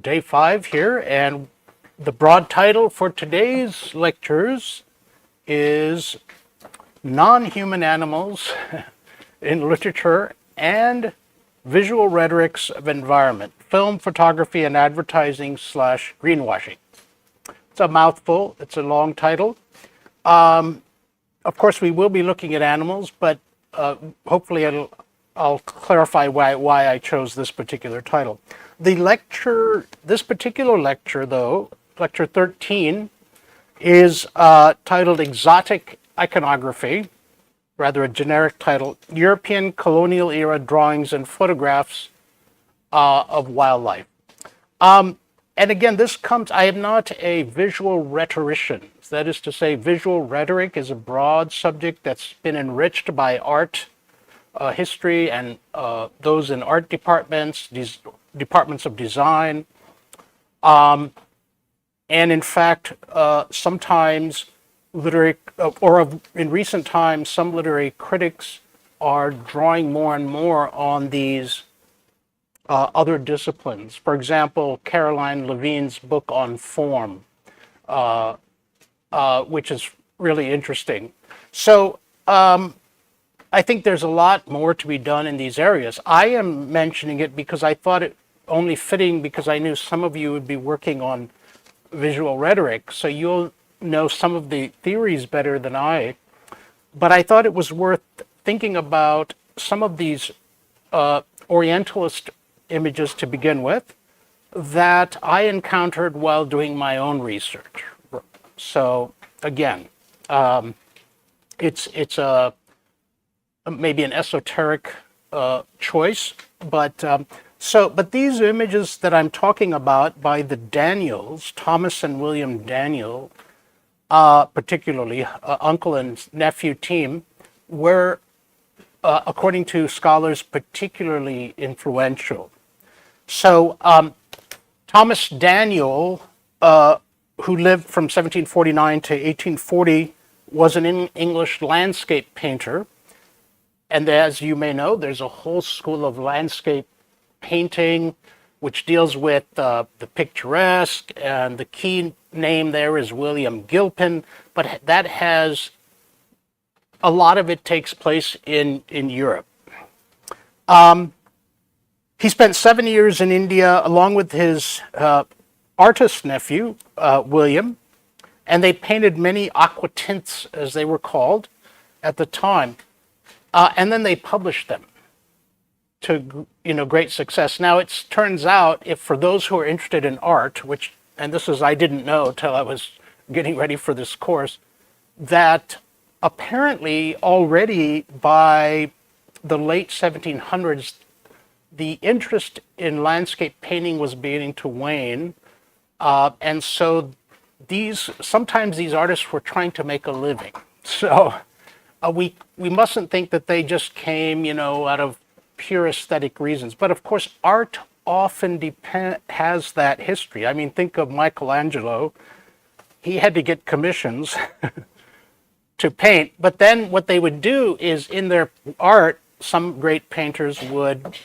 Day 5 here, and the broad title for today's lectures is Non-Human Animals in Literature and Visual Rhetorics of Environment, Film, Photography, and Advertising / Greenwashing. It's a mouthful. It's a long title. Of course, we will be looking at animals, but hopefully I'll clarify why I chose this particular title. This particular lecture, though, lecture 13, is titled Exotic Iconography, rather a generic title, European Colonial Era Drawings and Photographs of Wildlife. And again, I am not a visual rhetorician. That is to say, visual rhetoric is a broad subject that's been enriched by art history and those in art departments, these departments of design. And in fact, sometimes in recent times, some literary critics are drawing more and more on these other disciplines. For example, Caroline Levine's book on form, which is really interesting. So I think there's a lot more to be done in these areas. I am mentioning it because I thought it only fitting because I knew some of you would be working on visual rhetoric, so you'll know some of the theories better than I. But I thought it was worth thinking about some of these Orientalist images to begin with that I encountered while doing my own research. So again, it's a maybe an esoteric choice, but these images that I'm talking about by the Daniels, Thomas and William Daniel, particularly uncle and nephew team, were, according to scholars, particularly influential. So Thomas Daniel, who lived from 1749 to 1840, was an English landscape painter. And as you may know, there's a whole school of landscape painting which deals with the picturesque, and the key name there is William Gilpin, but that has, a lot of it takes place in Europe. He spent 7 years in India along with his artist nephew, William, and they painted many aquatints, as they were called at the time. And then they published them to great success. Now it turns out, if for those who are interested in art, and this is I didn't know till I was getting ready for this course, that apparently already by the late 1700s, the interest in landscape painting was beginning to wane, and so sometimes these artists were trying to make a living. So. We mustn't think that they just came, out of pure aesthetic reasons. But of course, art often has that history. I mean, think of Michelangelo. He had to get commissions to paint. But then what they would do is, in their art, some great painters would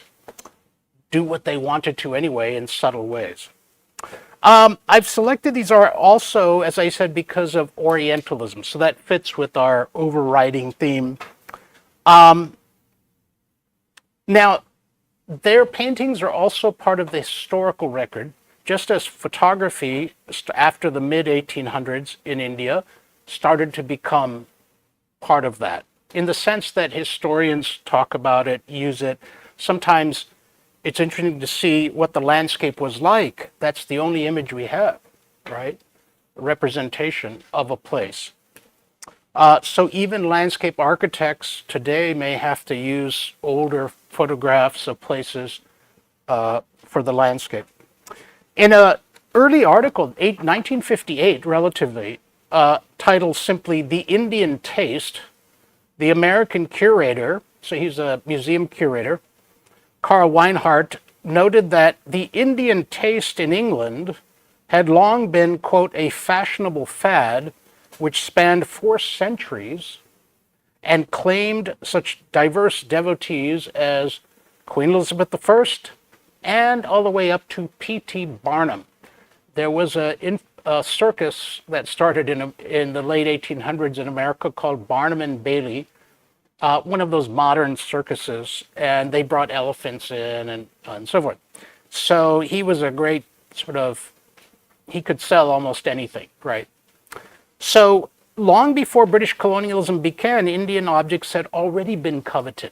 do what they wanted to anyway in subtle ways. I've selected these are also, as I said, because of Orientalism, so that fits with our overriding theme. Now, their paintings are also part of the historical record, just as photography, after the mid-1800s in India, started to become part of that, in the sense that historians talk about it, use it. Sometimes it's interesting to see what the landscape was like. That's the only image we have, right? A representation of a place. So even landscape architects today may have to use older photographs of places for the landscape. In an early article, 1958, relatively, titled simply The Indian Taste, the American curator, so he's a museum curator, Carl Weinhardt, noted that the Indian taste in England had long been, quote, a fashionable fad which spanned 4 centuries and claimed such diverse devotees as Queen Elizabeth I and all the way up to P.T. Barnum. There was a circus that started in the late 1800s in America called Barnum and Bailey, one of those modern circuses, and they brought elephants in and so forth. So he was a great he could sell almost anything, right? So long before British colonialism began, Indian objects had already been coveted.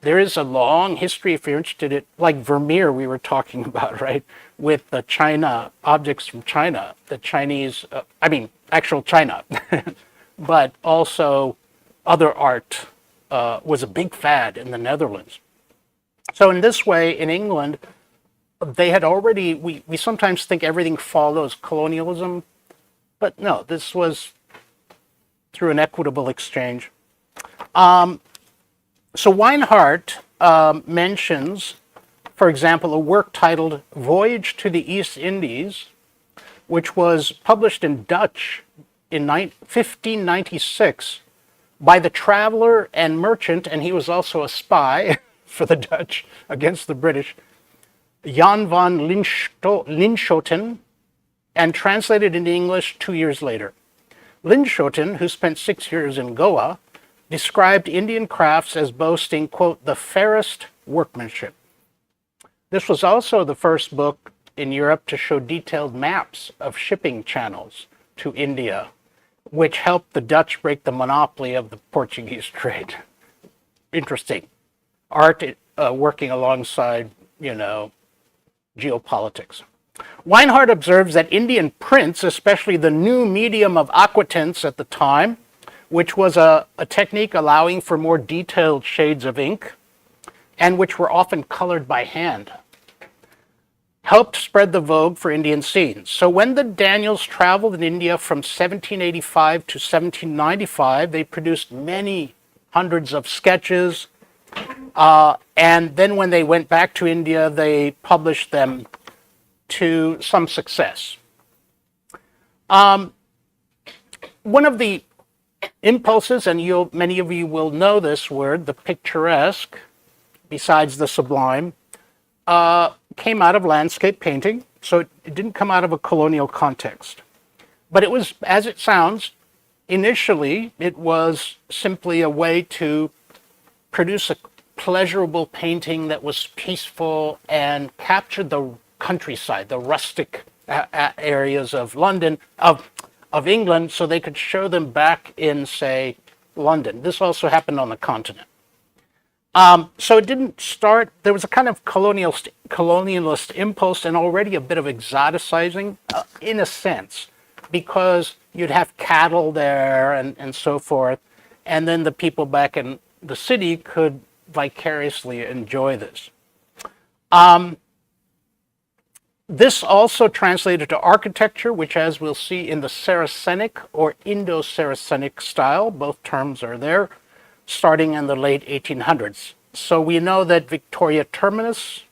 There is a long history, if you're interested in, like Vermeer we were talking about, right? With the China, objects from China, the Chinese, actual China, but also other art was a big fad in the Netherlands. So in this way, in England, they had already, we sometimes think everything follows colonialism, but no, this was through an equitable exchange. So Weinhardt mentions, for example, a work titled Voyage to the East Indies, which was published in Dutch in 1596 by the traveler and merchant, and he was also a spy for the Dutch against the British, Jan van Linschoten, and translated into English 2 years later. Linschoten, who spent 6 years in Goa, described Indian crafts as boasting, quote, the fairest workmanship. This was also the first book in Europe to show detailed maps of shipping channels to India, which helped the Dutch break the monopoly of the Portuguese trade. Interesting. Art working alongside, geopolitics. Weinhardt observes that Indian prints, especially the new medium of aquatints at the time, which was a technique allowing for more detailed shades of ink, and which were often colored by hand, helped spread the vogue for Indian scenes. So when the Daniels traveled in India from 1785 to 1795, they produced many hundreds of sketches, and then when they went back to India, they published them to some success. One of the impulses, and many of you will know this word, the picturesque, besides the sublime, came out of landscape painting, so it didn't come out of a colonial context. But it was, as it sounds, initially it was simply a way to produce a pleasurable painting that was peaceful and captured the countryside, the rustic areas of London, of England, so they could show them back in, say, London. This also happened on the continent. So it didn't start, there was a kind of colonialist impulse and already a bit of exoticizing, in a sense, because you'd have cattle there and so forth, and then the people back in the city could vicariously enjoy this. This also translated to architecture, which, as we'll see, in the Saracenic or Indo-Saracenic style, both terms are there, starting in the late 1800s. So we know that Victoria Terminus,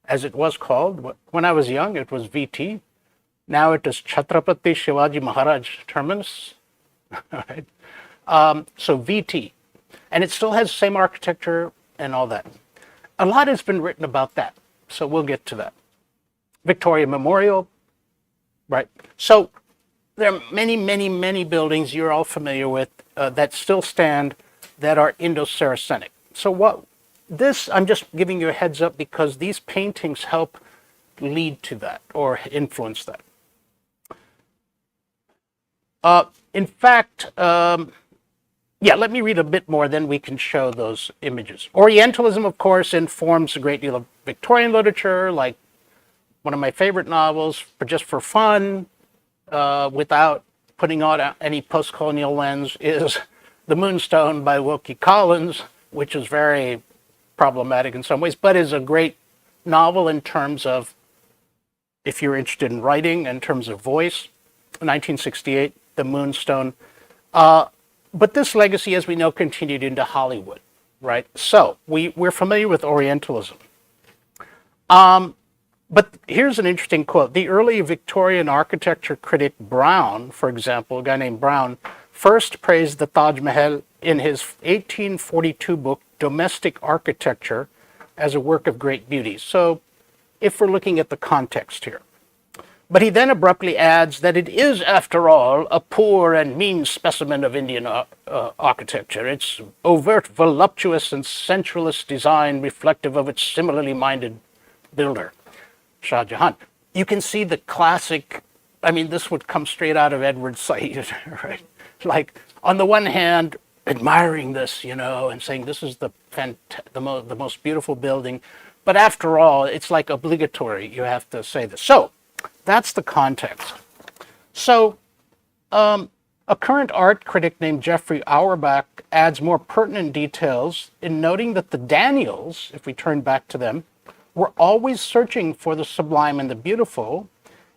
as it was called, when I was young, it was VT. Now it is Chhatrapati Shivaji Maharaj Terminus. Right? So VT. And it still has the same architecture and all that. A lot has been written about that, so we'll get to that. Victoria Memorial, right? So there are many, many, many buildings you're all familiar with that still stand that are Indo-Saracenic. So I'm just giving you a heads up because these paintings help lead to that or influence that. In fact, let me read a bit more, then we can show those images. Orientalism, of course, informs a great deal of Victorian literature, like one of my favorite novels, just for fun, without putting on any post-colonial lens, is The Moonstone by Wilkie Collins, which is very problematic in some ways, but is a great novel in terms of, if you're interested in writing, in terms of voice. 1968, The Moonstone. But this legacy, as we know, continued into Hollywood, right? So we're familiar with Orientalism. But here's an interesting quote. The early Victorian architecture critic Brown, for example, a guy named Brown, first praised the Taj Mahal in his 1842 book, Domestic Architecture, as a work of great beauty. So if we're looking at the context here. But he then abruptly adds that it is, after all, a poor and mean specimen of Indian architecture. Its overt, voluptuous, and sensualist design reflective of its similarly minded builder, Shah Jahan. You can see the classic, I mean, this would come straight out of Edward Said, right? Like, on the one hand, admiring this, and saying this is the most beautiful building. But after all, it's like obligatory. You have to say this. So that's the context. So a current art critic named Jeffrey Auerbach adds more pertinent details in noting that the Daniels, if we turn back to them, were always searching for the sublime and the beautiful,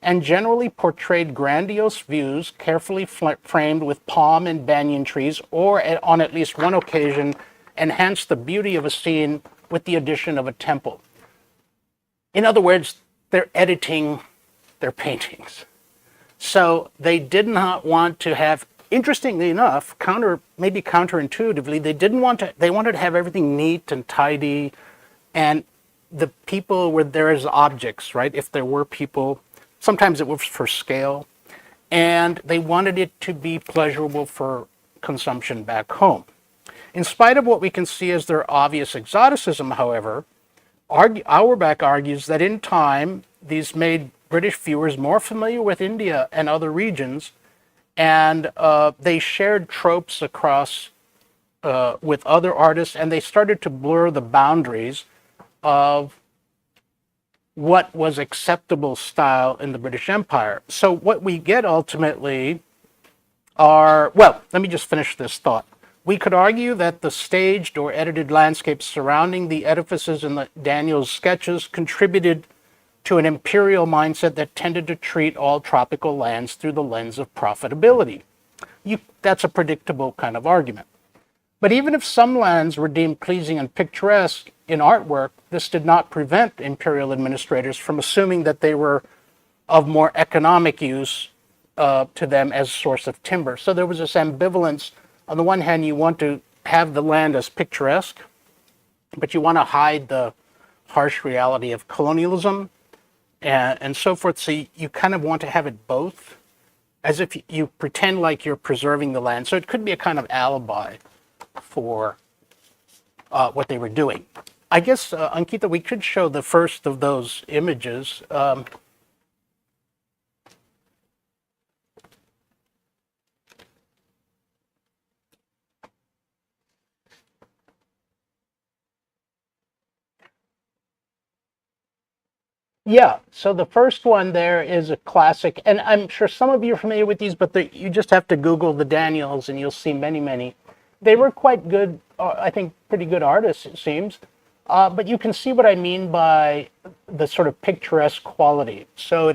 and generally portrayed grandiose views carefully framed with palm and banyan trees, or on at least one occasion enhanced the beauty of a scene with the addition of a temple. In other words, they're editing their paintings. So they did not want to have, interestingly enough, maybe counterintuitively, they wanted to have everything neat and tidy, and the people were there as objects, right? If there were people, sometimes it was for scale, and they wanted it to be pleasurable for consumption back home. In spite of what we can see as their obvious exoticism, however, Auerbach argues that in time, these made British viewers more familiar with India and other regions, and they shared tropes across with other artists, and they started to blur the boundaries of what was acceptable style in the British Empire. So what we get ultimately are, well, let me just finish this thought. We could argue that the staged or edited landscapes surrounding the edifices in the Daniels sketches contributed to an imperial mindset that tended to treat all tropical lands through the lens of profitability. That's a predictable kind of argument. But even if some lands were deemed pleasing and picturesque in artwork, this did not prevent imperial administrators from assuming that they were of more economic use to them as a source of timber. So there was this ambivalence. On the one hand, you want to have the land as picturesque, but you want to hide the harsh reality of colonialism and so forth. So you kind of want to have it both, as if you pretend like you're preserving the land. So it could be a kind of alibi for what they were doing. I guess, Ankita, we could show the first of those images. Yeah, so the first one there is a classic, and I'm sure some of you are familiar with these, but you just have to Google the Daniels and you'll see many, many. They were quite good, I think pretty good artists, it seems, but you can see what I mean by the sort of picturesque quality. So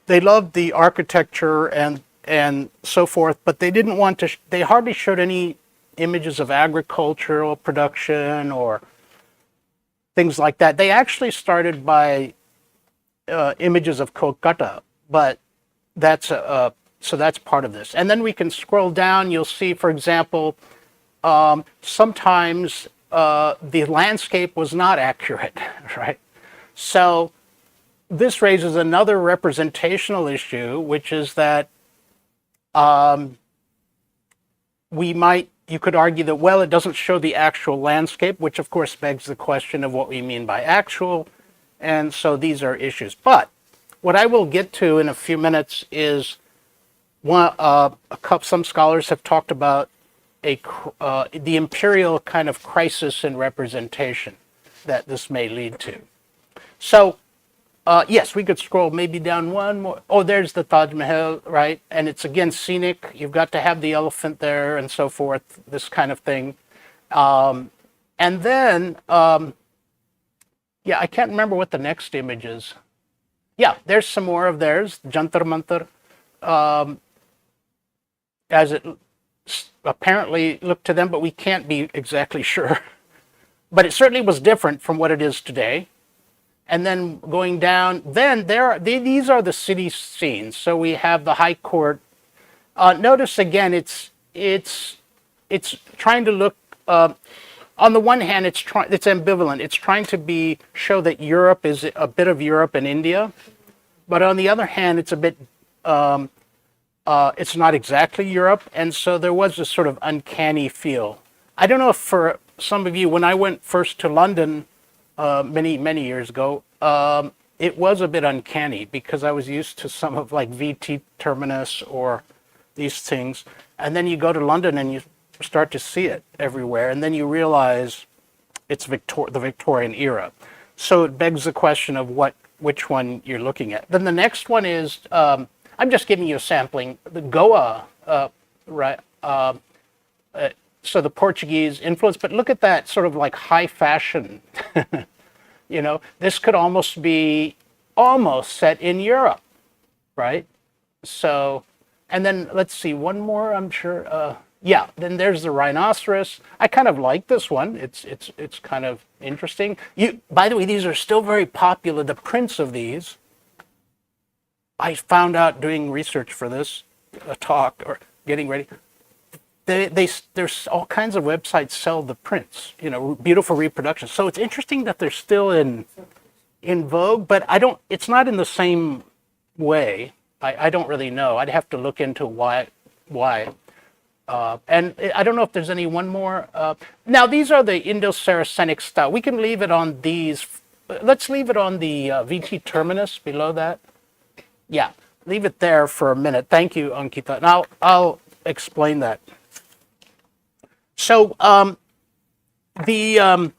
they loved the architecture and so forth, but they didn't want to, they hardly showed any images of agricultural production or things like that. They actually started by images of Kolkata, but that's so that's part of this. And then we can scroll down. You'll see, for example, sometimes the landscape was not accurate, right? So this raises another representational issue, which is that you could argue that, well, it doesn't show the actual landscape, which of course begs the question of what we mean by actual, and so these are issues. But what I will get to in a few minutes is some scholars have talked about the imperial kind of crisis in representation that this may lead to. So yes, we could scroll maybe down one more. Oh, there's the Taj Mahal, right? And it's again scenic. You've got to have the elephant there and so forth, this kind of thing. And then, yeah, I can't remember what the next image is. Yeah, there's some more of theirs, Jantar Mantar, as it apparently looked to them, but we can't be exactly sure. But it certainly was different from what it is today. And then going down, then these are the city scenes. So we have the High Court. Notice again, it's trying to look on the one hand, it's ambivalent. It's trying to show that Europe is a bit of Europe and India, but on the other hand, it's a bit it's not exactly Europe, and so there was this sort of uncanny feel. I don't know if for some of you, when I went first to London many years ago, it was a bit uncanny because I was used to some of like VT Terminus or these things, and then you go to London and you start to see it everywhere, and then you realize it's the Victorian era. So it begs the question of which one you're looking at. Then the next one is, I'm just giving you a sampling, the Goa, right? So the Portuguese influence, but look at that sort of like high fashion. You know, this could almost be set in Europe, right? So, and then let's see, one more, I'm sure. Yeah, then there's the rhinoceros. I kind of like this one. It's kind of interesting. By the way, these are still very popular. The prints of these, I found out doing research for this talk or getting ready. There's all kinds of websites sell the prints, you know, beautiful reproductions. So it's interesting that they're still in vogue, but it's not in the same way. I don't really know. I'd have to look into why. And I don't know if there's one more. Now, these are the Indo-Saracenic style. We can leave it on these. Let's leave it on the VT Terminus below that. Yeah, leave it there for a minute. Thank you, Ankita. Now, I'll explain that. So the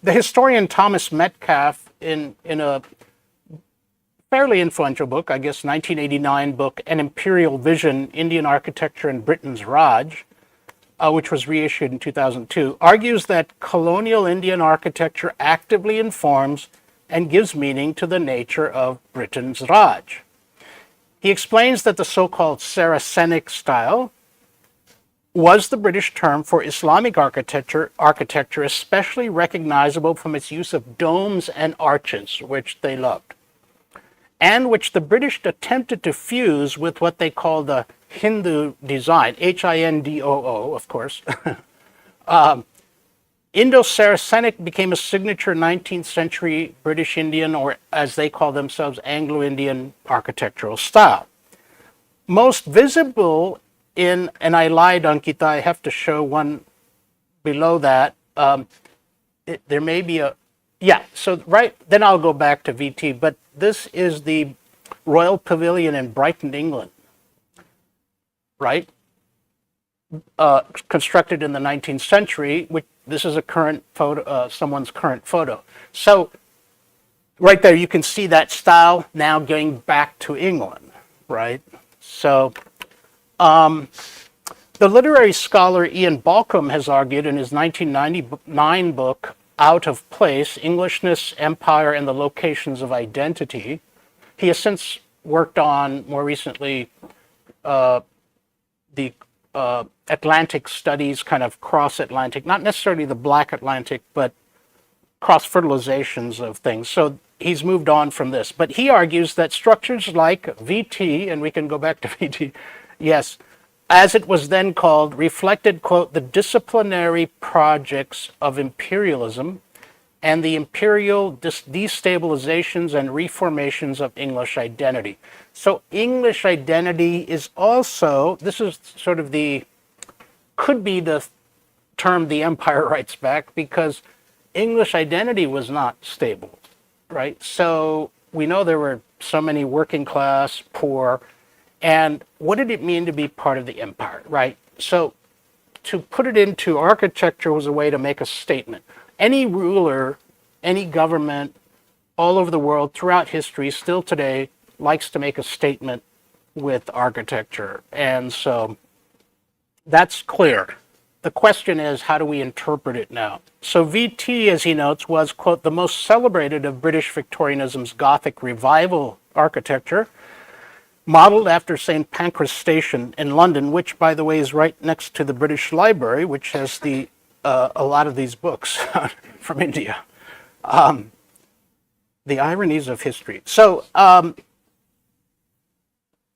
historian Thomas Metcalfe, in a fairly influential book, I guess 1989 book, An Imperial Vision, Indian Architecture and Britain's Raj, which was reissued in 2002, argues that colonial Indian architecture actively informs and gives meaning to the nature of Britain's Raj. He explains that the so-called Saracenic style was the British term for Islamic architecture, especially recognizable from its use of domes and arches, which they loved, and which the British attempted to fuse with what they call the Hindu design, Hindoo, of course. Indo-Saracenic became a signature 19th century British Indian, or as they call themselves, Anglo-Indian architectural style. Most visible and I lied, Ankita, I have to show one below that. There may be so right, then I'll go back to VT, but this is the Royal Pavilion in Brighton, England, right? Constructed in the 19th century, which this is a current photo, someone's current photo. So right there, you can see that style now going back to England, right? So the literary scholar Ian Balcombe has argued in his 1999 book, Out of Place, Englishness, Empire, and the Locations of Identity. He has since worked on, more recently, the Atlantic studies, kind of cross-Atlantic, not necessarily the Black Atlantic, but cross-fertilizations of things. So he's moved on from this. But he argues that structures like VT, and we can go back to VT, yes, as it was then called, reflected, quote, the disciplinary projects of imperialism and the imperial destabilizations and reformations of English identity. So English identity is also, this is sort of could be the term the empire writes back, because English identity was not stable, right? So we know there were so many working class, poor, and what did it mean to be part of the empire, right? So to put it into architecture was a way to make a statement. Any ruler, any government all over the world throughout history, still today, likes to make a statement with architecture. And so that's clear. The question is, how do we interpret it now? So VT, as he notes, was, quote, the most celebrated of British Victorianism's Gothic revival architecture, modeled after St. Pancras Station in London, which, by the way, is right next to the British Library, which has a lot of these books from India. The ironies of history. So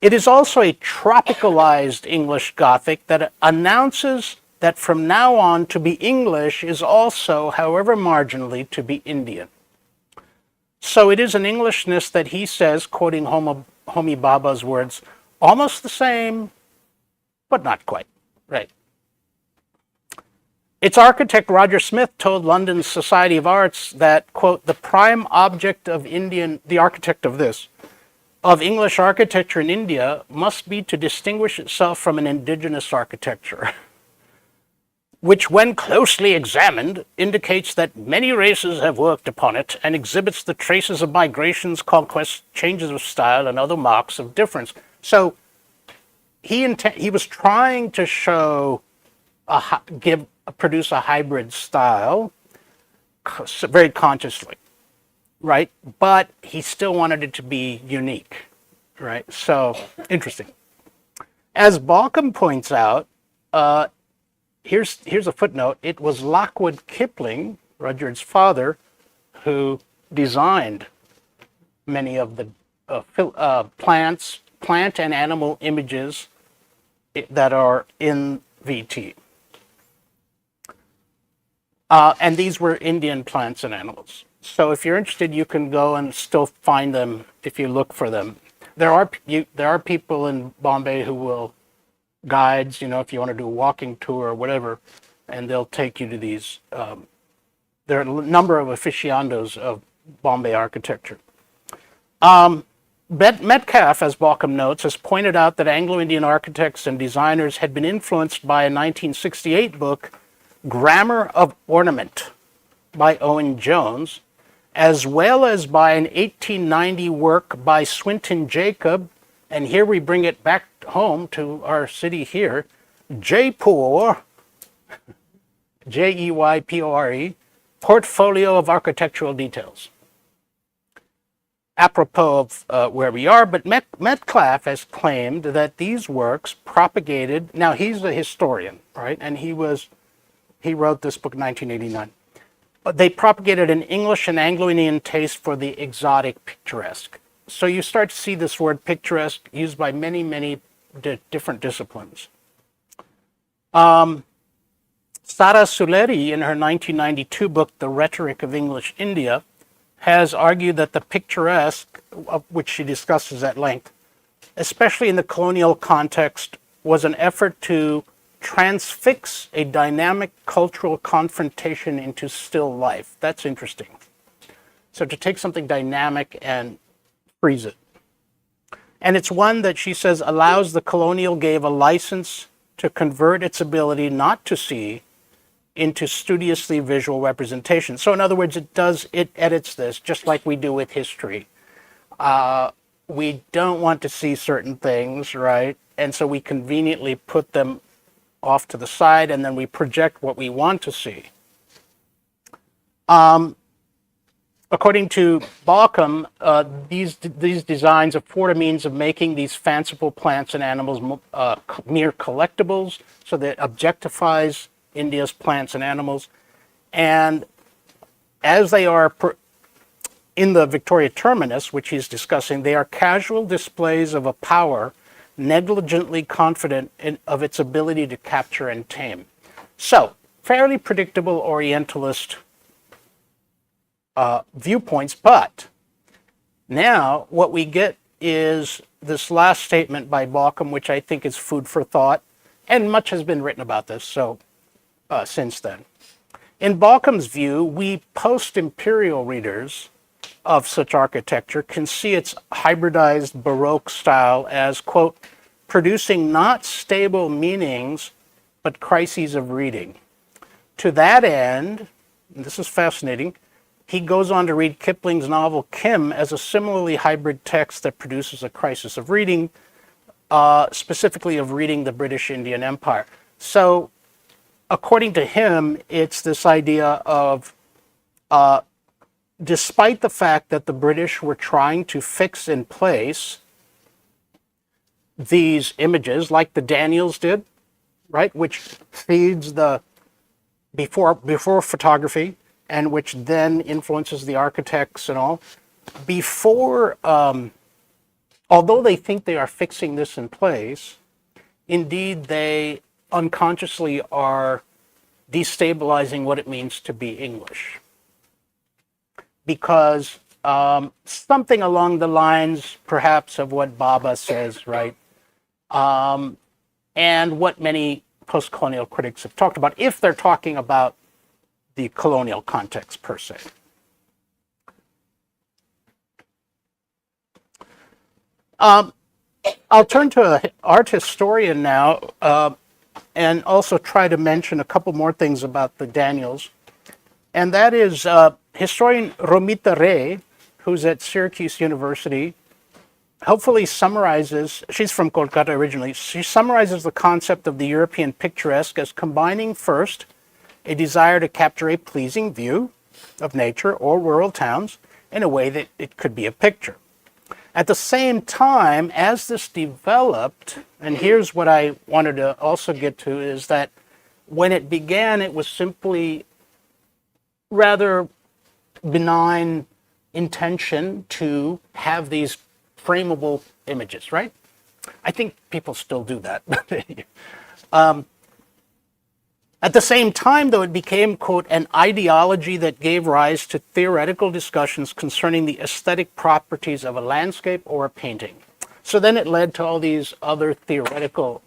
It is also a tropicalized English Gothic that announces that from now on to be English is also, however marginally, to be Indian. So it is an Englishness that he says, quoting Homi Bhabha's words, almost the same, but not quite, right? Its architect, Roger Smith, told London's Society of Arts that, quote, the prime object of the architect of this, of English architecture in India must be to distinguish itself from an indigenous architecture, which when closely examined indicates that many races have worked upon it and exhibits the traces of migrations, conquests, changes of style, and other marks of difference. So he was trying to show, produce a hybrid style very consciously, right? But he still wanted it to be unique, right? So interesting. As Balcom points out, here's a footnote. It was Lockwood Kipling, Rudyard's father, who designed many of the plant and animal images that are in VT. And these were Indian plants and animals. So if you're interested, you can go and still find them if you look for them. There are people in Bombay who will guides, if you want to do a walking tour or whatever, and they'll take you to these. There are a number of aficionados of Bombay architecture. Metcalfe, as Balcom notes, has pointed out that Anglo-Indian architects and designers had been influenced by a 1968 book, Grammar of Ornament, by Owen Jones, as well as by an 1890 work by Swinton Jacob, and here we bring it back home to our city here, Jaipur, Jeypore, Portfolio of Architectural Details. Apropos of where we are, but Metcalfe has claimed that these works propagated, now he's a historian, right, and he wrote this book in 1989. They propagated an English and Anglo-Indian taste for the exotic picturesque. So you start to see this word picturesque used by many, many different disciplines. Sara Suleri, in her 1992 book, The Rhetoric of English India, has argued that the picturesque, of which she discusses at length, especially in the colonial context, was an effort to transfix a dynamic cultural confrontation into still life. That's interesting. So to take something dynamic and freeze it. And it's one that she says allows the colonial gaze a license to convert its ability not to see into studiously visual representation. So in other words, it edits this just like we do with history. We don't want to see certain things, right? And so we conveniently put them off to the side, and then we project what we want to see. According to Balcom, these designs afford a means of making these fanciful plants and animals mere collectibles, so that objectifies India's plants and animals. And as they are in the Victoria Terminus, which he's discussing, they are casual displays of a power negligently confident of its ability to capture and tame. So, fairly predictable Orientalist viewpoints, but now what we get is this last statement by Balcom, which I think is food for thought, and much has been written about this since then. In Balcom's view, we post-imperial readers of such architecture can see its hybridized Baroque style as, quote, producing not stable meanings, but crises of reading. To that end, and this is fascinating, he goes on to read Kipling's novel Kim as a similarly hybrid text that produces a crisis of reading, specifically of reading the British Indian Empire. So, according to him, it's this idea of despite the fact that the British were trying to fix in place these images, like the Daniels did, right, which feeds the before photography, and which then influences the architects and all. Before although they think they are fixing this in place, indeed they unconsciously are destabilizing what it means to be English. Because something along the lines, perhaps, of what Baba says, right? And what many post-colonial critics have talked about, if they're talking about the colonial context per se. I'll turn to an art historian now, and also try to mention a couple more things about the Daniels. And that is historian Romita Ray, who's at Syracuse University, hopefully summarizes, she's from Kolkata originally, she summarizes the concept of the European picturesque as combining first a desire to capture a pleasing view of nature or rural towns in a way that it could be a picture. At the same time, as this developed, and here's what I wanted to also get to, is that when it began, it was simply rather benign intention to have these frameable images, right? I think people still do that. At the same time, though, it became, quote, an ideology that gave rise to theoretical discussions concerning the aesthetic properties of a landscape or a painting. So then it led to all these other theoretical,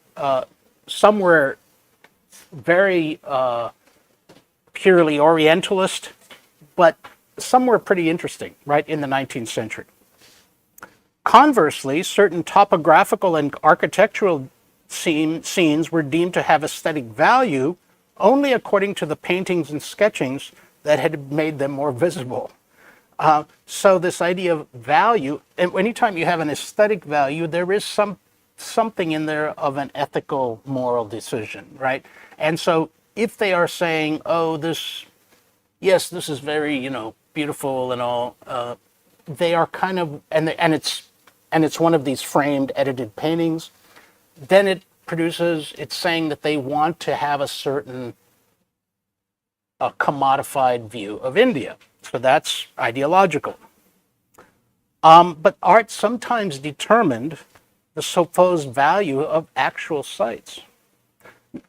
some were very purely Orientalist, but some were pretty interesting, right, in the 19th century. Conversely, certain topographical and architectural scenes were deemed to have aesthetic value only according to the paintings and sketchings that had made them more visible. So this idea of value, and anytime you have an aesthetic value, there is something in there of an ethical, moral decision, right? And so if they are saying, oh, this is very, beautiful and all, they are kind of, and it's one of these framed, edited paintings, then it's saying that they want to have a certain commodified view of India. So that's ideological. But art sometimes determined the supposed value of actual sites.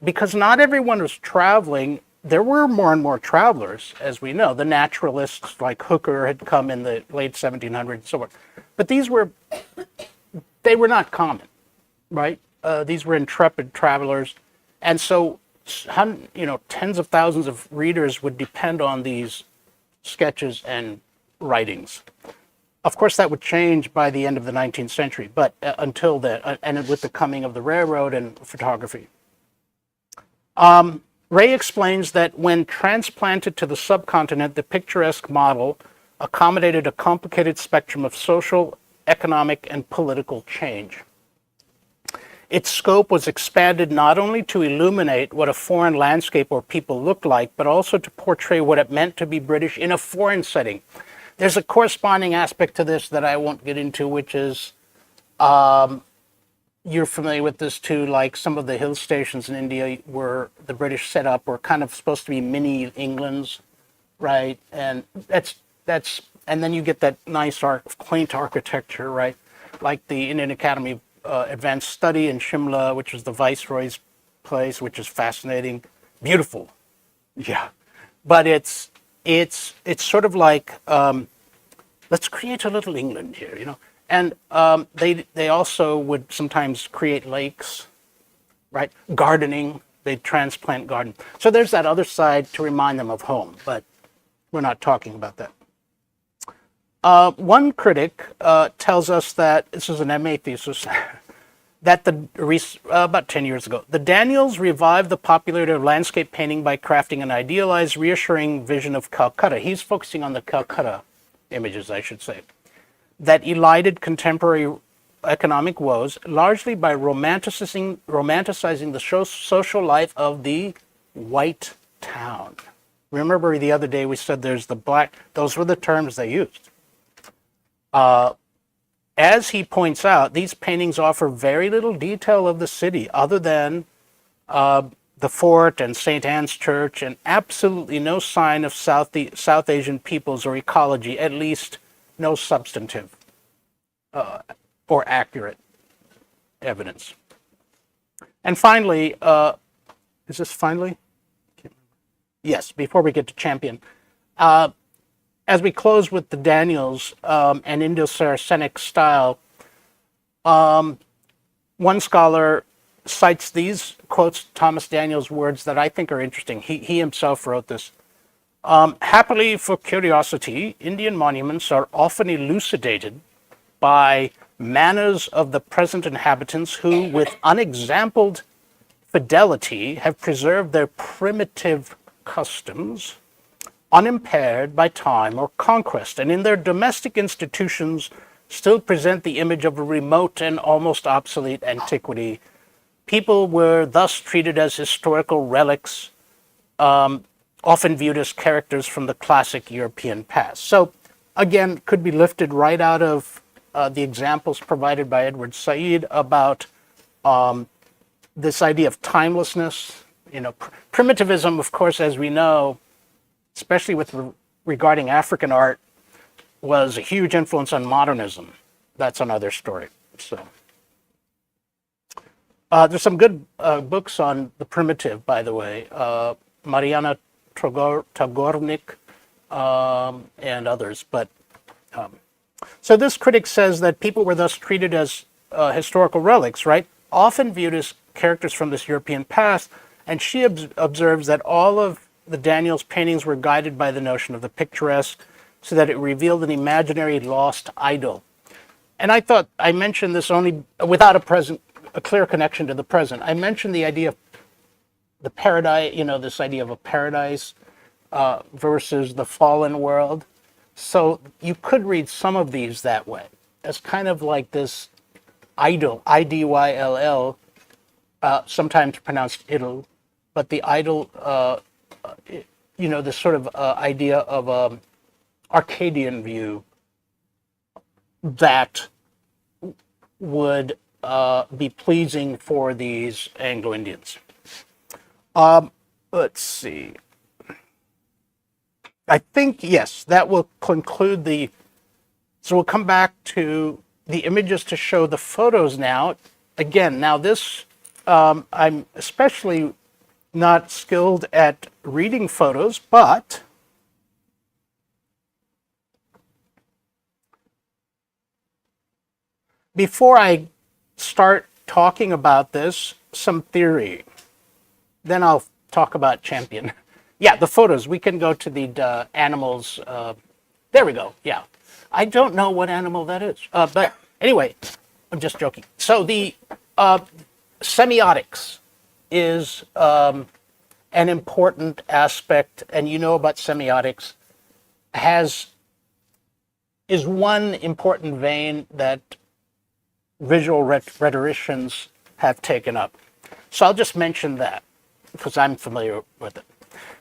Because not everyone was traveling. There were more and more travelers, as we know. The naturalists like Hooker had come in the late 1700s and so forth. But they were not common, right? These were intrepid travelers. And so, tens of thousands of readers would depend on these sketches and writings. Of course, that would change by the end of the 19th century, but until then, and with the coming of the railroad and photography. Ray explains that when transplanted to the subcontinent, the picturesque model accommodated a complicated spectrum of social, economic, and political change. Its scope was expanded not only to illuminate what a foreign landscape or people looked like, but also to portray what it meant to be British in a foreign setting. There's a corresponding aspect to this that I won't get into, which is, you're familiar with this too, like some of the hill stations in India were the British set up were kind of supposed to be mini Englands, right? And and then you get that nice quaint architecture, right? Like the Indian Academy Advanced Study in Shimla, which is the Viceroy's place, which is fascinating, beautiful, yeah. But it's sort of like let's create a little England here, And they also would sometimes create lakes, right? Gardening, they'd transplant garden. So there's that other side to remind them of home, but we're not talking about that. One critic tells us that, this is an MA thesis, that about 10 years ago, the Daniels revived the popularity of landscape painting by crafting an idealized, reassuring vision of Calcutta. He's focusing on the Calcutta images, I should say, that elided contemporary economic woes, largely by romanticizing the social life of the white town. Remember the other day we said there's the black, those were the terms they used. As he points out, these paintings offer very little detail of the city other than the fort and St. Anne's Church, and absolutely no sign of South Asian peoples or ecology, at least no substantive or accurate evidence. And finally, is this finally? Yes, before we get to champion. As we close with the Daniels and Indo-Saracenic style, one scholar cites these, quotes Thomas Daniels' words that I think are interesting. He himself wrote this. Happily for curiosity, Indian monuments are often elucidated by manners of the present inhabitants who, with unexampled fidelity, have preserved their primitive customs, unimpaired by time or conquest, and in their domestic institutions still present the image of a remote and almost obsolete antiquity. People were thus treated as historical relics, often viewed as characters from the classic European past. So, again, could be lifted right out of the examples provided by Edward Said about this idea of timelessness. You know, primitivism, of course, as we know, especially with regarding African art, was a huge influence on modernism. That's another story. So, there's some good books on the primitive, by the way. Mariana Tagornik and others. But so this critic says that people were thus treated as historical relics, right? Often viewed as characters from this European past. And she observes that all of the Daniels paintings were guided by the notion of the picturesque, so that it revealed an imaginary lost idol. And I thought I mentioned this only without a clear connection to the present. I mentioned the idea of the paradise, you know, this idea of a paradise versus the fallen world. So you could read some of these that way, as kind of like this idol, I-D-Y-L-L, sometimes pronounced idol, but the idol, you know, this sort of idea of Arcadian view that would be pleasing for these Anglo-Indians. Let's see. I think, yes, that will conclude the... So we'll come back to the images to show the photos now. Again, now this, I'm especially not skilled at reading photos, but before I start talking about this, some theory. Then I'll talk about champion. Yeah, the photos. We can go to the animals. There we go. Yeah. I don't know what animal that is. But anyway, I'm just joking. So the semiotics is an important aspect, and you know about semiotics, is one important vein that visual rhetoricians have taken up. So I'll just mention that because I'm familiar with it.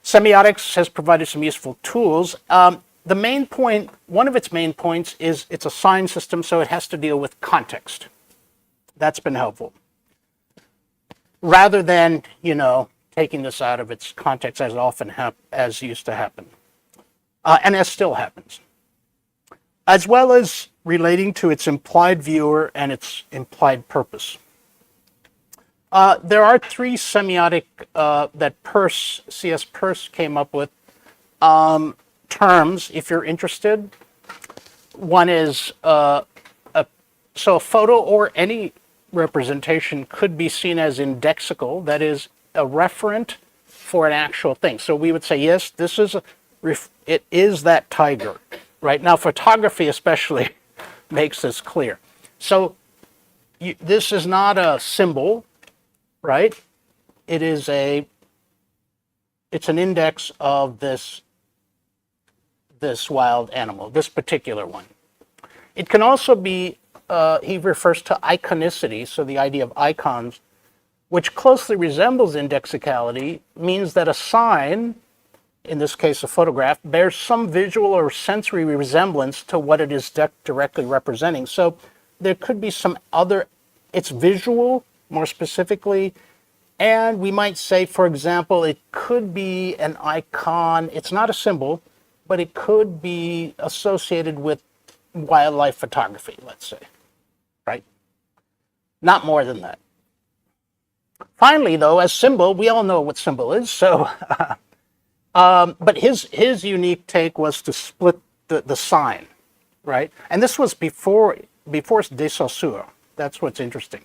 Semiotics has provided some useful tools. The main point, one of its main points is it's a sign system, so it has to deal with context. That's been helpful. Rather than, you know, taking this out of its context as often as used to happen, and as still happens. As well as relating to its implied viewer and its implied purpose. There are three semiotic that C.S. Peirce came up with terms, if you're interested. One is, so a photo or any representation could be seen as indexical, that is, a referent for an actual thing. So we would say, yes, this is it is that tiger, right? Now, photography especially makes this clear. So this is not a symbol, right? It's an index of this wild animal, this particular one. It can also be, he refers to iconicity, so the idea of icons, which closely resembles indexicality, means that a sign, in this case a photograph, bears some visual or sensory resemblance to what it is directly representing. So there could be some other, it's visual, more specifically, and we might say, for example, it could be an icon. It's not a symbol, but it could be associated with wildlife photography, let's say, right? Not more than that. Finally, though, as symbol, we all know what symbol is. So, but his unique take was to split the sign, right? And this was before de Saussure. That's what's interesting.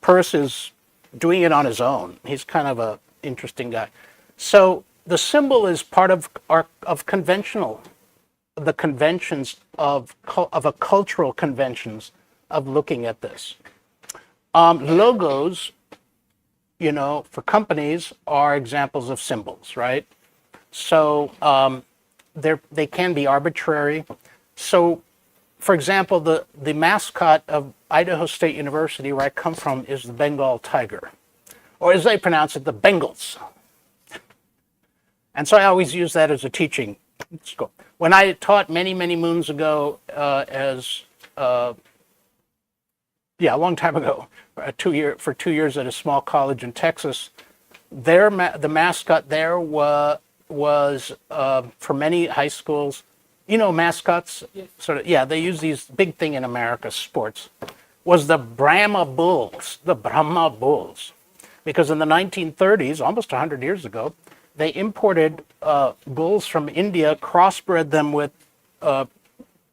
Peirce is doing it on his own. He's kind of a interesting guy. So the symbol is part of the conventions of a cultural conventions of looking at this. Logos, for companies are examples of symbols, right? So they can be arbitrary. So, for example, the mascot of Idaho State University, where I come from, is the Bengal tiger, or as they pronounce it, the Bengals. And so I always use that as a teaching scope. When I taught many, many moons ago, a long time ago, for 2 years at a small college in Texas, the mascot there was for many high schools, mascots, they use these big thing in America, sports, was the Brahma Bulls, because in the 1930s, almost 100 years ago, they imported bulls from India, crossbred them with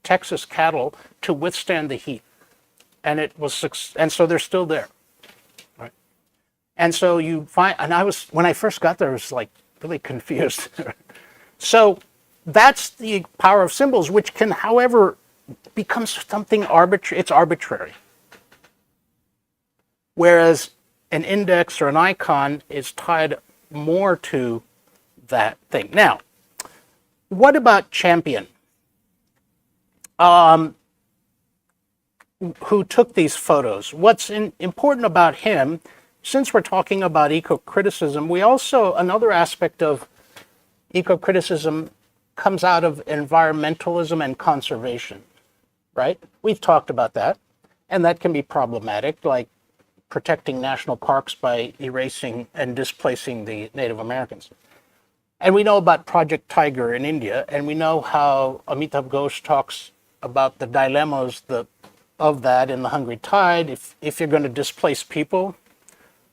Texas cattle to withstand the heat. And so they're still there, right? And so you find, when I first got there, I was like really confused. So that's the power of symbols, which can, however, become something arbitrary. It's arbitrary. Whereas an index or an icon is tied more to that thing. Now, what about Champion? Who took these photos? What's important about him, since we're talking about eco-criticism, another aspect of eco-criticism comes out of environmentalism and conservation, right? We've talked about that, and that can be problematic, like protecting national parks by erasing and displacing the Native Americans. And we know about Project Tiger in India, and we know how Amitav Ghosh talks about the dilemmas of that in The Hungry Tide, if you're going to displace people,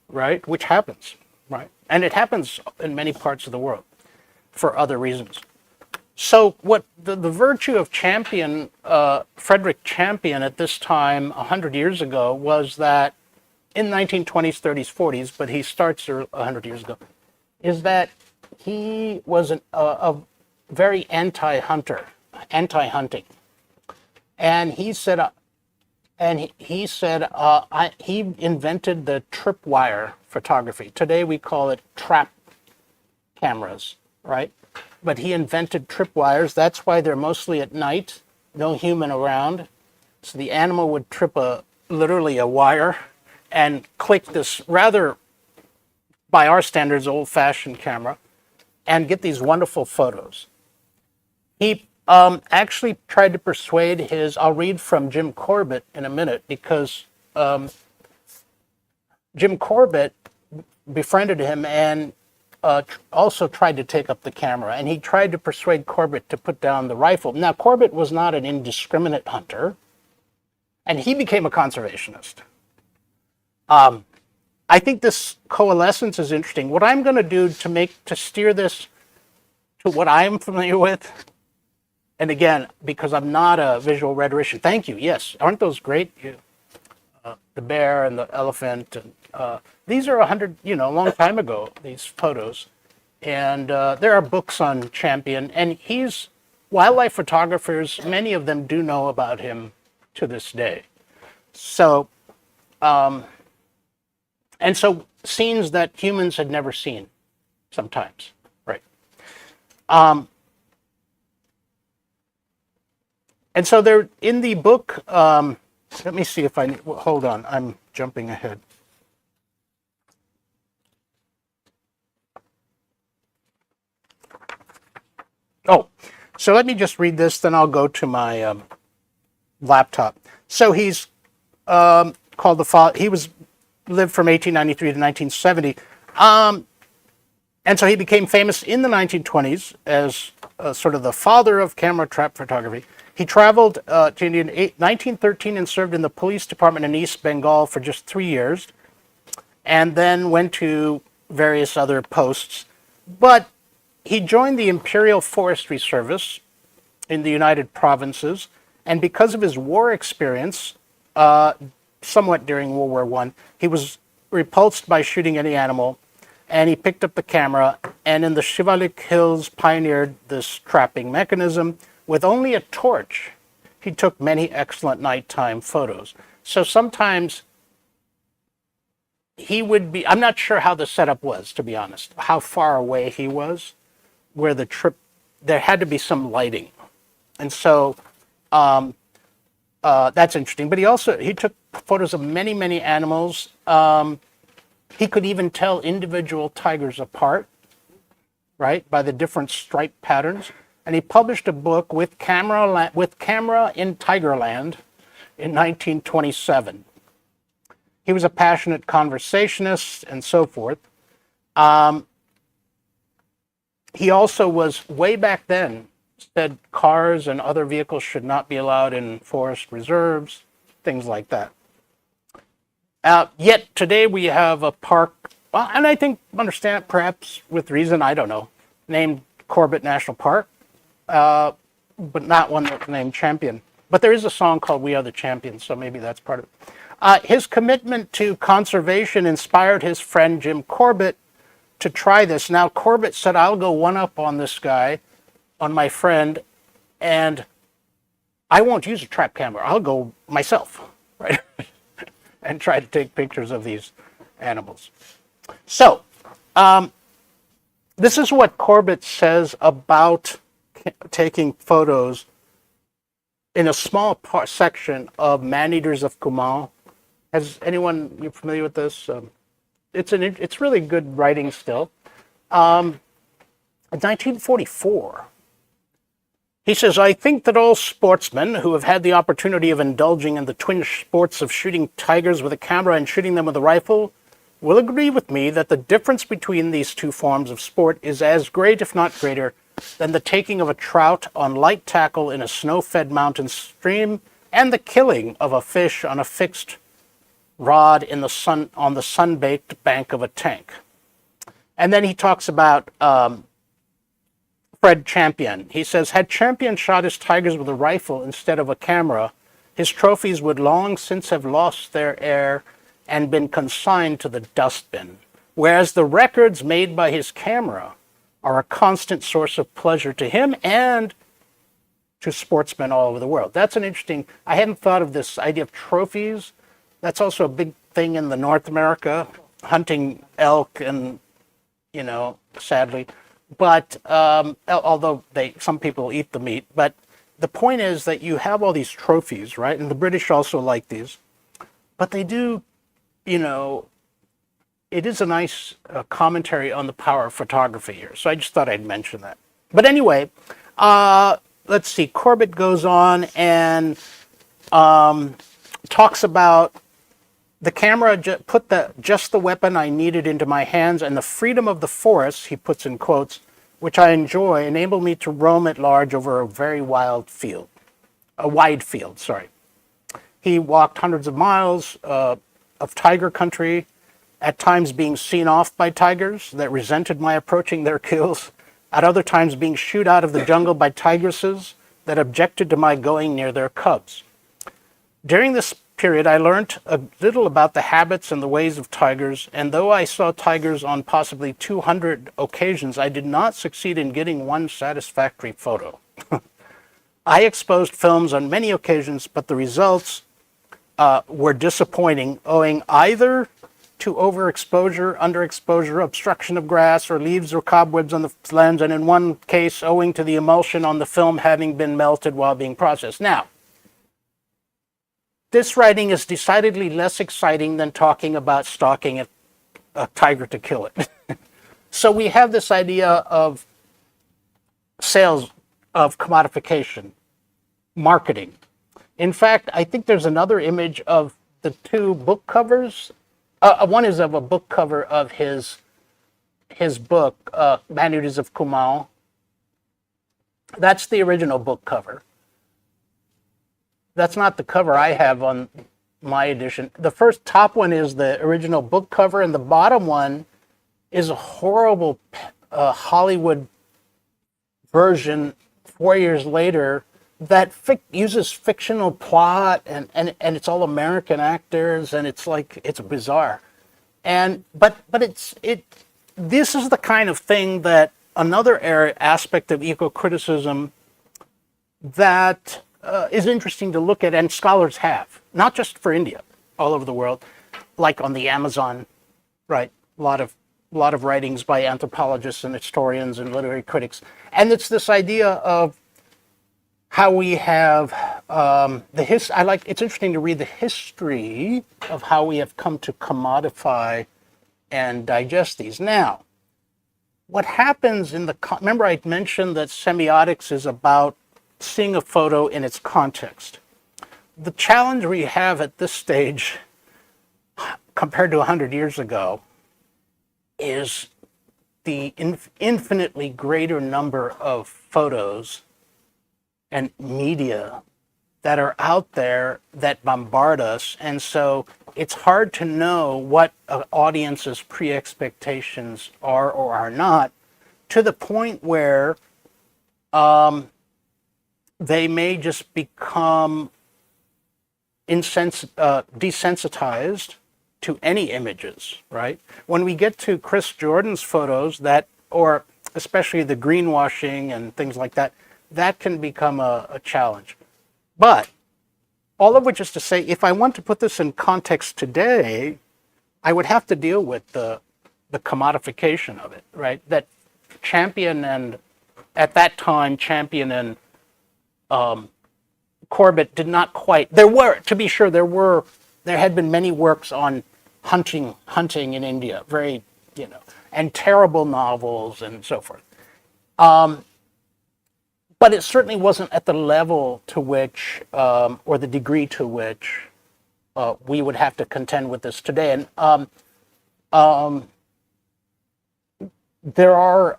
right, which happens, right? And it happens in many parts of the world for other reasons. So what the virtue of Champion, Frederick Champion at this time, 100 years ago, was that in 1920s, 30s, 40s, but he starts 100 years ago, is that he was a very anti-hunting. And he said, he invented the tripwire photography. Today we call it trap cameras, right? But he invented tripwires. That's why they're mostly at night, no human around. So the animal would trip literally a wire and click this rather, by our standards, old-fashioned camera and get these wonderful photos. He actually tried to persuade I'll read from Jim Corbett in a minute, because Jim Corbett befriended him and also tried to take up the camera, and he tried to persuade Corbett to put down the rifle. Now, Corbett was not an indiscriminate hunter, and he became a conservationist. I think this coalescence is interesting. What I'm going to do to steer this to what I'm familiar with, and again, because I'm not a visual rhetorician, thank you, yes, aren't those great? The bear and the elephant, and these are a long time ago, these photos. And there are books on Champion, and wildlife photographers, many of them do know about him to this day. So, and so scenes that humans had never seen sometimes, right? And so they're in the book, let me see if hold on, I'm jumping ahead. Oh, so let me just read this, then I'll go to my laptop. So he's called he lived from 1893 to 1970. And so he became famous in the 1920s as sort of the father of camera trap photography. He traveled to India in 1913 and served in the police department in East Bengal for just 3 years, and then went to various other posts. But he joined the Imperial Forestry Service in the United Provinces, and because of his war experience, somewhat during World War I, he was repulsed by shooting any animal, and he picked up the camera, and in the Shivalik Hills pioneered this trapping mechanism. With only a torch, he took many excellent nighttime photos. So sometimes he would be, I'm not sure how the setup was, to be honest, how far away he was, where the trip, there had to be some lighting. And so that's interesting. But he took photos of many, many animals. He could even tell individual tigers apart, right, by the different stripe patterns. And he published a book with camera in Tigerland in 1927. He was a passionate conversationist and so forth. He also was, way back then, said cars and other vehicles should not be allowed in forest reserves, things like that. Yet today we have a park, well, and I think, understand, perhaps with reason, I don't know, named Corbett National Park, but not one that's named Champion. But there is a song called We Are the Champions, so maybe that's part of it. His commitment to conservation inspired his friend Jim Corbett to try this. Now, Corbett said, I'll go one up on this guy, on my friend, and I won't use a trap camera. I'll go myself, right? And try to take pictures of these animals. So, this is what Corbett says about taking photos in a small section of Man-Eaters of Kumaon. Has anyone, you familiar with this? It's really good writing still. In 1944, he says, I think that all sportsmen who have had the opportunity of indulging in the twin sports of shooting tigers with a camera and shooting them with a rifle will agree with me that the difference between these two forms of sport is as great, if not greater, than the taking of a trout on light tackle in a snow-fed mountain stream and the killing of a fish on a fixed rod in the sun, on the sun-baked bank of a tank. And then he talks about Fred Champion. He says, had Champion shot his tigers with a rifle instead of a camera, his trophies would long since have lost their air and been consigned to the dustbin, whereas the records made by his camera are a constant source of pleasure to him and to sportsmen all over the world. That's an interesting, I hadn't thought of this idea of trophies. That's also a big thing in the North America, hunting elk and, sadly. But although some people eat the meat, but the point is that you have all these trophies, right? And the British also like these, but they do, it is a nice commentary on the power of photography here. So I just thought I'd mention that. But anyway, let's see. Corbett goes on and talks about the camera put just the weapon I needed into my hands, and the freedom of the forest, he puts in quotes, which I enjoy, enabled me to roam at large over a very wide field. He walked hundreds of miles of tiger country, at times being seen off by tigers that resented my approaching their kills, at other times being shooed out of the jungle by tigresses that objected to my going near their cubs. During this period, I learned a little about the habits and the ways of tigers, and though I saw tigers on possibly 200 occasions, I did not succeed in getting one satisfactory photo. I exposed films on many occasions, but the results were disappointing, owing either to overexposure, underexposure, obstruction of grass, or leaves or cobwebs on the lens, and in one case, owing to the emulsion on the film having been melted while being processed. Now, this writing is decidedly less exciting than talking about stalking a tiger to kill it. So we have this idea of sales, of commodification, marketing. In fact, I think there's another image of the two book covers. One is of a book cover of his his book, Manuals of Kumal. That's the original book cover. That's not the cover I have on my edition. The first top one is the original book cover, and the bottom one is a horrible Hollywood version 4 years later that uses fictional plot and it's all American actors, and it's bizarre. But this is the kind of thing that another aspect of eco-criticism that is interesting to look at, and scholars have, not just for India, all over the world, like on the Amazon, right? A lot of writings by anthropologists and historians and literary critics, and it's this idea of how we have it's interesting to read the history of how we have come to commodify and digest these. Now, what happens remember I mentioned that semiotics is about seeing a photo in its context. The challenge we have at this stage, compared to 100 years ago, is the infinitely greater number of photos and media that are out there that bombard us. And so it's hard to know what an audience's pre-expectations are or are not, to the point where they may just become desensitized to any images, right? When we get to Chris Jordan's photos, or especially the greenwashing and things like that, that can become a challenge. But all of which is to say, if I want to put this in context today, I would have to deal with the commodification of it, right? That at that time, Champion and Corbett did not quite. To be sure, there had been many works on hunting in India, very, and terrible novels and so forth. But it certainly wasn't at the level to which, or the degree to which, we would have to contend with this today. And there are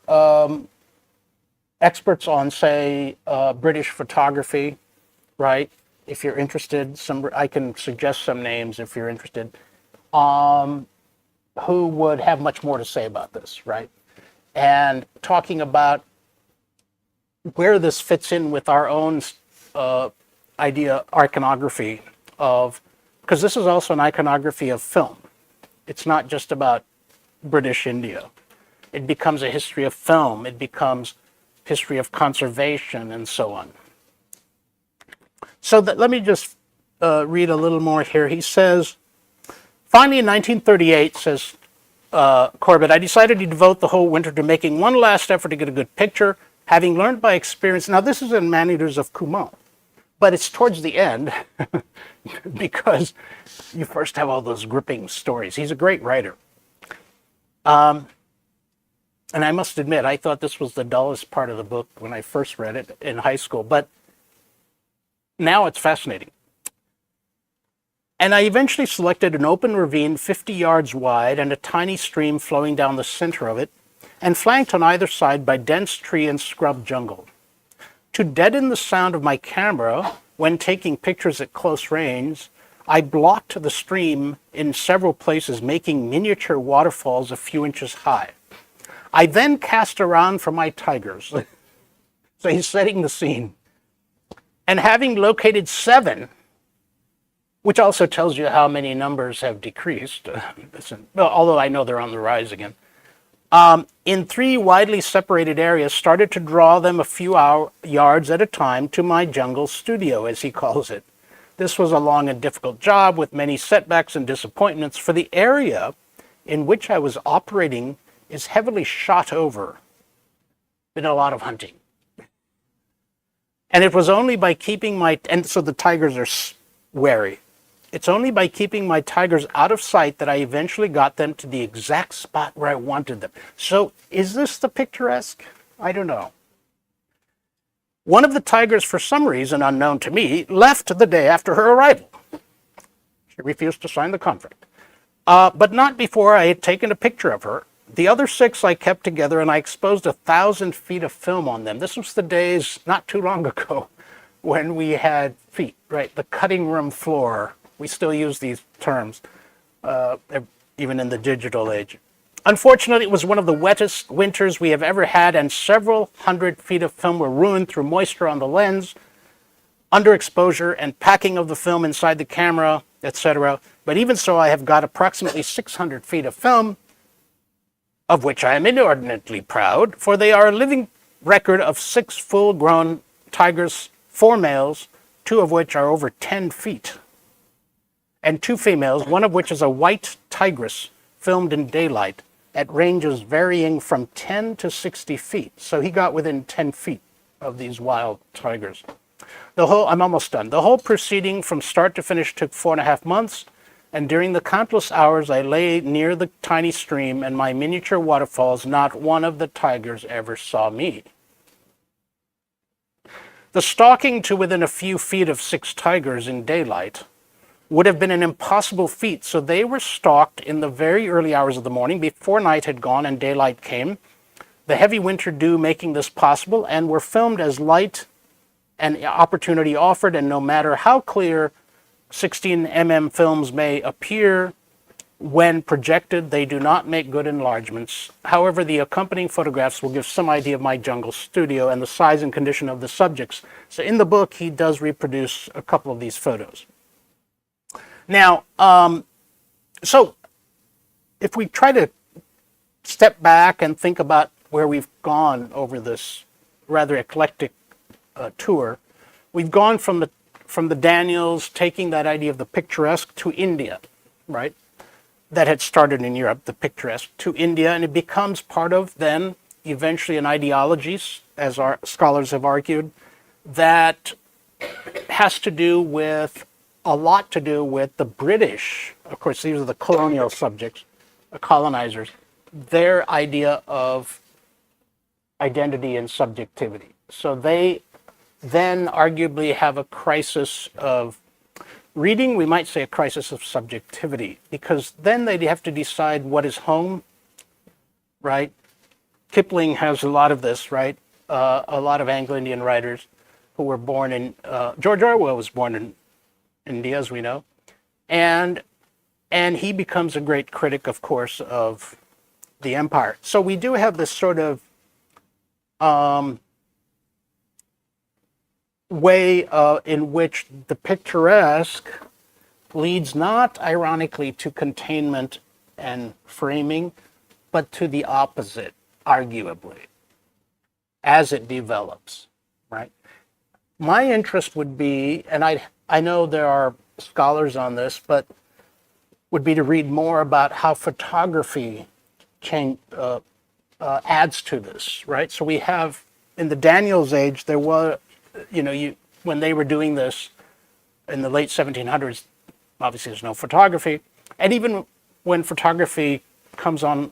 experts on, say, British photography, right? If you're interested, I can suggest some names if you're interested, who would have much more to say about this, right? And talking about where this fits in with our own iconography because this is also an iconography of film. It's not just about British India. It becomes a history of film. It becomes history of conservation and so on. So let me just read a little more here. He says, finally in 1938, says Corbett, I decided to devote the whole winter to making one last effort to get a good picture, having learned by experience. Now this is in Manuals of Kumal, but it's towards the end because you first have all those gripping stories. He's a great writer. And I must admit, I thought this was the dullest part of the book when I first read it in high school, but now it's fascinating. And I eventually selected an open ravine 50 yards wide and a tiny stream flowing down the center of it, and flanked on either side by dense tree and scrub jungle. To deaden the sound of my camera when taking pictures at close range, I blocked the stream in several places, making miniature waterfalls a few inches high. I then cast around for my tigers. So he's setting the scene. And having located 7, which also tells you how many numbers have decreased, although I know they're on the rise again, in 3 widely separated areas, started to draw them a few yards at a time to my jungle studio, as he calls it. This was a long and difficult job with many setbacks and disappointments, for the area in which I was operating is heavily shot over. Been a lot of hunting. And it was only by keeping and so the tigers are wary. It's only by keeping my tigers out of sight that I eventually got them to the exact spot where I wanted them. So is this the picturesque? I don't know. One of the tigers, for some reason unknown to me, left the day after her arrival. She refused to sign the contract. But not before I had taken a picture of her The other 6 I kept together, and I exposed 1,000 feet of film on them. This was the days not too long ago when we had feet, right? The cutting room floor. We still use these terms, even in the digital age. Unfortunately, it was one of the wettest winters we have ever had, and several hundred feet of film were ruined through moisture on the lens, underexposure, and packing of the film inside the camera, etc. But even so, I have got approximately 600 feet of film, of which I am inordinately proud, for they are a living record of 6 full-grown tigers, 4 males, 2 of which are over 10 feet, and 2 females, one of which is a white tigress, filmed in daylight at ranges varying from 10 to 60 feet. So he got within 10 feet of these wild tigers. I'm almost done. The whole proceeding from start to finish took 4.5 months, and during the countless hours I lay near the tiny stream and my miniature waterfalls, not one of the tigers ever saw me. The stalking to within a few feet of 6 tigers in daylight would have been an impossible feat, so they were stalked in the very early hours of the morning before night had gone and daylight came, the heavy winter dew making this possible, and were filmed as light and opportunity offered, and no matter how clear 16 mm films may appear when projected, they do not make good enlargements. However, the accompanying photographs will give some idea of my jungle studio and the size and condition of the subjects. So in the book, he does reproduce a couple of these photos. Now, so if we try to step back and think about where we've gone over this rather eclectic tour, we've gone from the Daniels, taking that idea of the picturesque, to India, right? That had started in Europe, the picturesque, to India, and it becomes part of then eventually an ideology, as our scholars have argued, that has to do with a lot to do with the British. Of course, these are the colonial subjects, the colonizers, their idea of identity and subjectivity. So they then arguably have a crisis of reading, we might say a crisis of subjectivity, because then they have to decide what is home, right? Kipling has a lot of this, right? A lot of Anglo-Indian writers who were born in, George Orwell was born in India, as we know, and he becomes a great critic, of course, of the empire. So we do have this sort of way in which the picturesque leads not ironically to containment and framing, but to the opposite, arguably, as it develops, right? My interest would be, and I know there are scholars on this, but would be to read more about how photography adds to this, right? So we have, in the Daniels age, there were, when they were doing this in the late 1700s, obviously there's no photography. And even when photography comes on,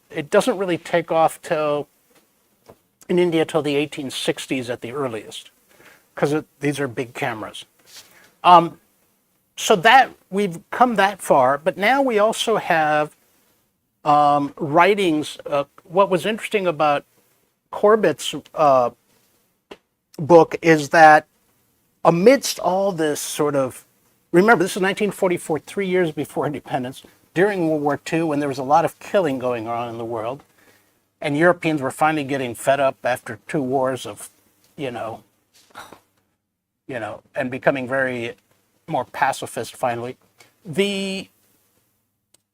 it doesn't really take off in India till the 1860s at the earliest, because these are big cameras. So that we've come that far, but now we also have writings. What was interesting about Corbett's book is that amidst all this sort of, remember, this is 1944, 3 years before independence, during World War II, when there was a lot of killing going on in the world, and Europeans were finally getting fed up after 2 wars of, and becoming very more pacifist finally. He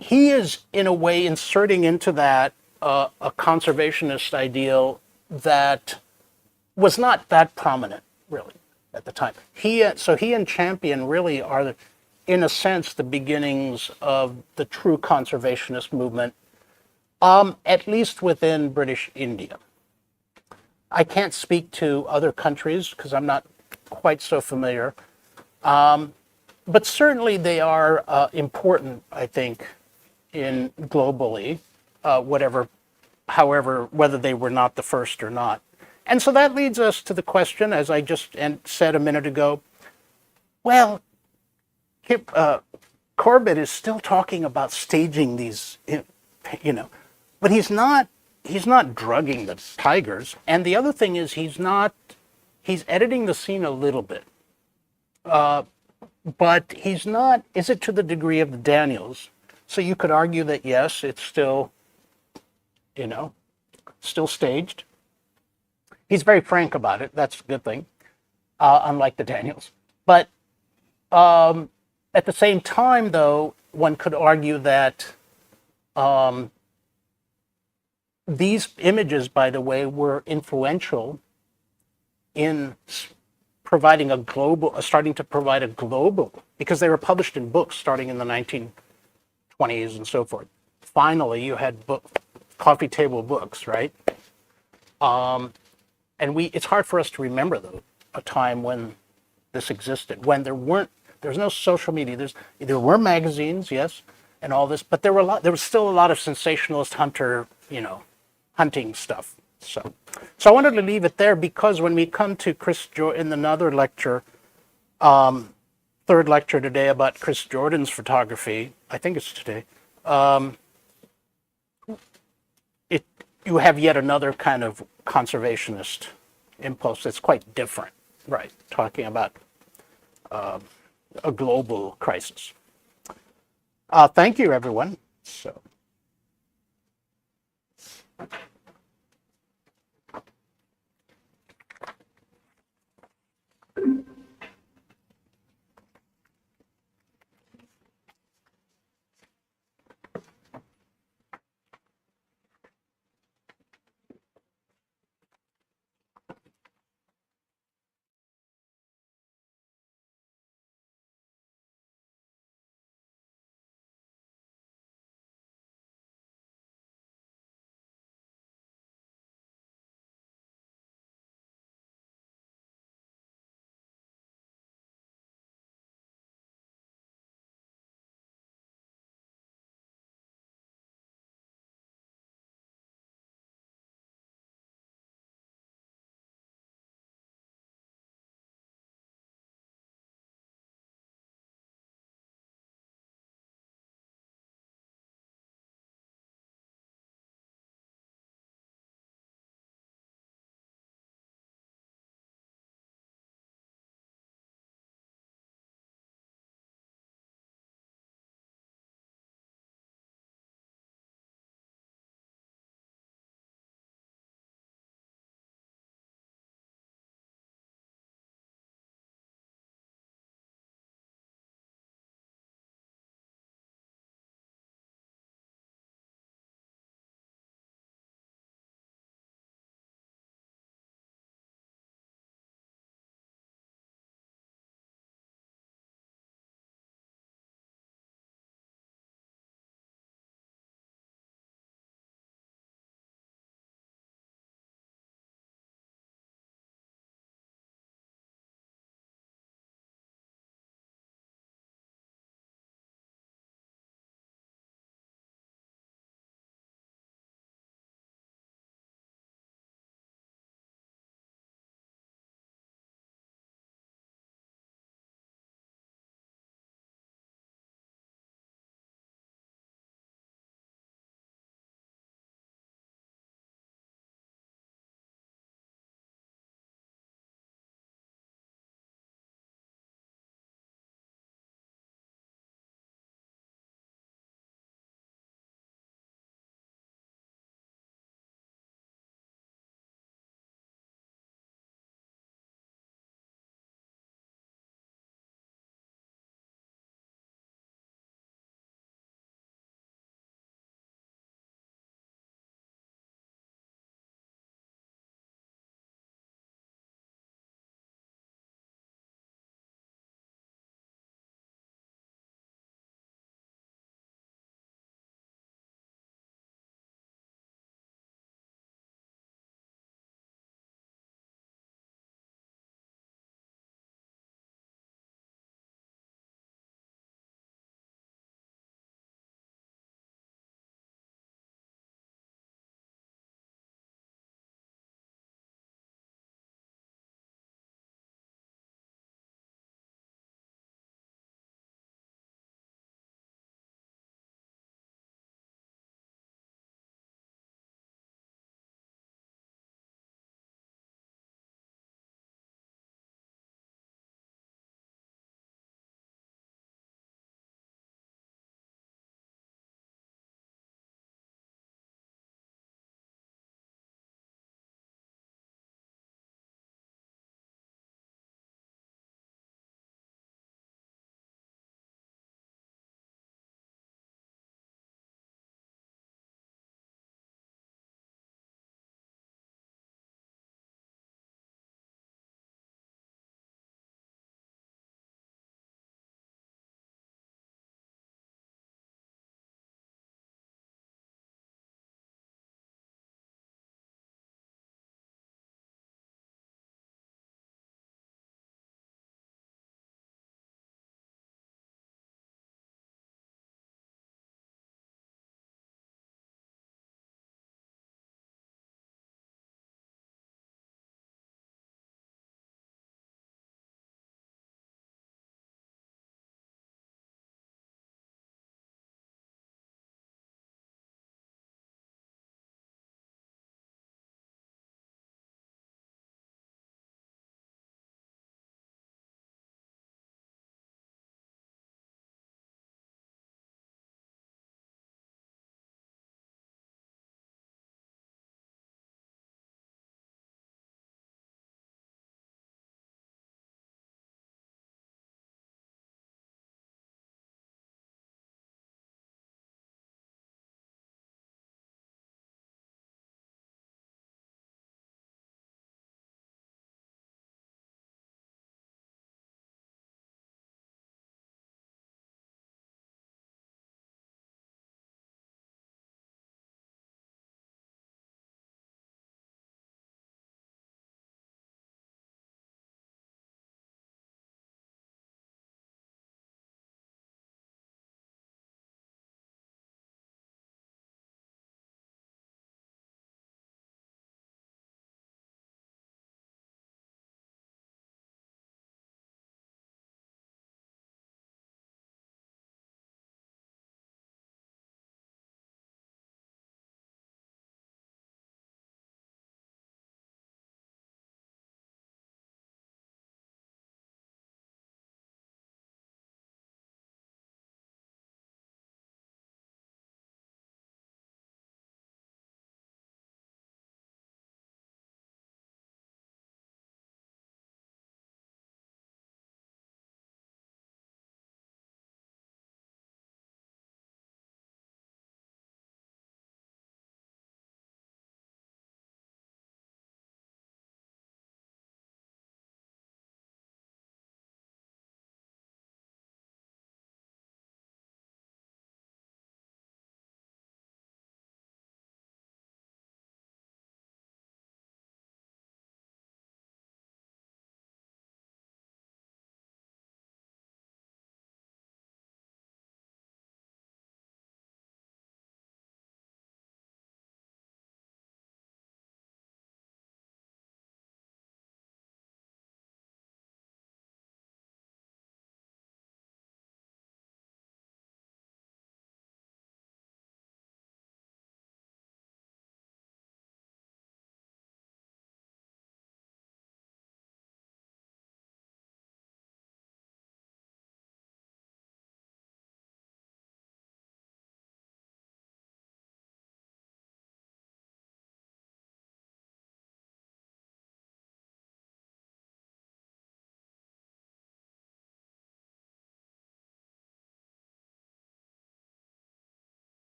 is, in a way, inserting into that a conservationist ideal that was not that prominent, really, at the time. So he and Champion really are, in a sense, the beginnings of the true conservationist movement, at least within British India. I can't speak to other countries because I'm not quite so familiar. But certainly they are important, I think, globally, whether they were not the first or not. And so that leads us to the question, as I just said a minute ago, well, Corbett is still talking about staging these, but he's not drugging the tigers. And the other thing is he's editing the scene a little bit. But he's not, is it to the degree of the Daniels? So you could argue that yes, it's still, you know, still staged. He's very frank about it. That's a good thing, unlike the Daniels. But at the same time, though, one could argue that these images, by the way, were influential in providing a global, starting to provide a global, because they were published in books starting in the 1920s and so forth. Finally, you had coffee table books, right? And it's hard for us to remember though a time when this existed, when there's no social media. There were magazines, yes, and all this, but there was still a lot of sensationalist hunting stuff. So I wanted to leave it there because when we come to in another lecture, third lecture today about Chris Jordan's photography, I think it's today, you have yet another kind of conservationist impulse that's quite different, right? Talking about a global crisis. Thank you, everyone. So.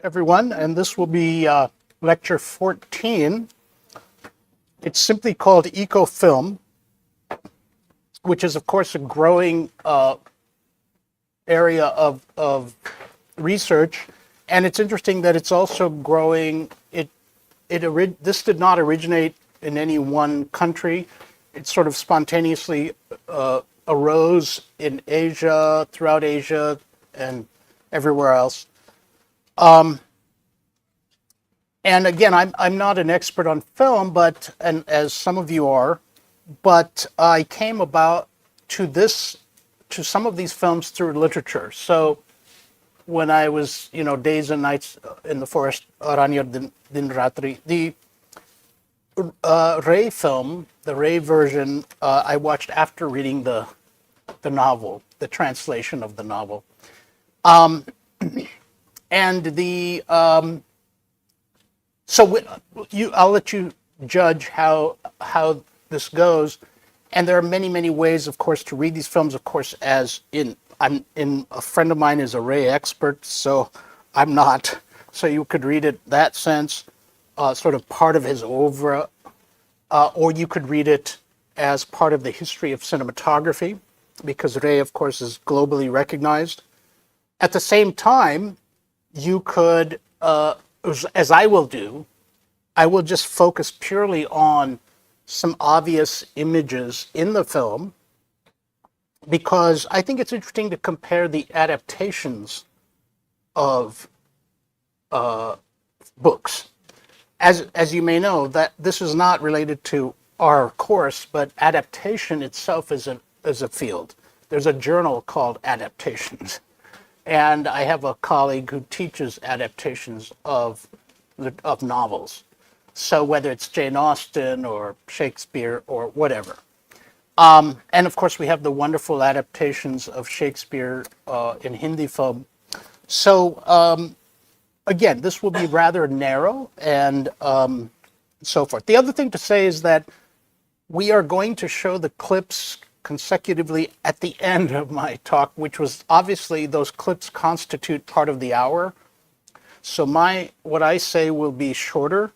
everyone, and this will be lecture 14. It's simply called ecofilm, which is, of course, a growing area of research. And it's interesting that it's also growing. This did not originate in any one country. It sort of spontaneously arose in Asia, throughout Asia, and everywhere else. And again, I'm not an expert on film, and as some of you are, but I came about to some of these films through literature. So when I was, days and nights in the forest, Aranya Din Ratri, the Ray film, the Ray version, I watched after reading the novel, the translation of the novel, and I'll let you judge how this goes. And there are many, many ways, of course, to read these films. Of course, a friend of mine is a Ray expert, so I'm not. So you could read it that sense, sort of part of his oeuvre, or you could read it as part of the history of cinematography, because Ray, of course, is globally recognized. At the same time, you could, as I will do, I will just focus purely on some obvious images in the film, because I think it's interesting to compare the adaptations of books. As you may know, that this is not related to our course, but adaptation itself is a field. There's a journal called Adaptations, and I have a colleague who teaches adaptations of novels. So whether it's Jane Austen or Shakespeare or whatever. And of course, we have the wonderful adaptations of Shakespeare in Hindi film. So again, this will be rather narrow and so forth. The other thing to say is that we are going to show the clips consecutively at the end of my talk, which was obviously those clips constitute part of the hour. So what I say will be shorter,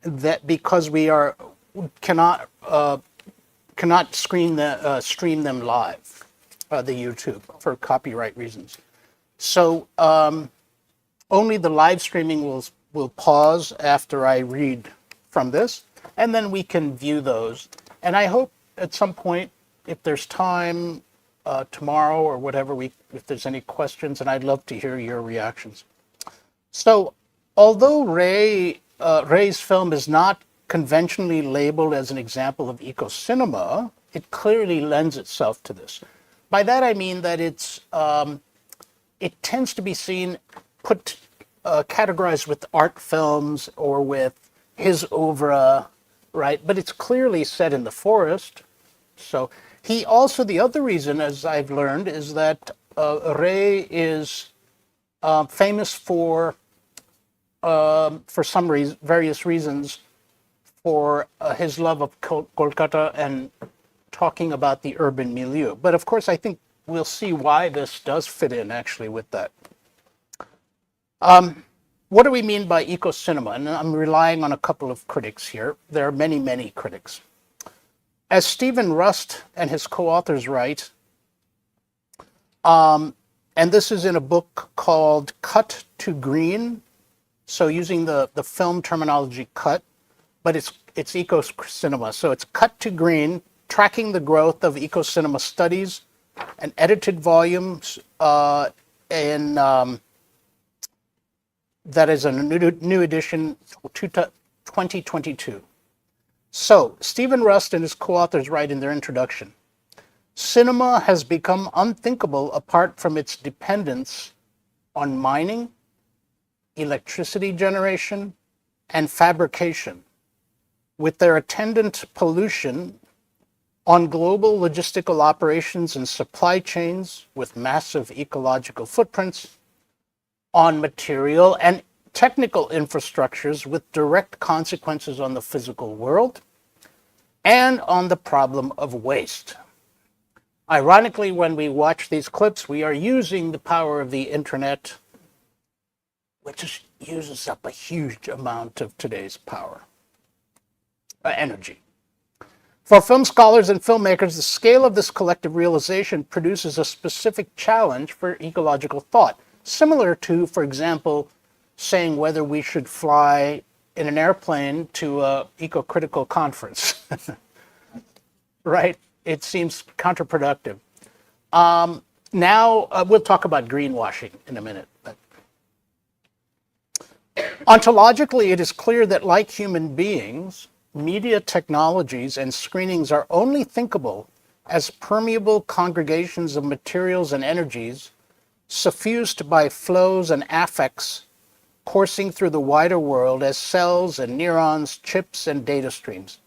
that because we cannot stream them live, the YouTube, for copyright reasons. So only the live streaming will pause after I read from this, and then we can view those. And I hope at some point, if there's time tomorrow or whatever, if there's any questions, and I'd love to hear your reactions. So although Ray's film is not conventionally labeled as an example of eco-cinema, it clearly lends itself to this. By that I mean that it tends to be categorized with art films or with his oeuvre, right? But it's clearly set in the forest. So the other reason, as I've learned, is that Ray is famous for some various reasons, for his love of Kolkata and talking about the urban milieu. But of course, I think we'll see why this does fit in actually with that. What do we mean by eco-cinema? And I'm relying on a couple of critics here. There are many, many critics. As Stephen Rust and his co-authors write, and this is in a book called Cut to Green, so using the film terminology cut, but it's eco-cinema. So it's Cut to Green, tracking the growth of eco-cinema studies, and edited volumes that is a new edition, 2022. So Stephen Rust and his co-authors write in their introduction, cinema has become unthinkable apart from its dependence on mining, electricity generation, and fabrication, with their attendant pollution, on global logistical operations and supply chains with massive ecological footprints, on material and technical infrastructures with direct consequences on the physical world, and on the problem of waste. Ironically, when we watch these clips, we are using the power of the internet which uses up a huge amount of today's power, energy. For film scholars and filmmakers, the scale of this collective realization produces a specific challenge for ecological thought, similar to, for example, saying whether we should fly in an airplane to an eco-critical conference. Right? It seems counterproductive. Now, we'll talk about greenwashing in a minute. But ontologically, it is clear that, like human beings, media technologies and screenings are only thinkable as permeable congregations of materials and energies suffused by flows and affects coursing through the wider world as cells and neurons, chips, and data streams.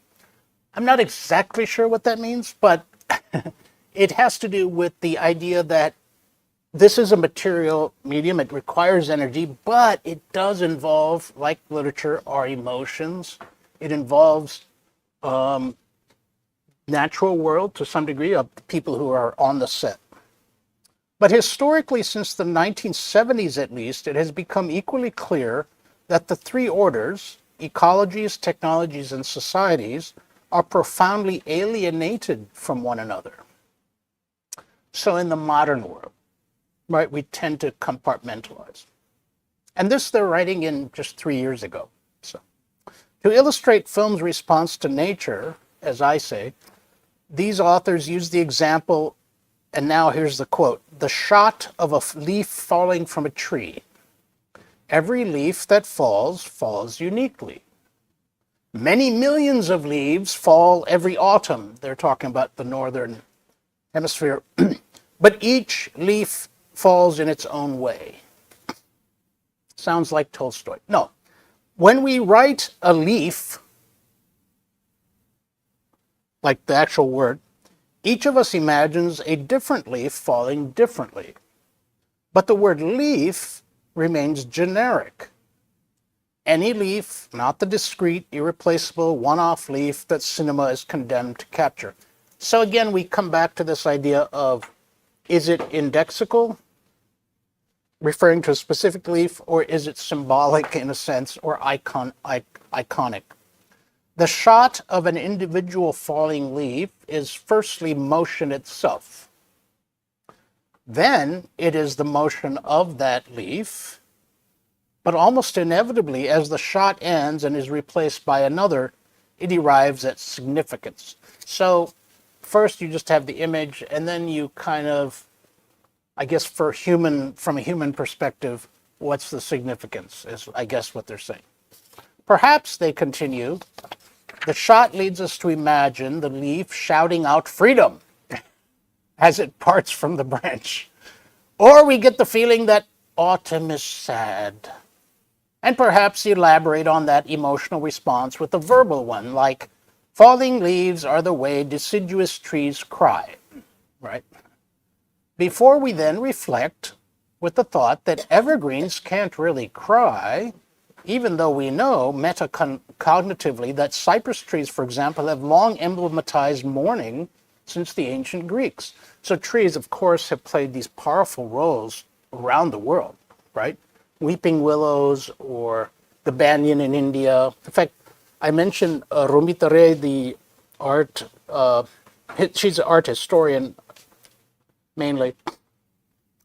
I'm not exactly sure what that means, but it has to do with the idea that this is a material medium. It requires energy, but it does involve, like literature, our emotions. It involves natural world to some degree of people who are on the set. But historically, since the 1970s at least, it has become equally clear that the three orders, ecologies, technologies, and societies, are profoundly alienated from one another. So in the modern world, right, we tend to compartmentalize. And this they're writing in just 3 years ago. So to illustrate film's response to nature, as I say, these authors use the example, and now here's the quote, the shot of a leaf falling from a tree. Every leaf that falls, falls uniquely. Many millions of leaves fall every autumn. They're talking about the northern hemisphere. But each leaf falls in its own way. Sounds like Tolstoy. No. When we write a leaf, like the actual word, each of us imagines a different leaf falling differently. But the word leaf remains generic. Any leaf, not the discrete, irreplaceable, one-off leaf that cinema is condemned to capture. So again, we come back to this idea of, is it indexical, referring to a specific leaf, or is it symbolic in a sense, or iconic? The shot of an individual falling leaf is firstly motion itself. Then it is the motion of that leaf, but almost inevitably, as the shot ends and is replaced by another, it arrives at significance. So first you just have the image, and then you kind of, I guess from a human perspective, what's the significance, is I guess what they're saying. Perhaps, they continue, the shot leads us to imagine the leaf shouting out freedom as it parts from the branch. Or we get the feeling that autumn is sad. And perhaps elaborate on that emotional response with a verbal one, like, falling leaves are the way deciduous trees cry, right? Before we then reflect with the thought that evergreens can't really cry, even though we know metacognitively that cypress trees, for example, have long emblematized mourning since the ancient Greeks. So trees, of course, have played these powerful roles around the world, right? Weeping willows or the banyan in India. In fact, I mentioned Romita Ray, the she's an art historian mainly.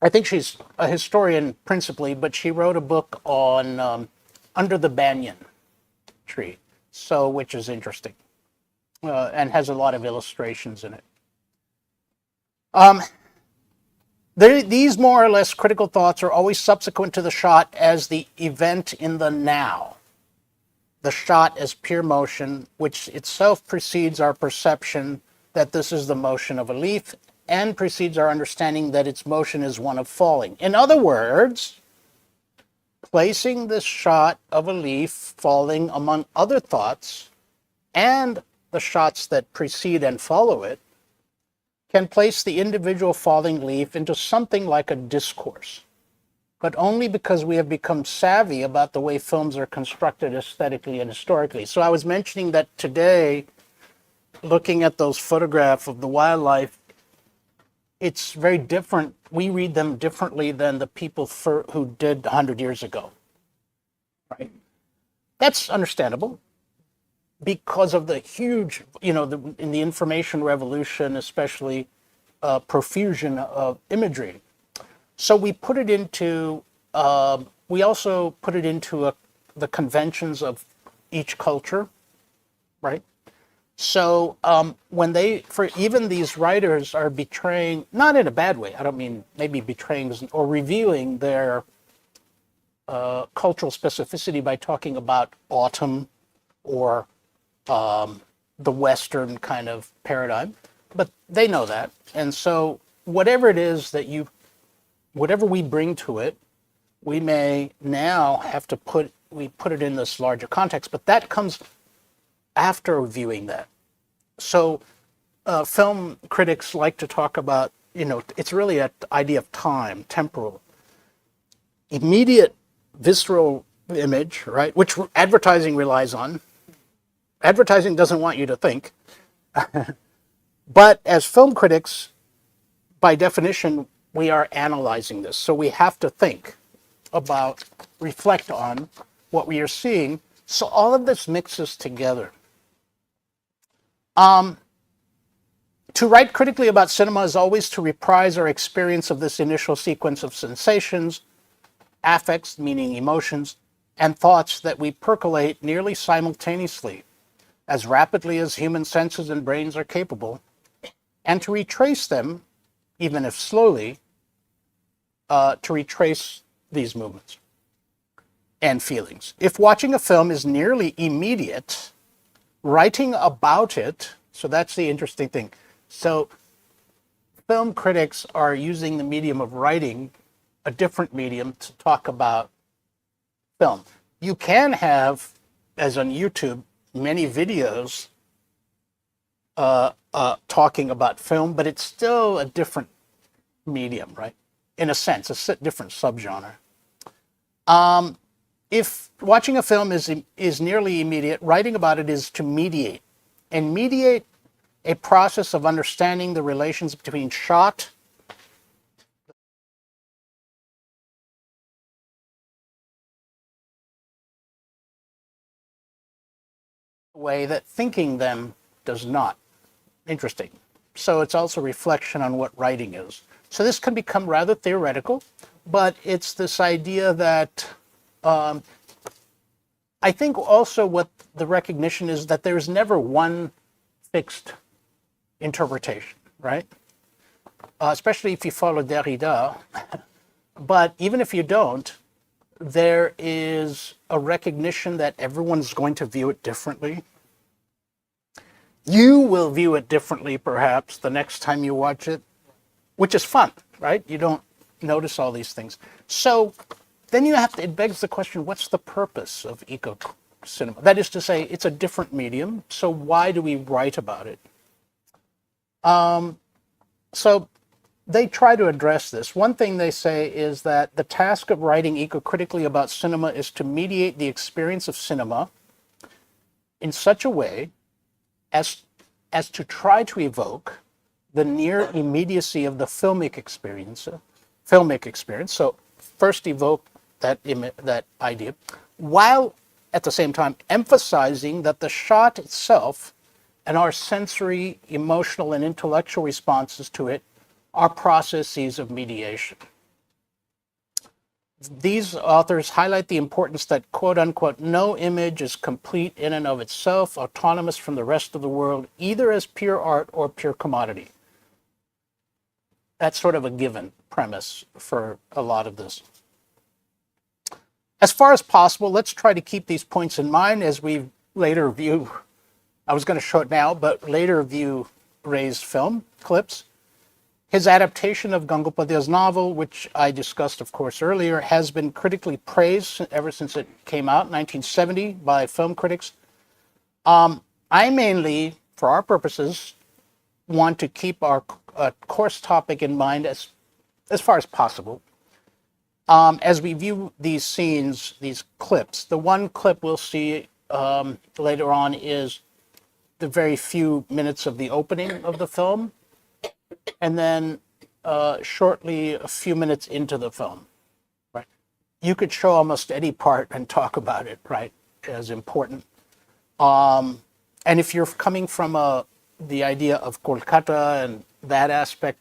I think she's a historian principally, but she wrote a book on Under the Banyan Tree, so which is interesting and has a lot of illustrations in it. These more or less critical thoughts are always subsequent to the shot as the event in the now. The shot as pure motion, which itself precedes our perception that this is the motion of a leaf and precedes our understanding that its motion is one of falling. In other words, placing this shot of a leaf falling among other thoughts and the shots that precede and follow it can place the individual falling leaf into something like a discourse, but only because we have become savvy about the way films are constructed aesthetically and historically. So I was mentioning that today, looking at those photographs of the wildlife, it's very different. We read them differently than the people who did 100 years ago. right? That's understandable because of the huge, in the information revolution, especially profusion of imagery. So we put it into, we also put it into the conventions of each culture, right? So when for even these writers are betraying, not in a bad way, I don't mean maybe betraying or revealing their cultural specificity by talking about autumn or the Western kind of paradigm, but they know that. And so whatever it is that whatever we bring to it, we may now have to we put it in this larger context, but that comes after viewing that. So film critics like to talk about, it's really an idea of time, temporal, immediate visceral image, right? Which advertising relies on. Advertising doesn't want you to think. But as film critics, by definition, we are analyzing this. So we have to think about, reflect on what we are seeing. So all of this mixes together. To write critically about cinema is always to reprise our experience of this initial sequence of sensations, affects, meaning emotions, and thoughts that we percolate nearly simultaneously, as rapidly as human senses and brains are capable, and to retrace them, even if slowly, to retrace these movements and feelings. If watching a film is nearly immediate, writing about it, so that's the interesting thing. So film critics are using the medium of writing, a different medium, to talk about film. You can have, as on YouTube, many videos talking about film, but it's still a different medium, right? In a sense, a different subgenre. If watching a film is nearly immediate, writing about it is to mediate, and mediate a process of understanding the relations between shot, the way that thinking them does not. Interesting. So it's also reflection on what writing is. So this can become rather theoretical, but it's this idea that I think also what the recognition is that there's never one fixed interpretation, right? Especially if you follow Derrida. But even if you don't, there is a recognition that everyone's going to view it differently. You will view it differently, perhaps, the next time you watch it, which is fun, right? You don't notice all these things. So then it begs the question, what's the purpose of eco-cinema? That is to say, it's a different medium, so why do we write about it? So they try to address this. One thing they say is that the task of writing eco-critically about cinema is to mediate the experience of cinema in such a way as to try to evoke the near immediacy of the filmic experience. So first evoke that idea, while at the same time emphasizing that the shot itself and our sensory, emotional, and intellectual responses to it are processes of mediation. These authors highlight the importance that, quote unquote, no image is complete in and of itself, autonomous from the rest of the world, either as pure art or pure commodity. That's sort of a given premise for a lot of this. As far as possible, let's try to keep these points in mind as we later view, I was going to show it now, but later view Ray's film clips. His adaptation of Gangopadhyay's novel, which I discussed, of course, earlier, has been critically praised ever since it came out in 1970 by film critics. I mainly, for our purposes, want to keep our course topic in mind as far as possible. As we view these scenes, these clips, the one clip we'll see later on is the very few minutes of the opening of the film, and then shortly a few minutes into the film. Right. you could show almost any part and talk about it, right, as important. Um, and if you're coming from the idea of Kolkata and that aspect,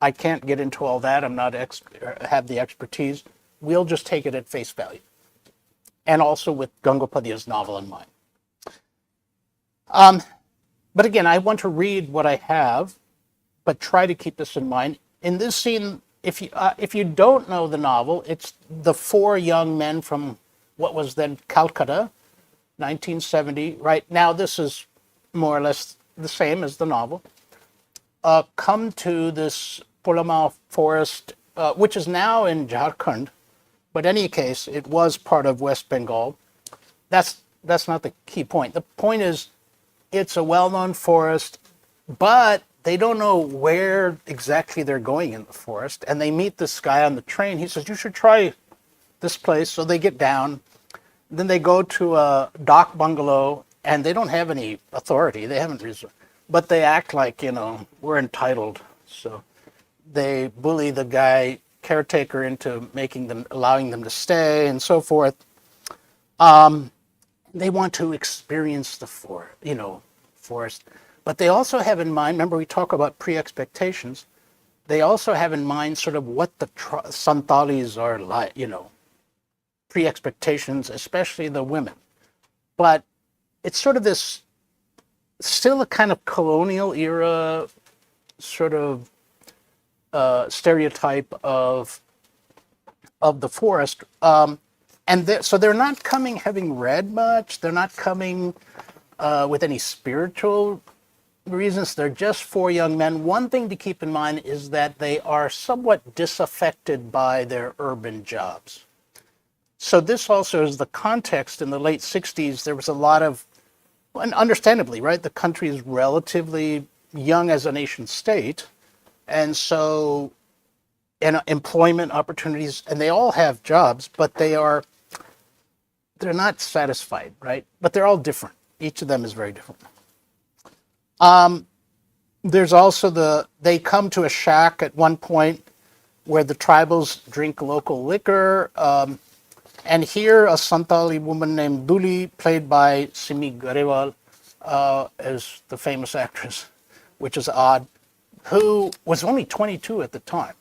I can't get into all that. I'm not have the expertise. We'll just take it at face value, and also with Gangopadia's novel in mind. But again, I want to read what I have, but try to keep this in mind. In this scene, if you don't know the novel, it's the four young men from what was then Calcutta, 1970. Right now, this is more or less the same as the novel. Come to this Polama forest, which is now in Jharkhand, but in any case, it was part of West Bengal. That's not the key point. The point is, it's a well-known forest, but they don't know where exactly they're going in the forest. And they meet this guy on the train. He says, "You should try this place." So they get down. Then they go to a dock bungalow, and they don't have any authority. They haven't, but they act like, we're entitled. So they bully the guy caretaker into allowing them to stay and so forth. They want to experience the forest, but they also have in mind. Remember, we talk about pre-expectations. They also have in mind sort of what the Santalis are like, pre-expectations, especially the women. But it's sort of this, still a kind of colonial era sort of stereotype of the forest. So they're not coming having read much. They're not coming with any spiritual reasons. They're just four young men. One thing to keep in mind is that they are somewhat disaffected by their urban jobs. So this also is the context. In the late 60s, there was a lot of, and understandably, right, the country is relatively young as a nation state. And so, employment opportunities, and they all have jobs, but they're not satisfied, right? But they're all different. Each of them is very different. There's also they come to a shack at one point where the tribals drink local liquor. And here a Santali woman named Duli, played by Simi Garewal, as the famous actress, which is odd, who was only 22 at the time,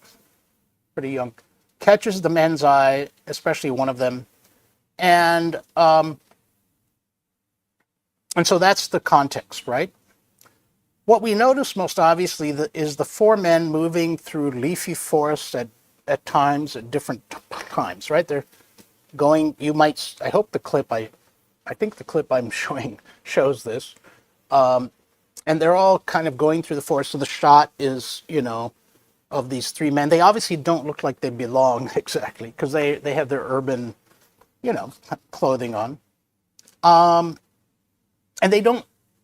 pretty young, catches the men's eye, especially one of them. And so that's the context, right? What we notice most obviously is the four men moving through leafy forests at times, at different times, right? They're going, I hope I think the clip I'm showing shows this. And they're all kind of going through the forest. So the shot is, of these three men. They obviously don't look like they belong exactly, because they have their urban, clothing on. And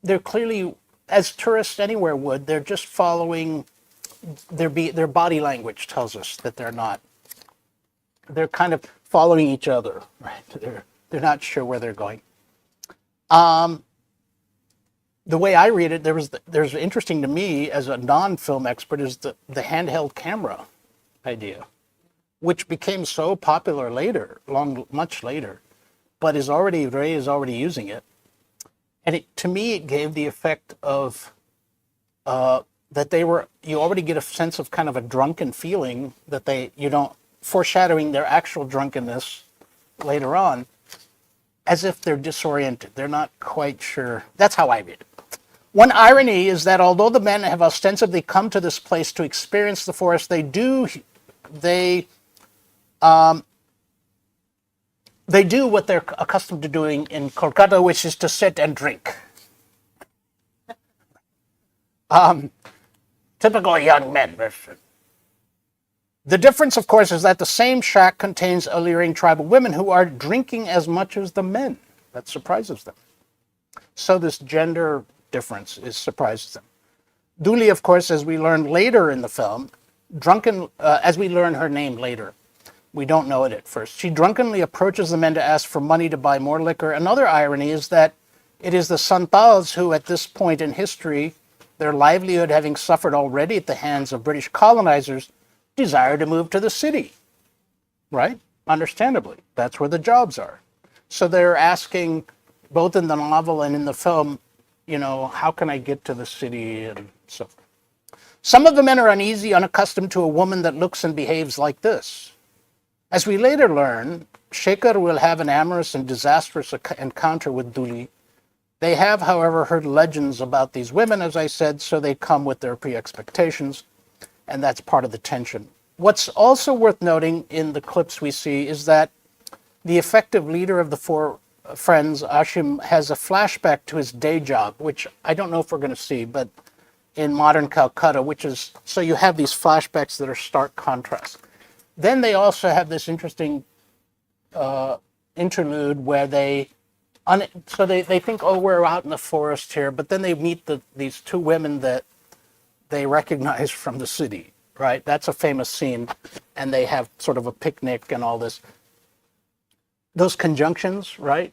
they're clearly, as tourists anywhere would, they're just following, their body language tells us that they're kind of following each other, right? They're not sure where they're going. The way I read it, there's interesting to me as a non-film expert is the handheld camera idea, which became so popular later, much later, but Ray is already using it. And to me, it gave the effect of that you already get a sense of kind of a drunken feeling that foreshadowing their actual drunkenness later on, as if they're disoriented. They're not quite sure. That's how I read it. One irony is that although the men have ostensibly come to this place to experience the forest, they do what they're accustomed to doing in Kolkata, which is to sit and drink. Typical young men. The difference, of course, is that the same shack contains alluring tribal women who are drinking as much as the men. That surprises them. So this gender difference surprises them. Duli, of course, as we learn later in the film, as we learn her name later, we don't know it at first. She drunkenly approaches the men to ask for money to buy more liquor. Another irony is that it is the Santals who, at this point in history, their livelihood having suffered already at the hands of British colonizers, desire to move to the city, right? understandably. That's where the jobs are. So they're asking, both in the novel and in the film, how can I get to the city and so forth. Some of the men are uneasy, unaccustomed to a woman that looks and behaves like this. As we later learn, Shekhar will have an amorous and disastrous encounter with Duli. They have, however, heard legends about these women, as I said, so they come with their pre-expectations, and that's part of the tension. What's also worth noting in the clips we see is that the effective leader of the four friends, Ashim, has a flashback to his day job, which I don't know if we're going to see, but in modern Calcutta, which is, so you have these flashbacks that are stark contrast. Then they also have this interesting interlude where they think, oh, we're out in the forest here, but then they meet these two women that they recognize from the city, right? That's a famous scene, and they have sort of a picnic and all this. Those conjunctions, right?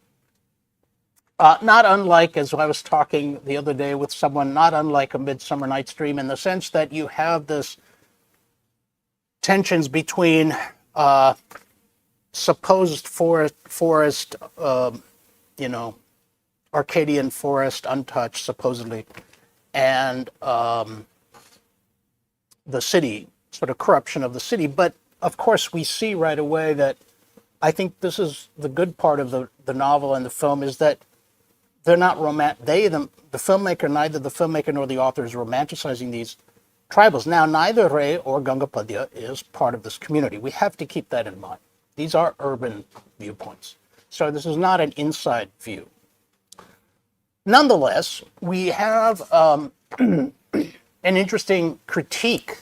Not unlike, as I was talking the other day with someone, not unlike A Midsummer Night's Dream, in the sense that you have this tensions between supposed forest, Arcadian forest, untouched, supposedly, and the city, sort of corruption of the city. But of course, we see right away that I think this is the good part of the novel and the film, is that they're not the filmmaker, neither the filmmaker nor the author is romanticizing these tribals. Now, neither Ray or Gangapadya is part of this community. We have to keep that in mind. These are urban viewpoints. So this is not an inside view. Nonetheless, we have an interesting critique,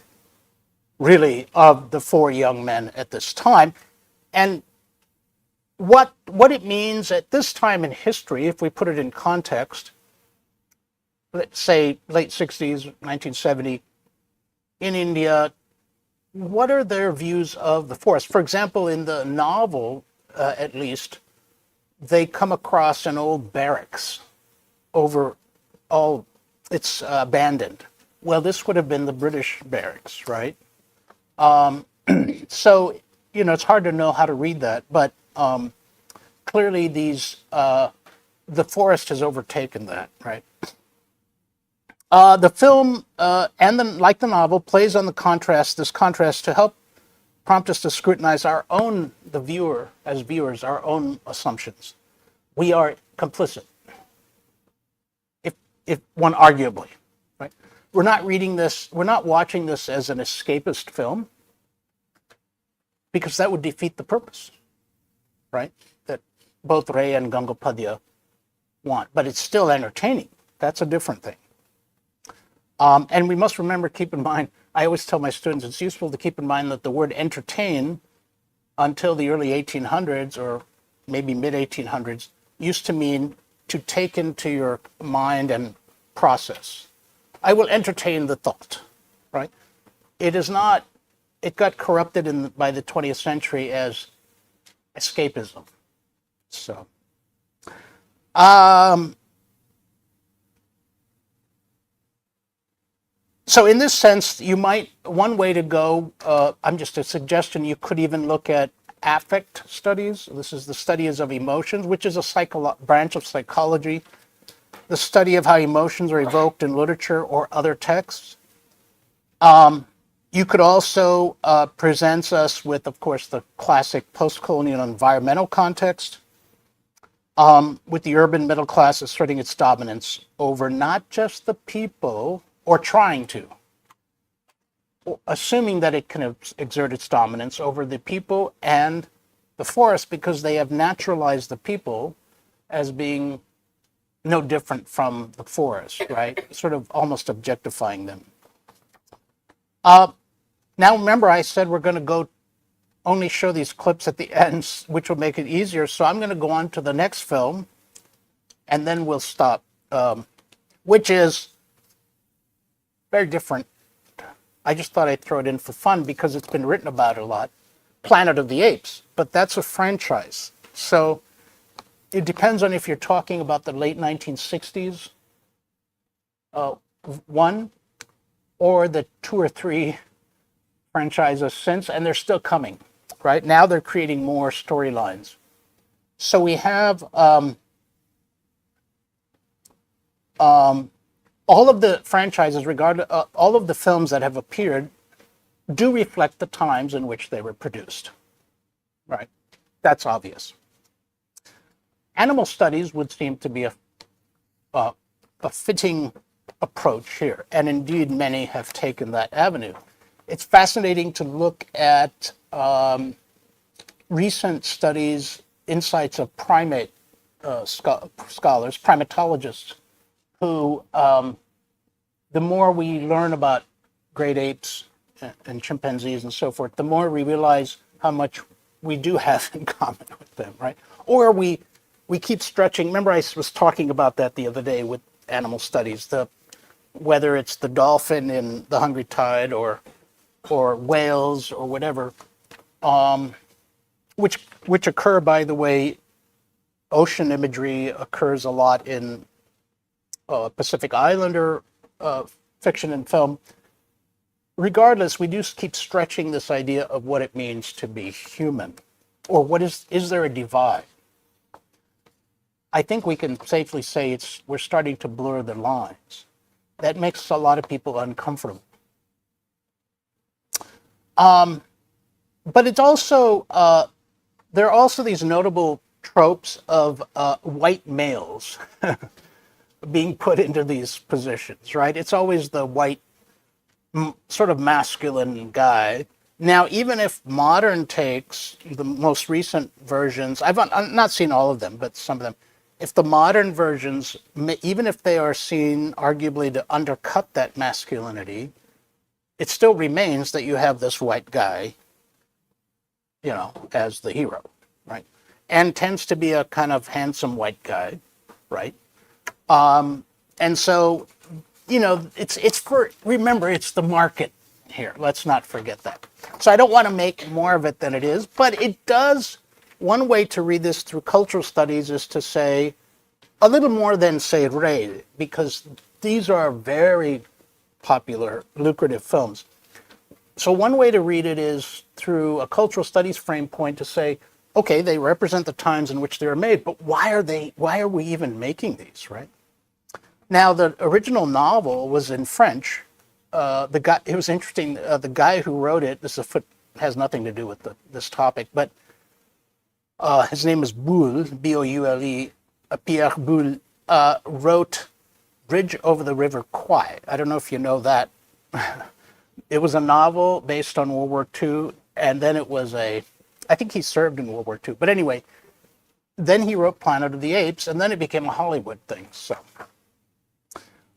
really, of the four young men at this time. And what it means at this time in history, if we put it in context, let's say late 60s, 1970, in India, what are their views of the forest? For example, in the novel, at least, they come across an old barracks it's abandoned. Well, this would have been the British barracks, right? So, it's hard to know how to read that, but clearly the forest has overtaken that, right? The film, like the novel, plays on this contrast to help prompt us to scrutinize the viewer, as viewers, our own assumptions. We are complicit, if one arguably, right? We're not watching this as an escapist film, because that would defeat the purpose, right? That both Ray and Gangopadhyay want, but it's still entertaining. That's a different thing. And we must remember, keep in mind, I always tell my students, it's useful to keep in mind that the word entertain, until the early 1800s or maybe mid 1800s, used to mean to take into your mind and process. I will entertain the thought, right? It got corrupted by the 20th century as escapism. So, so in this sense, one way to go, I'm just a suggestion, you could even look at affect studies. This is the studies of emotions, which is a branch of psychology, the study of how emotions are evoked in literature or other texts. You could also present us with, of course, the classic post-colonial environmental context, with the urban middle class asserting its dominance over not just the people, or trying to, assuming that it can exert its dominance over the people and the forest, because they have naturalized the people as being no different from the forest, right? Sort of almost objectifying them. Now, remember, I said we're going to only show these clips at the end, which will make it easier. So I'm going to go on to the next film, and then we'll stop, which is very different. I just thought I'd throw it in for fun because it's been written about a lot. Planet of the Apes, but that's a franchise. So it depends on if you're talking about the late 1960s one, or the 2 or 3 franchises since, and they're still coming. right? Now they're creating more storylines. So we have all of the franchises, all of the films that have appeared do reflect the times in which they were produced, right? That's obvious. Animal studies would seem to be a fitting approach here, and indeed many have taken that avenue. It's fascinating to look at recent studies, insights of primate scholars, primatologists, who the more we learn about great apes and chimpanzees and so forth, the more we realize how much we do have in common with them, right? Or we keep stretching. Remember, I was talking about that the other day with animal studies, whether it's the dolphin in The Hungry Tide or whales or whatever, which occur, by the way. Ocean imagery occurs a lot in Pacific Islander fiction and film. Regardless, we do keep stretching this idea of what it means to be human, or is there a divide? I think we can safely say we're starting to blur the lines. That makes a lot of people uncomfortable. But it's also, there are also these notable tropes of white males being put into these positions, right? It's always the white, sort of masculine guy. Now, even if modern takes, the most recent versions, I've not seen all of them, but some of them, if the modern versions, even if they are seen arguably to undercut that masculinity, it still remains that you have this white guy, as the hero, right? And tends to be a kind of handsome white guy, right? And so, remember, it's the market here. Let's not forget that. So I don't want to make more of it than it is, but it does, one way to read this through cultural studies is to say a little more than, say, Ray, because these are very popular, lucrative films. So one way to read it is through a cultural studies frame point to say, okay, they represent the times in which they were made, but why are we even making these, right? Now, the original novel was in French. It was interesting, the guy who wrote it, has nothing to do with this topic, but his name is Boule, B-O-U-L-E, Pierre Boule, wrote Bridge Over the River Kwai. I don't know if you know that. It was a novel based on World War II, and then I think he served in World War II. But anyway, then he wrote Planet of the Apes, and then it became a Hollywood thing. So,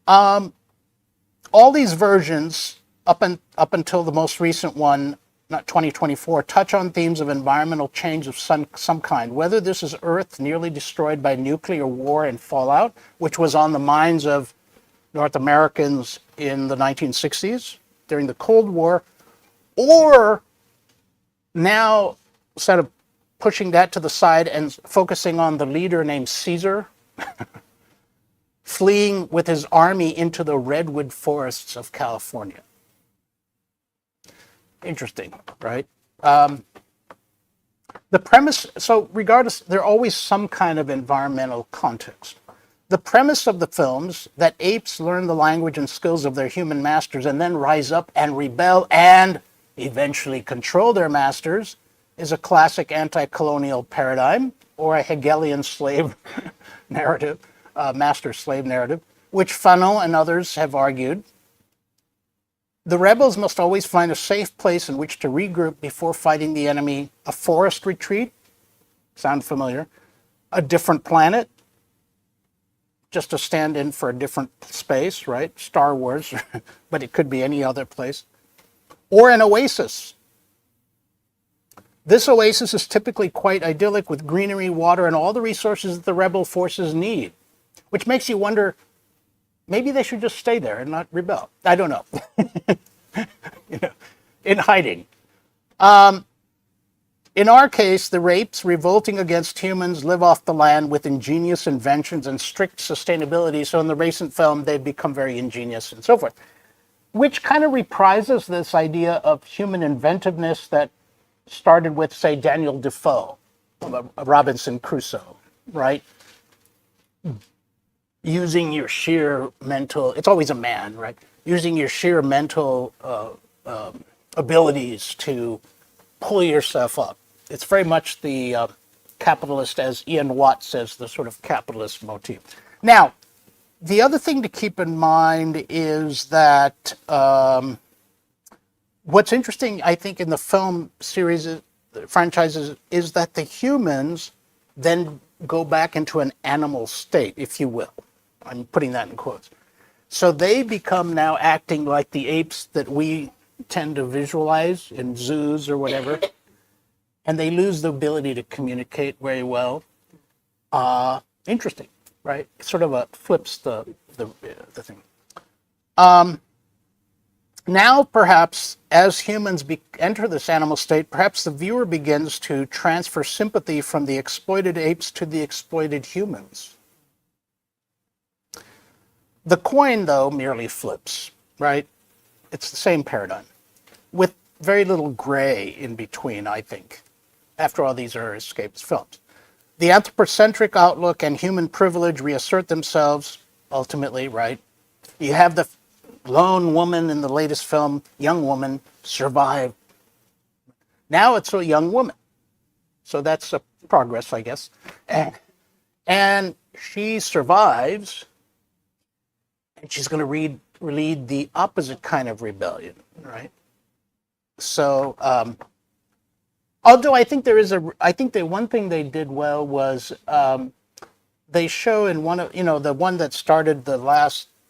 all these versions, up until the most recent one, not 2024, touch on themes of environmental change of some kind, whether this is Earth nearly destroyed by nuclear war and fallout, which was on the minds of North Americans in the 1960s during the Cold War, or now instead of pushing that to the side and focusing on the leader named Caesar, fleeing with his army into the redwood forests of California. Interesting, right? The premise, so regardless, there's always some kind of environmental context. The premise of the films, that apes learn the language and skills of their human masters and then rise up and rebel and eventually control their masters, is a classic anti-colonial paradigm, or a Hegelian slave narrative, master-slave narrative, which Fanon and others have argued. The rebels must always find a safe place in which to regroup before fighting the enemy. A forest retreat, sound familiar? A different planet, just to stand in for a different space, right? Star Wars, but it could be any other place. Or an oasis. This oasis is typically quite idyllic with greenery, water, and all the resources that the rebel forces need, which makes you wonder, maybe they should just stay there and not rebel. I don't know. In hiding. In our case, the apes revolting against humans live off the land with ingenious inventions and strict sustainability. So in the recent film, they've become very ingenious and so forth, which kind of reprises this idea of human inventiveness that started with, say, Daniel Defoe, Robinson Crusoe, right? Using your sheer mental, it's always a man, right? Using your sheer mental abilities to pull yourself up. It's very much the capitalist, as Ian Watt says, the sort of capitalist motif. Now, the other thing to keep in mind is that what's interesting, I think, in the film series franchises is that the humans then go back into an animal state, if you will. I'm putting that in quotes. So they become now acting like the apes that we tend to visualize in zoos or whatever, and they lose the ability to communicate very well. Interesting, right? It sort of flips the thing. Now, perhaps, as humans enter this animal state, perhaps the viewer begins to transfer sympathy from the exploited apes to the exploited humans. The coin, though, merely flips, right? It's the same paradigm, with very little gray in between, I think. After all, these are escapist films. The anthropocentric outlook and human privilege reassert themselves, ultimately, right? You have the lone woman in the latest film, young woman, survived. Now it's a young woman. So that's a progress, I guess. And she survives, and she's going to lead the opposite kind of rebellion, right? So, although I think I think the one thing they did well was they show in one of, the one that started the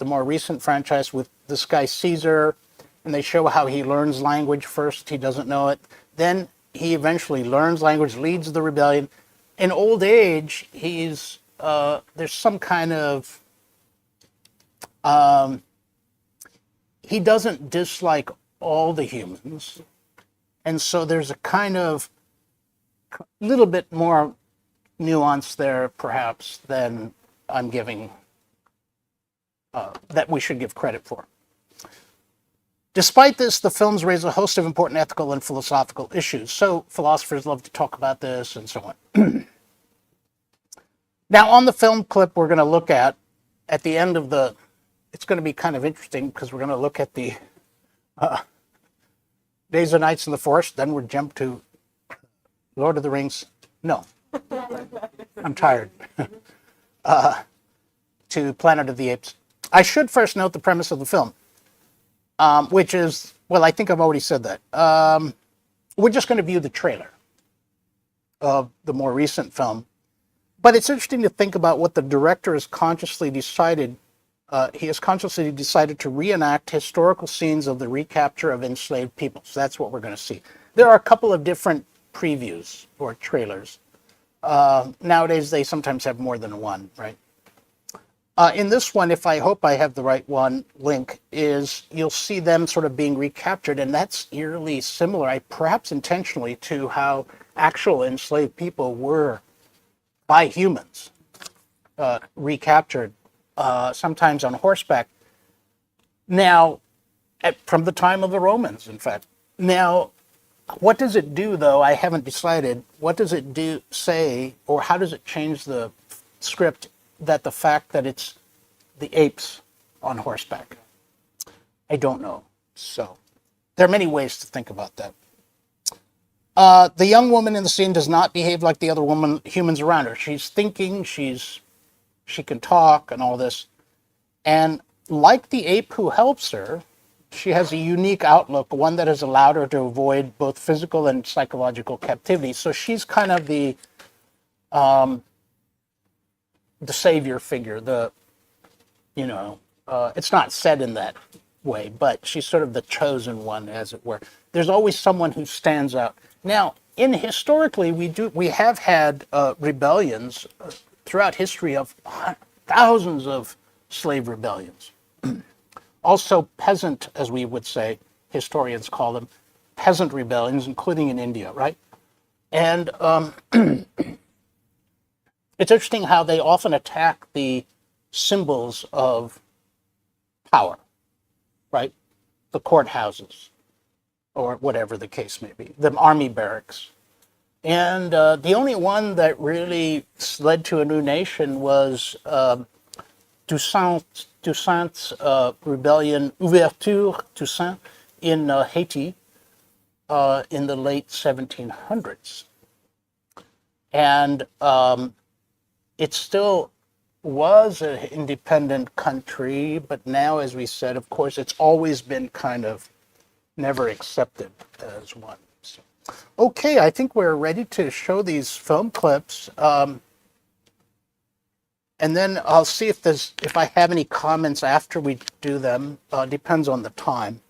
more recent franchise with this guy Caesar, and they show how he learns language first. He doesn't know it. Then he eventually learns language, leads the rebellion. In old age, there's some kind of, he doesn't dislike all the humans. And so there's a kind of little bit more nuance there, perhaps, than I'm giving, that we should give credit for. Despite this, the films raise a host of important ethical and philosophical issues. So philosophers love to talk about this and so on. Now, on the film clip we're going to look at the end of it's going to be kind of interesting because we're going to look at the Days and Nights in the Forest, then we'll jump to Lord of the Rings. No, I'm tired. To Planet of the Apes. I should first note the premise of the film, which is, well, I think I've already said that. We're just going to view the trailer of the more recent film. But it's interesting to think about what the director has consciously decided. He has consciously decided to reenact historical scenes of the recapture of enslaved peoples. That's what we're going to see. There are a couple of different previews or trailers. Nowadays, they sometimes have more than one, right? In this one, I hope I have the right one, link, is you'll see them sort of being recaptured, and that's eerily similar, perhaps intentionally, to how actual enslaved people were, by humans, recaptured, sometimes on horseback. Now, from the time of the Romans, in fact. Now, what does it do, though? I haven't decided. What does it say, or how does it change the script, that the fact that it's the apes on horseback? I don't know. So there are many ways to think about that. The young woman in the scene does not behave like the other humans around her. She's thinking, she can talk and all this. And like the ape who helps her, she has a unique outlook, one that has allowed her to avoid both physical and psychological captivity. So she's kind of the savior figure, it's not said in that way, but she's sort of the chosen one, as it were. There's always someone who stands out. Now, historically, we have had rebellions throughout history of thousands of slave rebellions. Also peasant, as we would say, historians call them, peasant rebellions, including in India, right? And it's interesting how they often attack the symbols of power, right? The courthouses, or whatever the case may be, the army barracks. And the only one that really led to a new nation was Toussaint's rebellion, Ouverture Toussaint, in Haiti in the late 1700s. And it still was an independent country, but now, as we said, of course, it's always been kind of never accepted as one. So, okay, I think we're ready to show these film clips. And then I'll see if I have any comments after we do them. Depends on the time.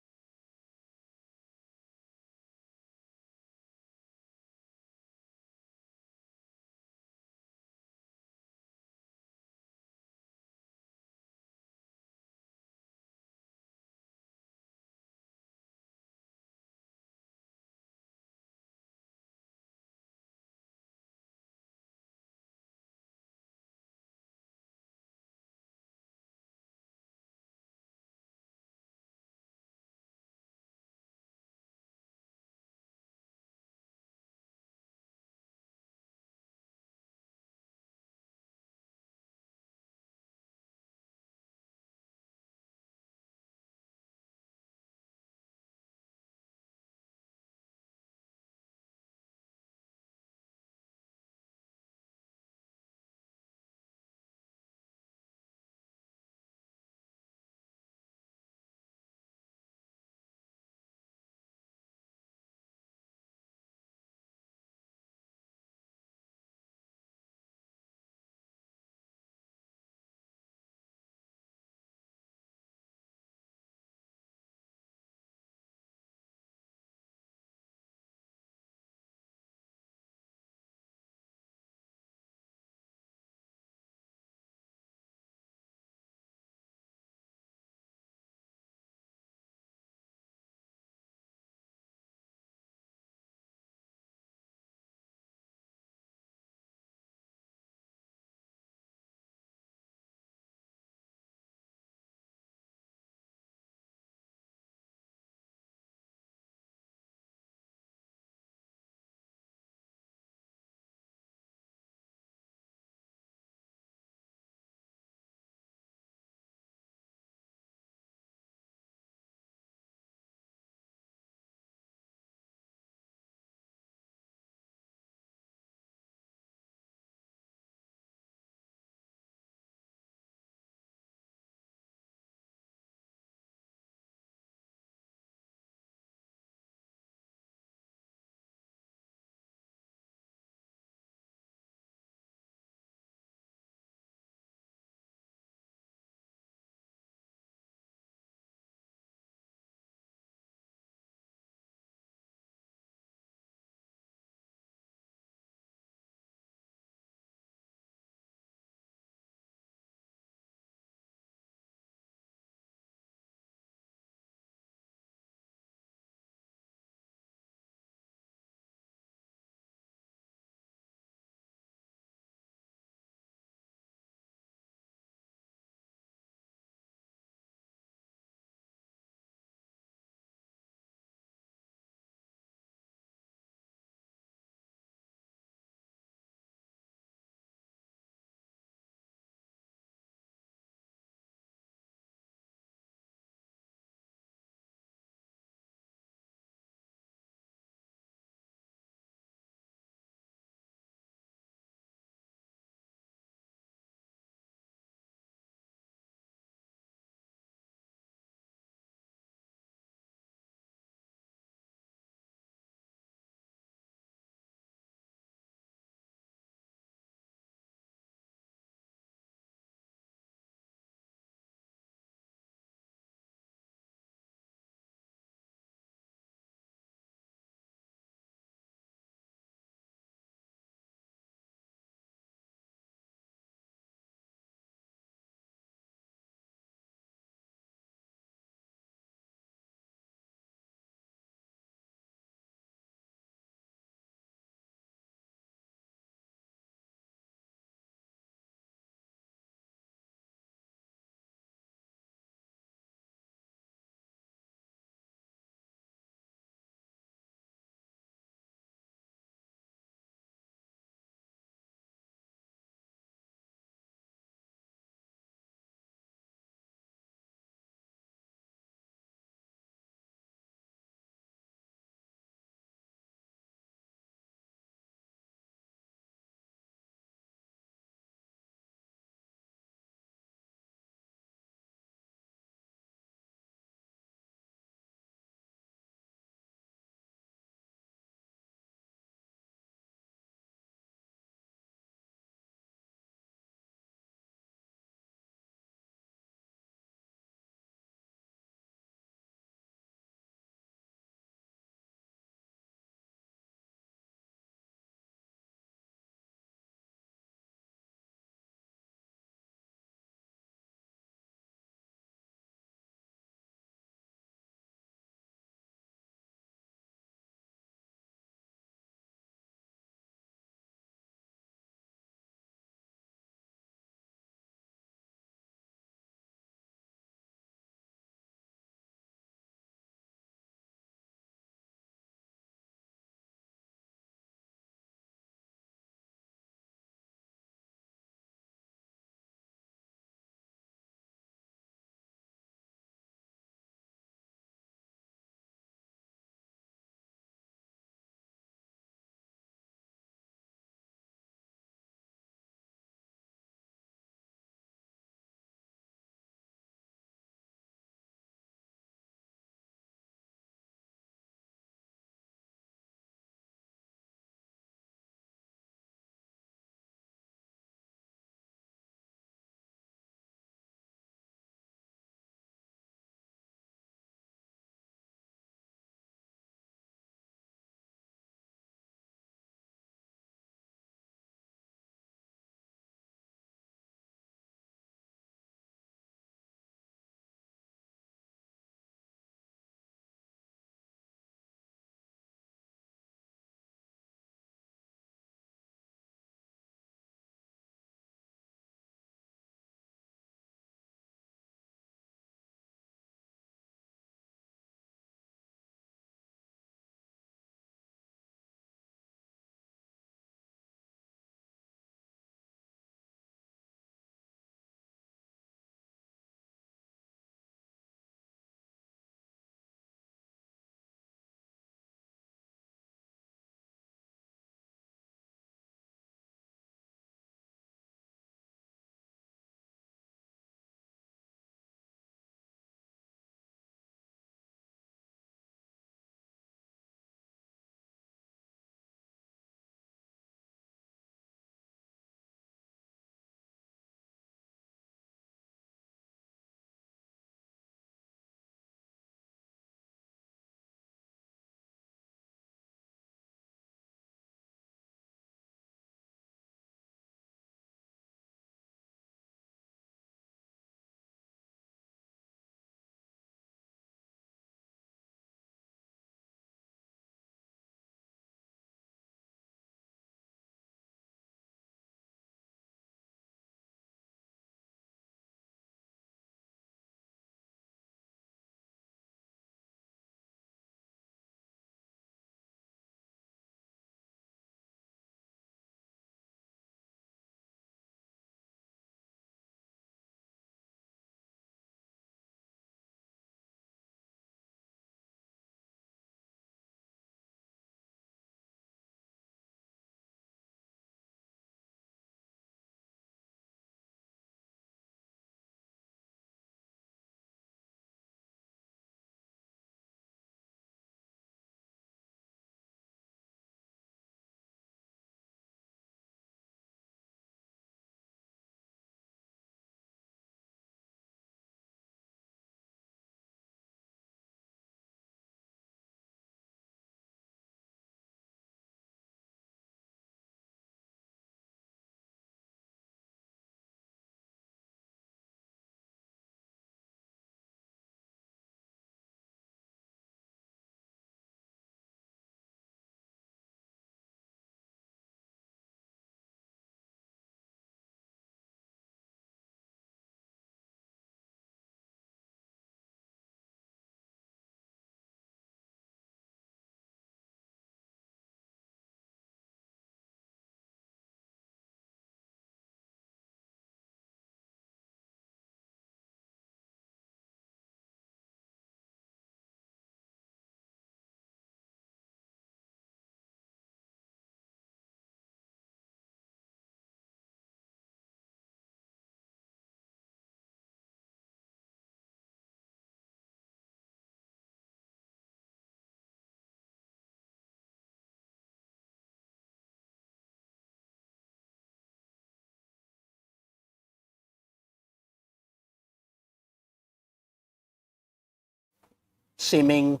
seeming,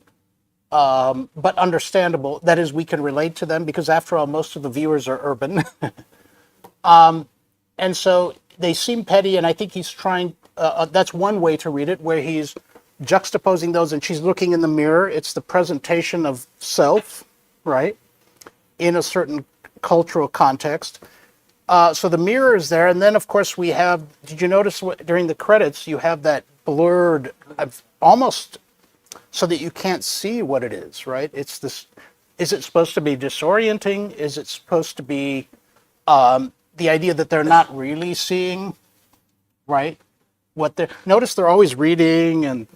but understandable. That is, we can relate to them because, after all, most of the viewers are urban. And so they seem petty, and I think he's trying. That's one way to read it, where he's juxtaposing those, and she's looking in the mirror. It's the presentation of self, right, in a certain cultural context. So the mirror is there, and then of course we have. Did you notice during the credits you have that blurred, almost so that you can't see what it is, right? It's this. Is it supposed to be disorienting? Is it supposed to be the idea that they're not really seeing, right? What they notice, they're always reading, and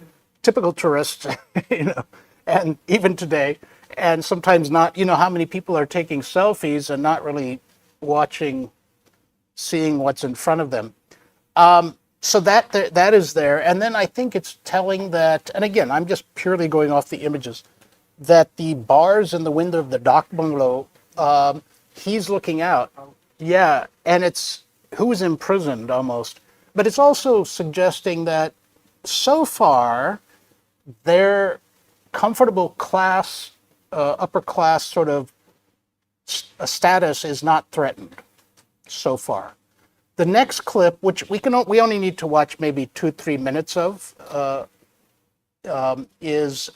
typical tourists, you know, and even today, and sometimes not. You know how many people are taking selfies and not really watching, seeing what's in front of them. So that is there, and then I think it's telling that, and again, I'm just purely going off the images, that the bars in the window of the dock bungalow, he's looking out. Yeah, and it's who's imprisoned almost. But it's also suggesting that so far their comfortable class, upper class sort of status is not threatened so far. The next clip, which we only need to watch maybe 2-3 minutes of, is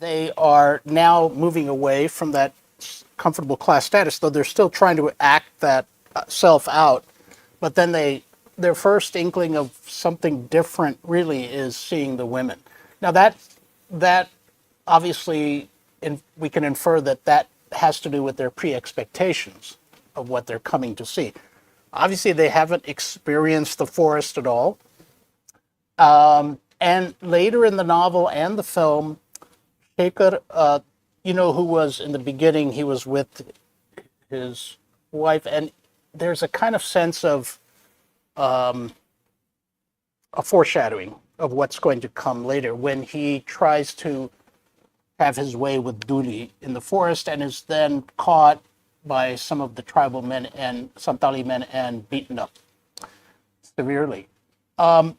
they are now moving away from that comfortable class status, though they're still trying to act that self out. But then their first inkling of something different really is seeing the women. Now that obviously we can infer that that has to do with their pre-expectations of what they're coming to see. Obviously, they haven't experienced the forest at all. And later in the novel and the film, Shaker, who was in the beginning, he was with his wife, and there's a kind of sense of a foreshadowing of what's going to come later when he tries to have his way with Duli in the forest and is then caught by some of the tribal men and Santali men and beaten up severely. And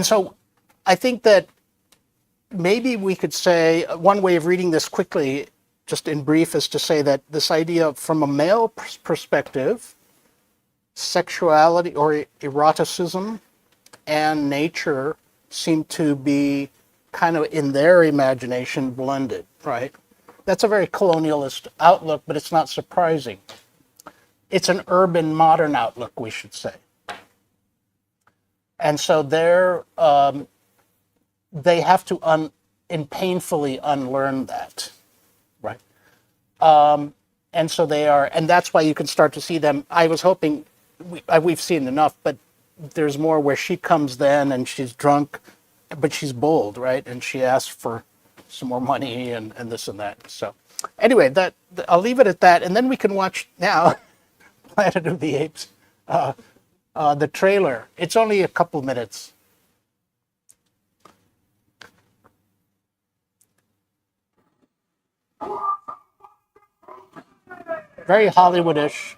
so I think that maybe we could say one way of reading this quickly, just in brief, is to say that this idea from a male perspective, sexuality or eroticism and nature seem to be kind of in their imagination blended, right? That's a very colonialist outlook, but it's not surprising. It's an urban modern outlook, we should say. And so they have to painfully unlearn that, right? And so they are, and that's why you can start to see them. I was hoping we've seen enough, but there's more where she comes then and she's drunk, but she's bold, right? And she asks for some more money and this and that. So anyway, I'll leave it at that, and then we can watch now Planet of the Apes, the trailer. It's only a couple minutes. Very Hollywoodish.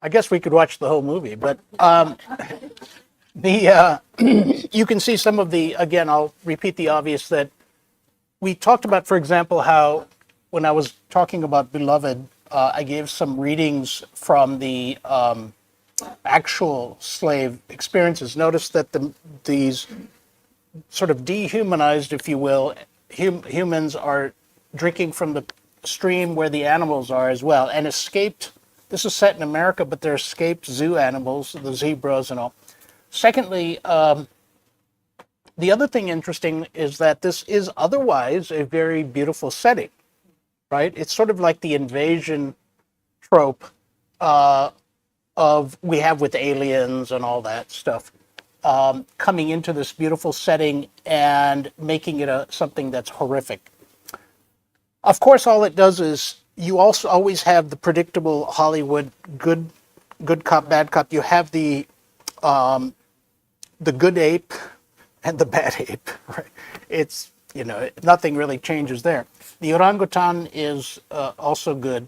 I guess we could watch the whole movie, but the you can see some of the, again, I'll repeat the obvious, that we talked about, for example, how when I was talking about Beloved, I gave some readings from the actual slave experiences. Notice that these sort of dehumanized, if you will, humans are drinking from the stream where the animals are as well, and escaped. This is set in America, but they're escaped zoo animals, the zebras and all. Secondly, the other thing interesting is that this is otherwise a very beautiful setting, right? It's sort of like the invasion trope of we have with aliens and all that stuff, coming into this beautiful setting and making it something that's horrific. Of course, all it does is you also always have the predictable Hollywood good cop, bad cop. You have the good ape and the bad ape. Right? It's, nothing really changes there. The orangutan is also good.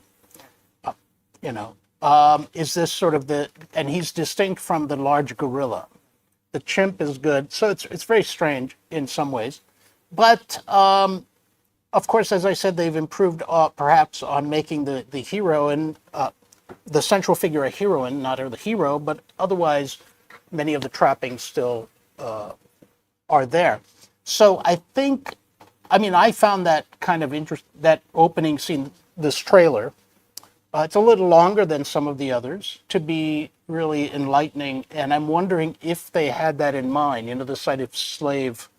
Is this sort of and he's distinct from the large gorilla. The chimp is good, so it's very strange in some ways, but of course, as I said, they've improved perhaps on making the heroine, the central figure, a heroine, not the hero, but otherwise, many of the trappings still are there. So I think, I mean, I found that kind of that opening scene, this trailer. It's a little longer than some of the others, to be really enlightening, and I'm wondering if they had that in mind, the site of slave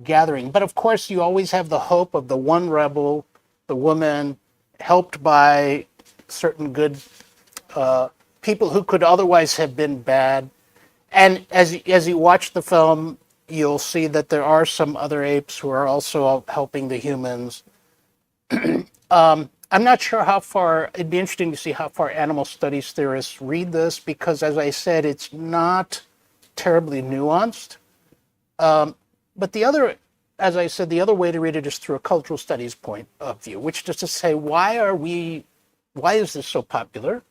gathering. But of course, you always have the hope of the one rebel, the woman, helped by certain good people who could otherwise have been bad. And as you watch the film, you'll see that there are some other apes who are also helping the humans. I'm not sure how far, it'd be interesting to see how far animal studies theorists read this, because as I said, it's not terribly nuanced. But the other, as I said, the other way to read it is through a cultural studies point of view, which is to say, why is this so popular?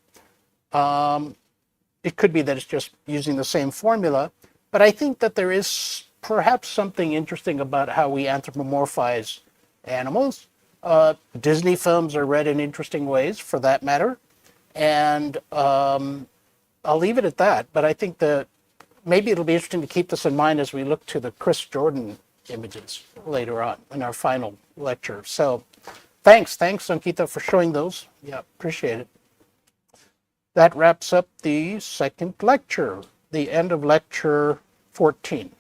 It could be that it's just using the same formula, but I think that there is perhaps something interesting about how we anthropomorphize animals. Disney films are read in interesting ways, for that matter, and I'll leave it at that. But I think that maybe it'll be interesting to keep this in mind as we look to the Chris Jordan images later on in our final lecture. So thanks, Ankita, for showing those. Yeah, appreciate it. That wraps up the second lecture, the end of lecture 14.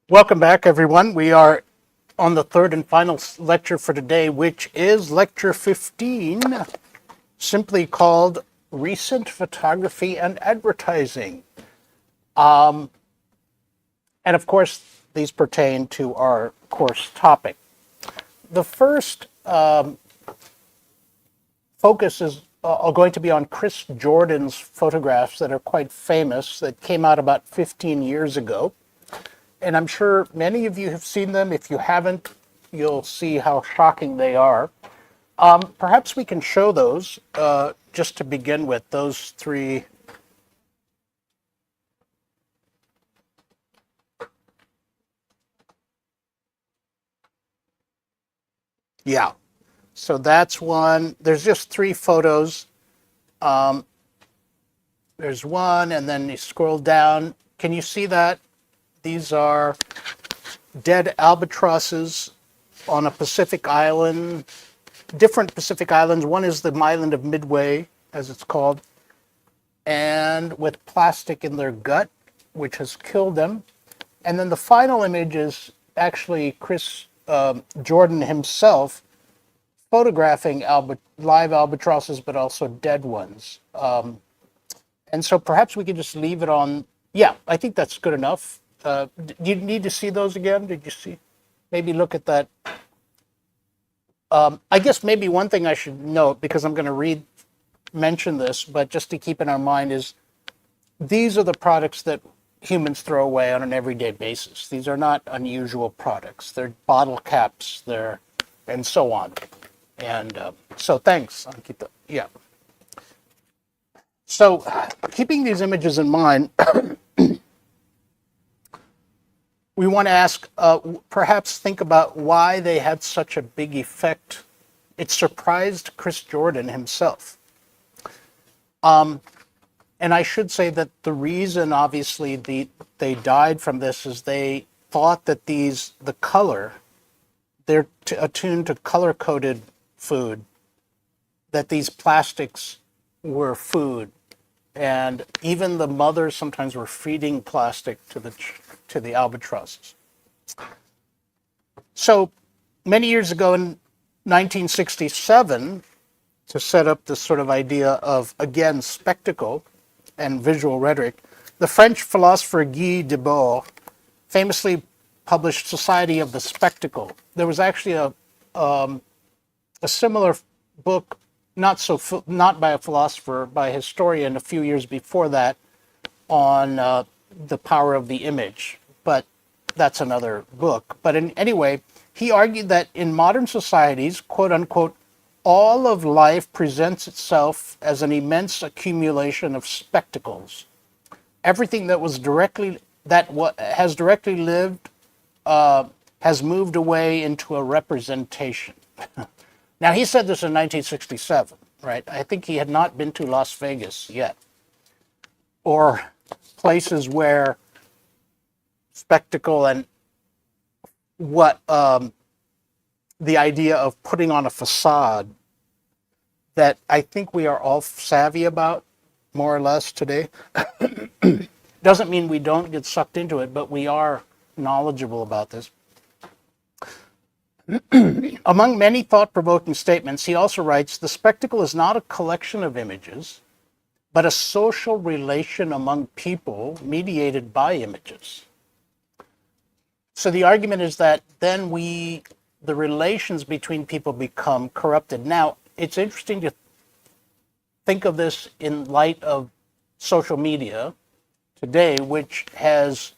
Welcome back, everyone. We are on the third and final lecture for today, which is lecture 15, simply called Recent Photography and Advertising. And of course, these pertain to our course topic. The first focus is going to be on Chris Jordan's photographs that are quite famous, that came out about 15 years ago. And I'm sure many of you have seen them. If you haven't, you'll see how shocking they are. Perhaps we can show those just to begin with, those three. Yeah, so that's one. There's just three photos. There's one, and then you scroll down. Can you see that? These are dead albatrosses on a Pacific island, different Pacific islands. One is the island of Midway, as it's called, and with plastic in their gut, which has killed them. And then the final image is actually Chris Jordan himself photographing live albatrosses, but also dead ones. And so perhaps we could just leave it on. Yeah, I think that's good enough. Do you need to see those again? Did you see? Maybe look at that. I guess maybe one thing I should note, because I'm going to mention this, but just to keep in our mind, is these are the products that humans throw away on an everyday basis. These are not unusual products. They're bottle caps, and so on. And so thanks. I'll keep that. Yeah. So keeping these images in mind, we want to ask, perhaps think about why they had such a big effect. It surprised Chris Jordan himself. And I should say that the reason, obviously, they died from this is they thought that the color, they're attuned to color-coded food, that these plastics were food. And even the mothers sometimes were feeding plastic to the albatrosses. So many years ago in 1967, to set up this sort of idea of, again, spectacle and visual rhetoric, the French philosopher Guy Debord famously published Society of the Spectacle. There was actually a similar book, not by a philosopher, by a historian a few years before that, on the power of the image. But that's another book. But anyway, he argued that in modern societies, quote unquote, all of life presents itself as an immense accumulation of spectacles. Everything that has directly lived has moved away into a representation. Now, he said this in 1967, right? I think he had not been to Las Vegas yet, or places where spectacle and what the idea of putting on a facade that I think we are all savvy about, more or less, today. Doesn't mean we don't get sucked into it, but we are knowledgeable about this. Among many thought-provoking statements, he also writes, the spectacle is not a collection of images, but a social relation among people mediated by images. So the argument is that then the relations between people become corrupted. Now, it's interesting to think of this in light of social media today, which has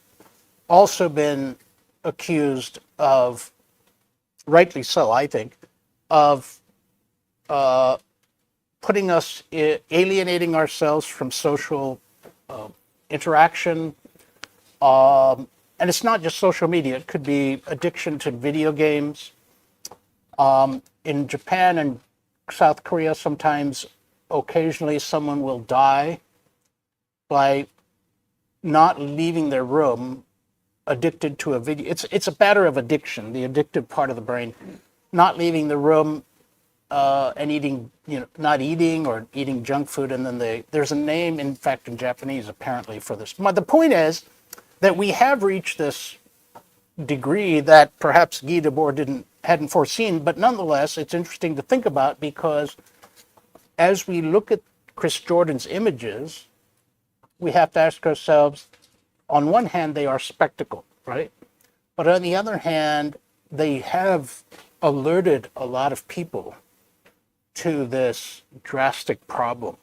also been accused of, rightly so, I think, of alienating ourselves from social interaction. And it's not just social media. It could be addiction to video games. In Japan and South Korea, occasionally someone will die by not leaving their room addicted to a video. It's a matter of addiction, the addictive part of the brain, not leaving the room and eating, not eating or eating junk food. And then there's a name, in fact, in Japanese apparently for this. But the point is that we have reached this degree that perhaps Guy Debord hadn't foreseen, but nonetheless, it's interesting to think about because as we look at Chris Jordan's images, we have to ask ourselves, on one hand, they are spectacle, right? But on the other hand, they have alerted a lot of people to this drastic problem.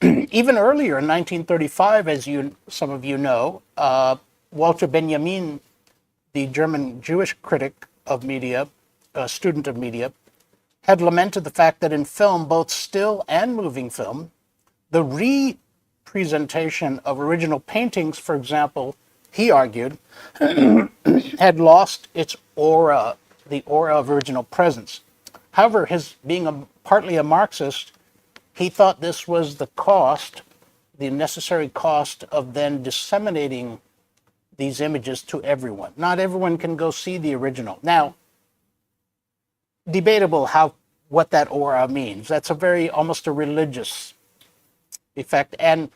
Even earlier in 1935, as some of you know, Walter Benjamin, the German Jewish critic of media, student of media, had lamented the fact that in film, both still and moving film, the representation of original paintings, for example, he argued, had lost its aura, the aura of original presence. However, his being partly a Marxist, he thought this was the cost, the necessary cost of then disseminating these images to everyone. Not everyone can go see the original. Now, debatable what that aura means. That's almost a religious effect. And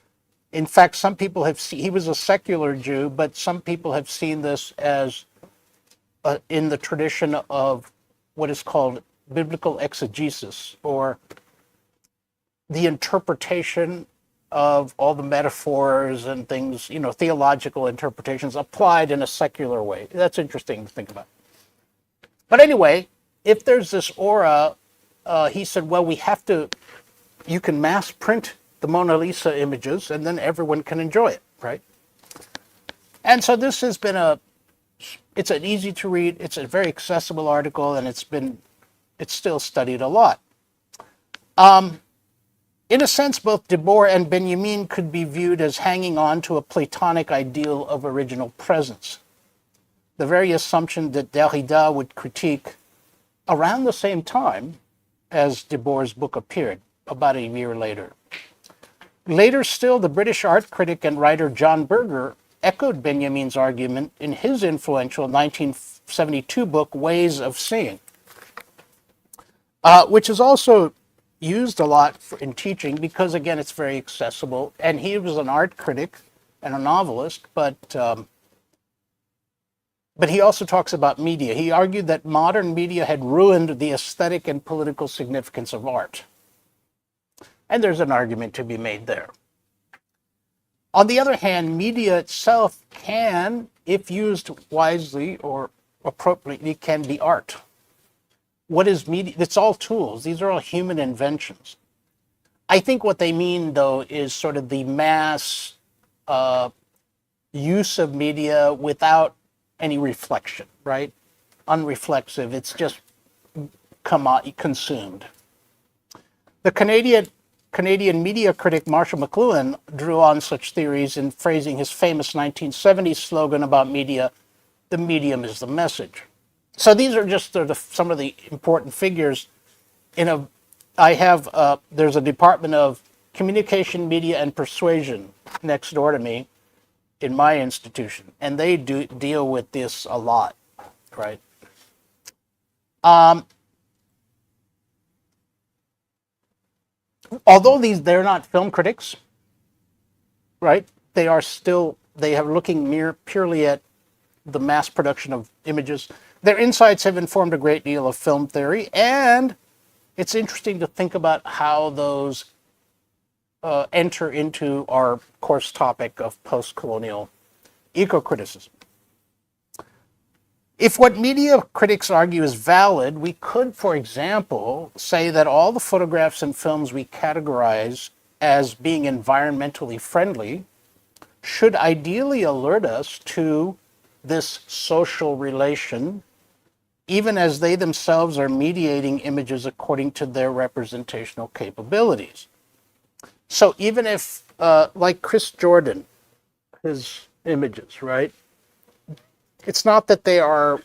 in fact, some people have seen, he was a secular Jew, but some people have seen this as in the tradition of what is called biblical exegesis, or the interpretation of all the metaphors and things, theological interpretations applied in a secular way. That's interesting to think about. But anyway, if there's this aura, he said, well, you can mass print the Mona Lisa images and then everyone can enjoy it, right? And so this has been it's an easy to read, it's a very accessible article, and it's still studied a lot. In a sense, both Debord and Benjamin could be viewed as hanging on to a Platonic ideal of original presence, the very assumption that Derrida would critique around the same time as Debord's book appeared, about a year later. Later still, the British art critic and writer John Berger echoed Benjamin's argument in his influential 1972 book, Ways of Seeing, which is also used a lot in teaching because, again, it's very accessible. And he was an art critic and a novelist, but he also talks about media. He argued that modern media had ruined the aesthetic and political significance of art. And there's an argument to be made there. On the other hand, media itself can, if used wisely or appropriately, can be art. What is media? It's all tools. These are all human inventions. I think what they mean, though, is sort of the mass use of media without any reflection, right? Unreflexive. It's just consumed. The Canadian media critic Marshall McLuhan drew on such theories in phrasing his famous 1970s slogan about media, "The medium is the message." So these are just some of the important figures. There's a department of communication, media, and persuasion next door to me in my institution, and they do deal with this a lot, right? Although they're not film critics, right? They are looking purely at the mass production of images. Their insights have informed a great deal of film theory, and it's interesting to think about how those enter into our course topic of post-colonial eco-criticism. If what media critics argue is valid, we could, for example, say that all the photographs and films we categorize as being environmentally friendly should ideally alert us to this social relation, even as they themselves are mediating images according to their representational capabilities. So even if, like Chris Jordan, his images, right? It's not that they are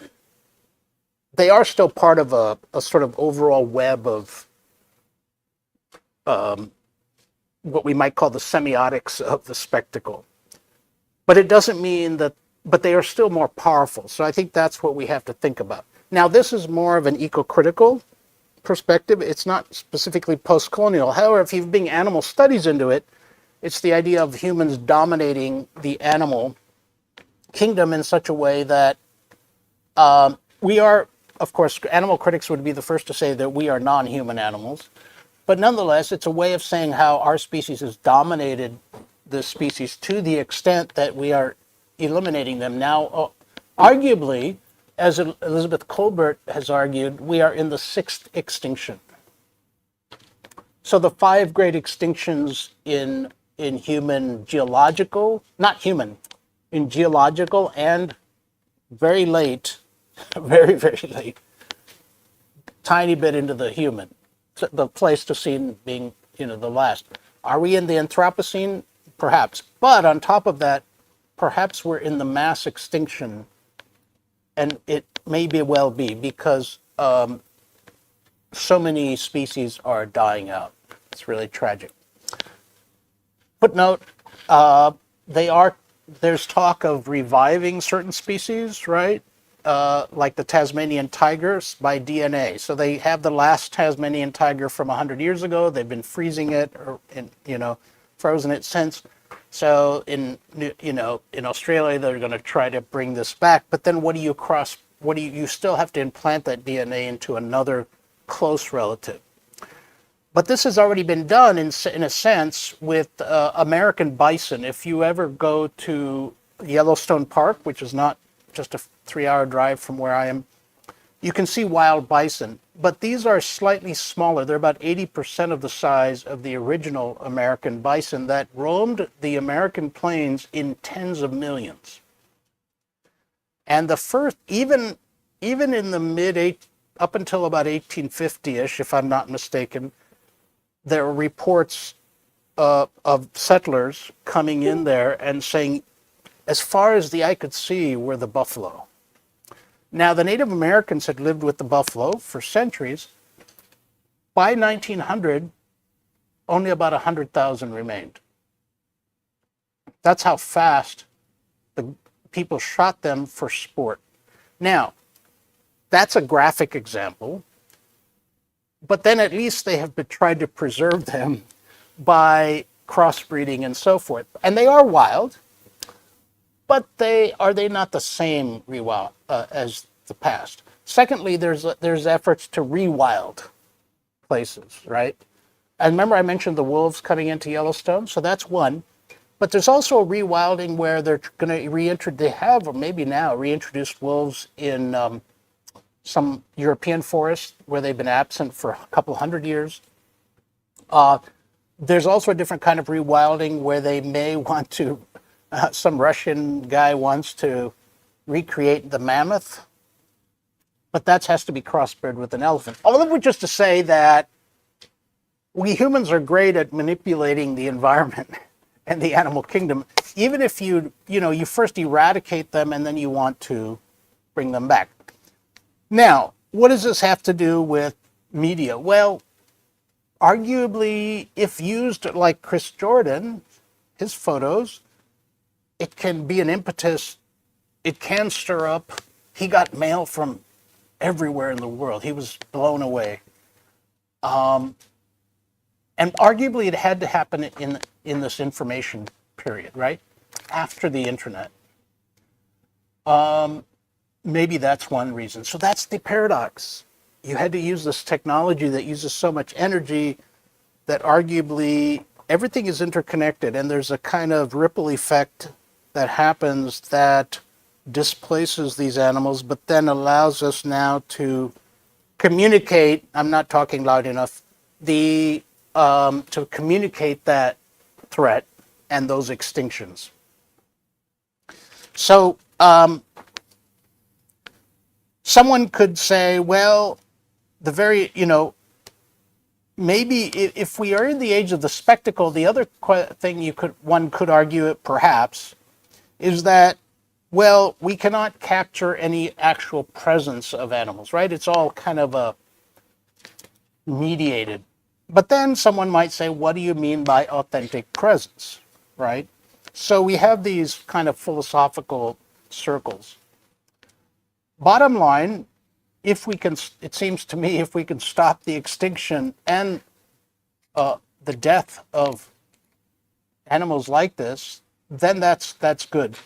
still part of a sort of overall web of what we might call the semiotics of the spectacle. But it doesn't mean that, but they are still more powerful. So I think that's what we have to think about. Now, this is more of an eco-critical perspective. It's not specifically post-colonial. However, if you bring animal studies into it, it's the idea of humans dominating the animal kingdom in such a way that we are, of course, animal critics would be the first to say that we are non-human animals. But nonetheless, it's a way of saying how our species has dominated the species to the extent that we are eliminating them. Now, arguably, as Elizabeth Kolbert has argued, we are in the sixth extinction. So the five great extinctions in human geological, not human, in geological and very late, very, very late, tiny bit into the human, the Pleistocene being, the last. Are we in the Anthropocene? Perhaps. But on top of that, perhaps we're in the mass extinction, and it may well be because so many species are dying out. It's really tragic. Footnote, there's talk of reviving certain species, right? Like the Tasmanian tigers by DNA. So they have the last Tasmanian tiger from 100 years ago. They've been freezing it or, frozen it since. So in Australia, they're going to try to bring this back. But then you still have to implant that DNA into another close relative. But this has already been done in a sense with American bison. If you ever go to Yellowstone Park, which is not just a 3-hour drive from where I am, you can see wild bison. But these are slightly smaller. They're about 80% of the size of the original American bison that roamed the American plains in tens of millions. And the first, even in the up until about 1850-ish, if I'm not mistaken, there were reports of settlers coming in there and saying, as far as the eye could see were the buffalo. Now, the Native Americans had lived with the buffalo for centuries. By 1900, only about 100,000 remained. That's how fast the people shot them for sport. Now, that's a graphic example, but then at least they have tried to preserve them by crossbreeding and so forth. And they are wild, but are they not the same as the past? Secondly, there's efforts to rewild places, right? And remember I mentioned the wolves coming into Yellowstone, so that's one. But there's also a rewilding where they're going to they have, or maybe now, reintroduced wolves in some European forests where they've been absent for a couple hundred years. There's also a different kind of rewilding where they may want to, some Russian guy wants to recreate the mammoth, but that has to be crossbred with an elephant. All of which is to say that we humans are great at manipulating the environment and the animal kingdom, even if you first eradicate them and then you want to bring them back. Now, what does this have to do with media? Well, arguably, if used like Chris Jordan, his photos, it can be an impetus. It can stir up. He got mail from everywhere in the world. He was blown away. And arguably, it had to happen in this information period, right? After the internet. Maybe that's one reason. So that's the paradox. You had to use this technology that uses so much energy that arguably everything is interconnected, and there's a kind of ripple effect that happens that displaces these animals, but then allows us now to communicate. I'm not talking loud enough. To communicate that threat and those extinctions. So someone could say, well, maybe if we are in the age of the spectacle, the other thing one could argue it perhaps is that, well, we cannot capture any actual presence of animals, right? It's all kind of mediated But then someone might say, what do you mean by authentic presence, right? So we have these kind of philosophical circles. Bottom line, if we can, it seems to me, if we can stop the extinction and the death of animals like this, then that's good.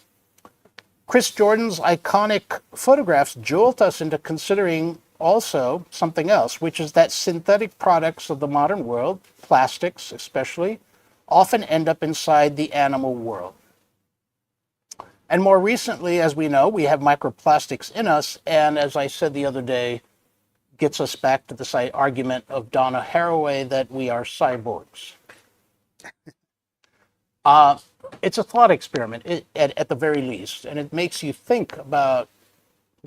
Chris Jordan's iconic photographs jolt us into considering also something else, which is that synthetic products of the modern world, plastics especially, often end up inside the animal world. And more recently, as we know, we have microplastics in us, and as I said the other day, gets us back to this argument of Donna Haraway that we are cyborgs. It's a thought experiment at the very least, and it makes you think about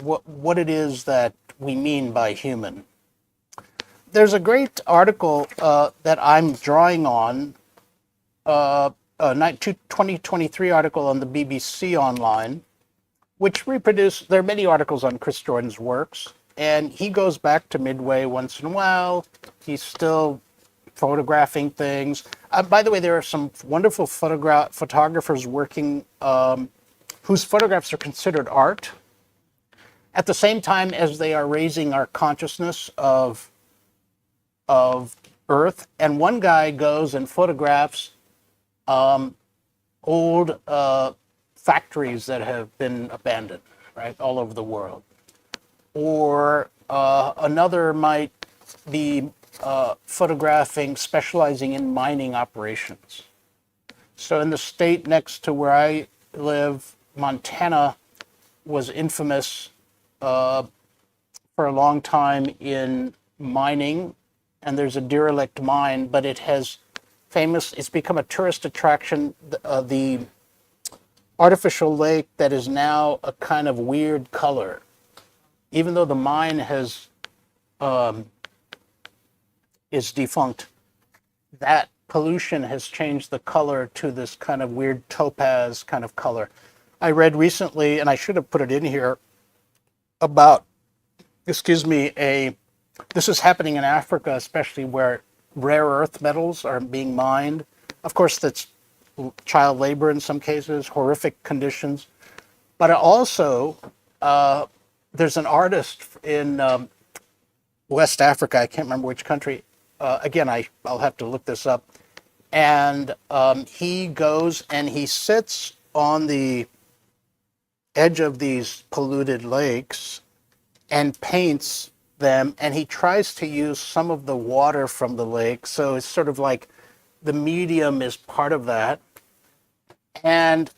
what it is that we mean by human. There's a great article that I'm drawing on, a 2023 article on the BBC Online, which there are many articles on Chris Jordan's works, and he goes back to Midway once in a while. He's still photographing things. By the way, there are some wonderful photographers working whose photographs are considered art at the same time as they are raising our consciousness of Earth. And one guy goes and photographs old factories that have been abandoned, right, all over the world. Or another might be specializing in mining operations. So in the state next to where I live, Montana was infamous for a long time in mining, and there's a derelict mine, but it's become a tourist attraction. The artificial lake that is now a kind of weird color, even though the mine is defunct, that pollution has changed the color to this kind of weird topaz kind of color. I read recently, and I should have put it in here, about, this is happening in Africa, especially where rare earth metals are being mined. Of course, that's child labor in some cases, horrific conditions. But also, there's an artist in West Africa, I can't remember which country. Again, I'll have to look this up. And he goes and he sits on the edge of these polluted lakes and paints them, and he tries to use some of the water from the lake. So it's sort of like the medium is part of that. And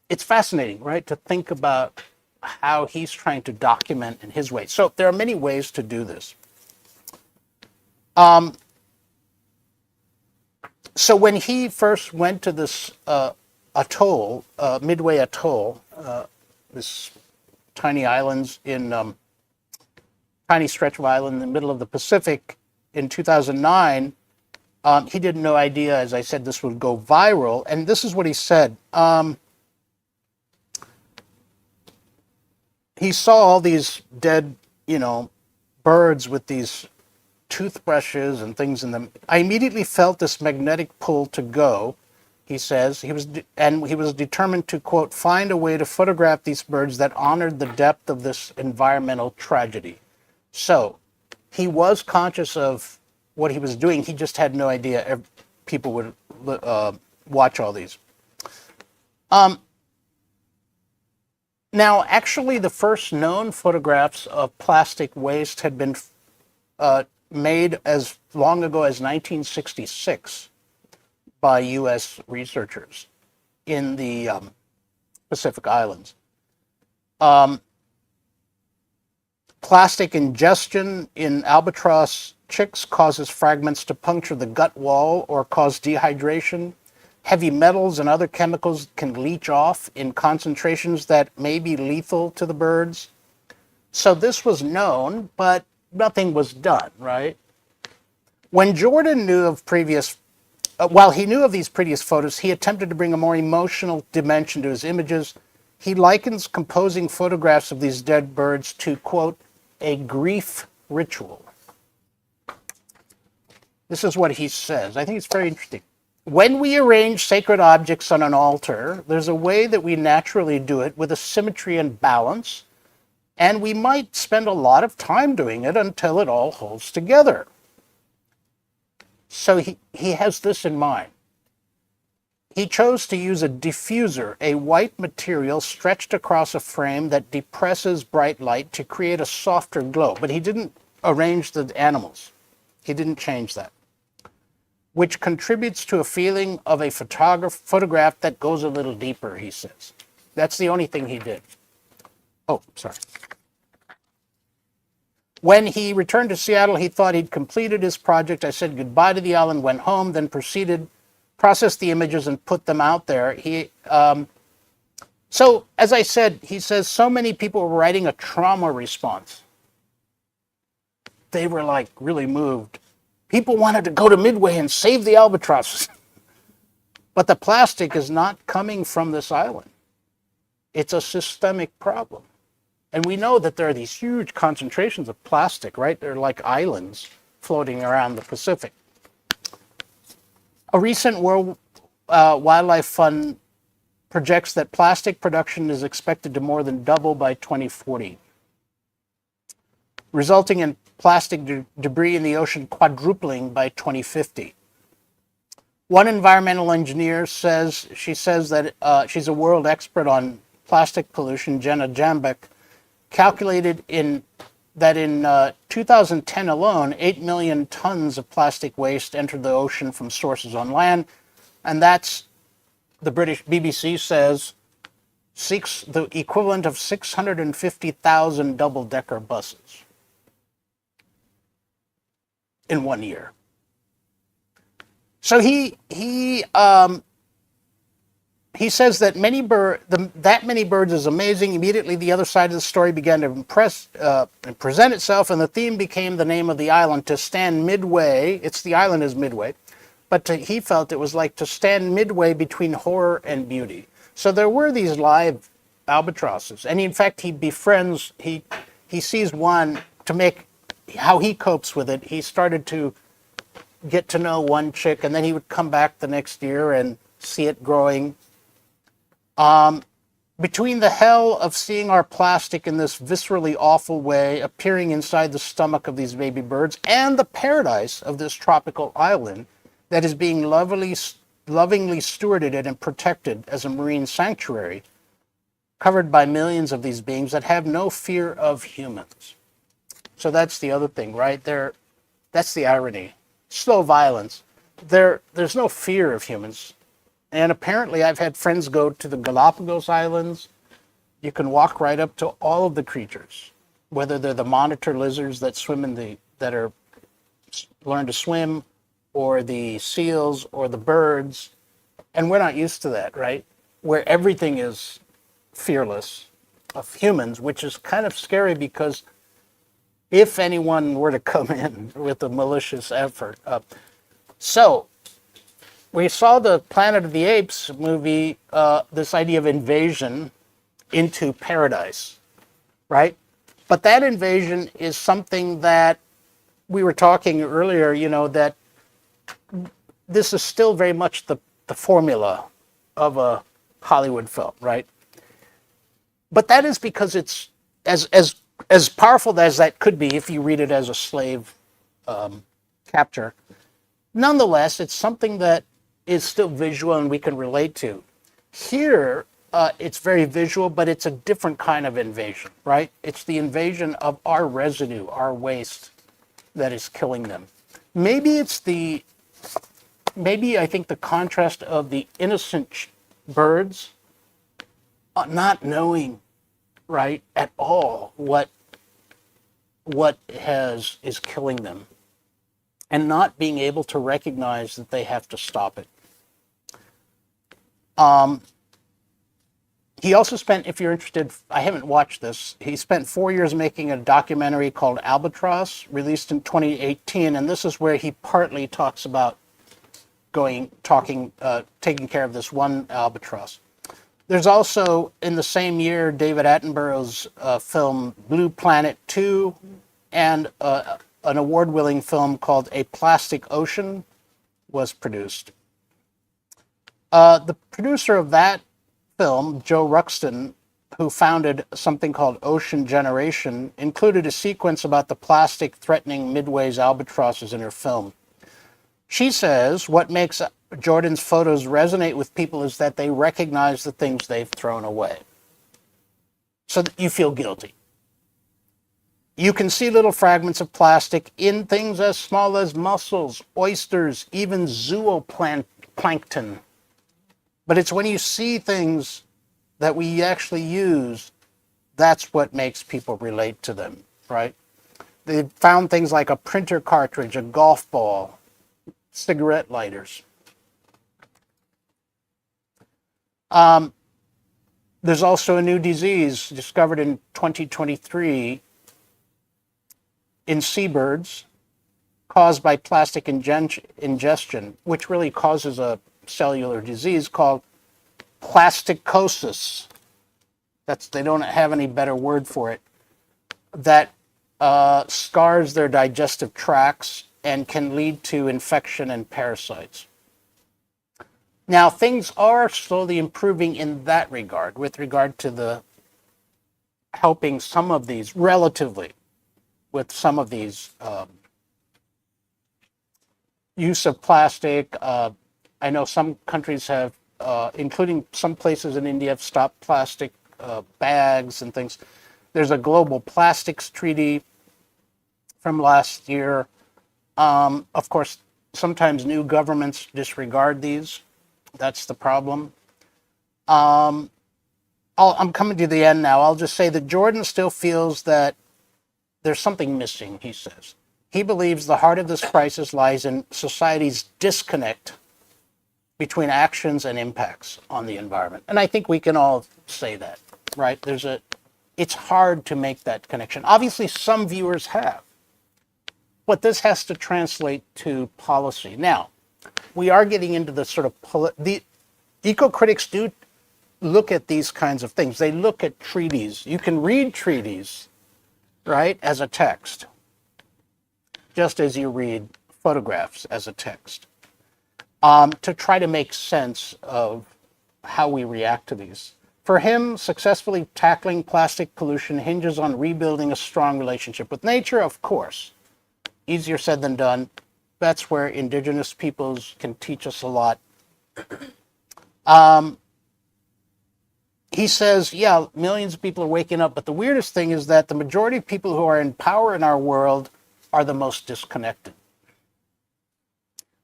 it's fascinating, right, to think about how he's trying to document in his way. So there are many ways to do this. So when he first went to this atoll, Midway Atoll, this tiny islands tiny stretch of island in the middle of the Pacific in 2009, he had no idea, as I said, this would go viral. And this is what he said. He saw all these dead, birds with these toothbrushes and things in them. I immediately felt this magnetic pull to go, he says. He was determined to, quote, find a way to photograph these birds that honored the depth of this environmental tragedy. So he was conscious of what he was doing. He just had no idea people would watch all these. Now, actually, the first known photographs of plastic waste had been made as long ago as 1966 by U.S. researchers in the Pacific Islands. Plastic ingestion in albatross chicks causes fragments to puncture the gut wall or cause dehydration. Heavy metals and other chemicals can leach off in concentrations that may be lethal to the birds. So this was known, but nothing was done, right? When Jordan knew of while he knew of these previous photos, he attempted to bring a more emotional dimension to his images. He likens composing photographs of these dead birds to, quote, a grief ritual. This is what he says. I think it's very interesting. When we arrange sacred objects on an altar, there's a way that we naturally do it with a symmetry and balance, and we might spend a lot of time doing it until it all holds together. So he has this in mind. He chose to use a diffuser, a white material stretched across a frame that depresses bright light to create a softer glow. But he didn't arrange the animals. He didn't change that. Which contributes to a feeling of a photograph that goes a little deeper, he says. That's the only thing he did. Oh, sorry. When he returned to Seattle, he thought he'd completed his project. I said goodbye to the island, went home, then processed the images and put them out there. So, as I said, he says so many people were writing a trauma response. They were like really moved. People wanted to go to Midway and save the albatrosses. But the plastic is not coming from this island. It's a systemic problem. And we know that there are these huge concentrations of plastic, right? They're like islands floating around the Pacific. A recent World Wildlife Fund projects that plastic production is expected to more than double by 2040, resulting in plastic debris in the ocean quadrupling by 2050. One environmental engineer says that she's a world expert on plastic pollution, Jenna Jambek, calculated that in 2010 alone, 8 million tons of plastic waste entered the ocean from sources on land, and that's, the British BBC says, the equivalent of 650,000 double-decker buses in 1 year. So he says that that many birds is amazing. Immediately, the other side of the story began to impress and present itself, and the theme became the name of the island, to stand midway. The island is Midway, but he felt it was like to stand midway between horror and beauty. So there were these live albatrosses, and in fact, he sees one to make how he copes with it. He started to get to know one chick, and then he would come back the next year and see it growing. Between the hell of seeing our plastic in this viscerally awful way appearing inside the stomach of these baby birds and the paradise of this tropical island that is being lovingly stewarded and protected as a marine sanctuary, covered by millions of these beings that have no fear of humans. So that's the other thing, right? That's the irony. Slow violence. There's no fear of humans. And apparently I've had friends go to the Galapagos Islands. You can walk right up to all of the creatures, whether they're the monitor lizards that learn to swim, or the seals, or the birds. And we're not used to that, right? Where everything is fearless of humans, which is kind of scary, because if anyone were to come in with a malicious effort. So we saw the Planet of the Apes movie, this idea of invasion into paradise, right? But that invasion is something that we were talking earlier, that this is still very much the formula of a Hollywood film, right? But that is because it's as powerful as that could be if you read it as a slave capture. Nonetheless, it's something that is still visual and we can relate to. Here, it's very visual, but it's a different kind of invasion, right? It's the invasion of our residue, our waste, that is killing them. Maybe I think the contrast of the innocent birds not knowing, right, at all what is killing them, and not being able to recognize that they have to stop it. He also spent, if you're interested, I haven't watched this, he spent 4 years making a documentary called Albatross, released in 2018, and this is where he partly talks about taking care of this one albatross. There's also, in the same year, David Attenborough's film Blue Planet 2, and a an award-winning film called A Plastic Ocean was produced. The producer of that film, Joe Ruxton, who founded something called Ocean Generation, included a sequence about the plastic threatening Midway's albatrosses in her film. She says what makes Jordan's photos resonate with people is that they recognize the things they've thrown away. So that you feel guilty. You can see little fragments of plastic in things as small as mussels, oysters, even zooplankton. But it's when you see things that we actually use, that's what makes people relate to them, right? They found things like a printer cartridge, a golf ball, cigarette lighters. There's also a new disease discovered in 2023 in seabirds caused by plastic ingestion, which really causes a cellular disease called plasticosis. They don't have any better word for it. That scars their digestive tracts and can lead to infection and parasites. Now, things are slowly improving in that regard, with regard to the helping some of these, relatively, with some of these use of plastic. I know some countries have, including some places in India, have stopped plastic bags and things. There's a global plastics treaty from last year. Of course, sometimes new governments disregard these. That's the problem. I'm coming to the end now. I'll just say that Jordan still feels that there's something missing, he says. He believes the heart of this crisis lies in society's disconnect between actions and impacts on the environment. And I think we can all say that, right? It's hard to make that connection. Obviously, some viewers have. But this has to translate to policy. Now, we are getting into the sort of the eco-critics do look at these kinds of things. They look at treaties. You can read treaties, right, as a text, just as you read photographs as a text, to try to make sense of how we react to these. For him, successfully tackling plastic pollution hinges on rebuilding a strong relationship with nature, of course. Easier said than done. That's where indigenous peoples can teach us a lot. He says, yeah, millions of people are waking up, but the weirdest thing is that the majority of people who are in power in our world are the most disconnected.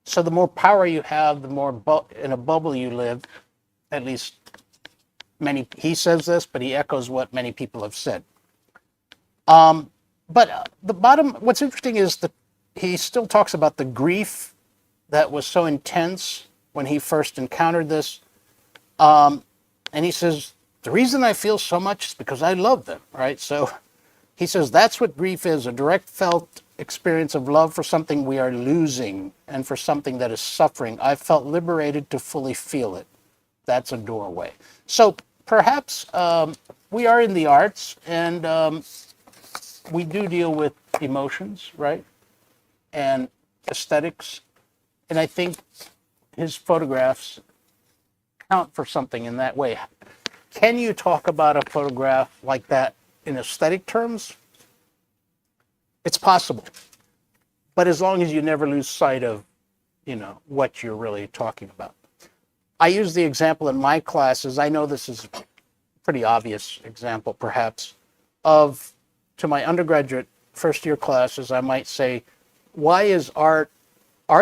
So the more power you have, the more in a bubble you live. At least he says this, but he echoes what many people have said. But what's interesting is that he still talks about the grief that was so intense when he first encountered this. And he says, the reason I feel so much is because I love them, right? So he says that's what grief is, a direct felt experience of love for something we are losing and for something that is suffering. I felt liberated to fully feel it. That's a doorway. So perhaps we are in the arts, and we do deal with emotions, right? And aesthetics. And I think his photographs count for something in that way. Can you talk about a photograph like that in aesthetic terms? It's possible. But as long as you never lose sight of, what you're really talking about. I use the example in my classes. I know this is a pretty obvious example, perhaps, to my undergraduate first-year classes, I might say, why is art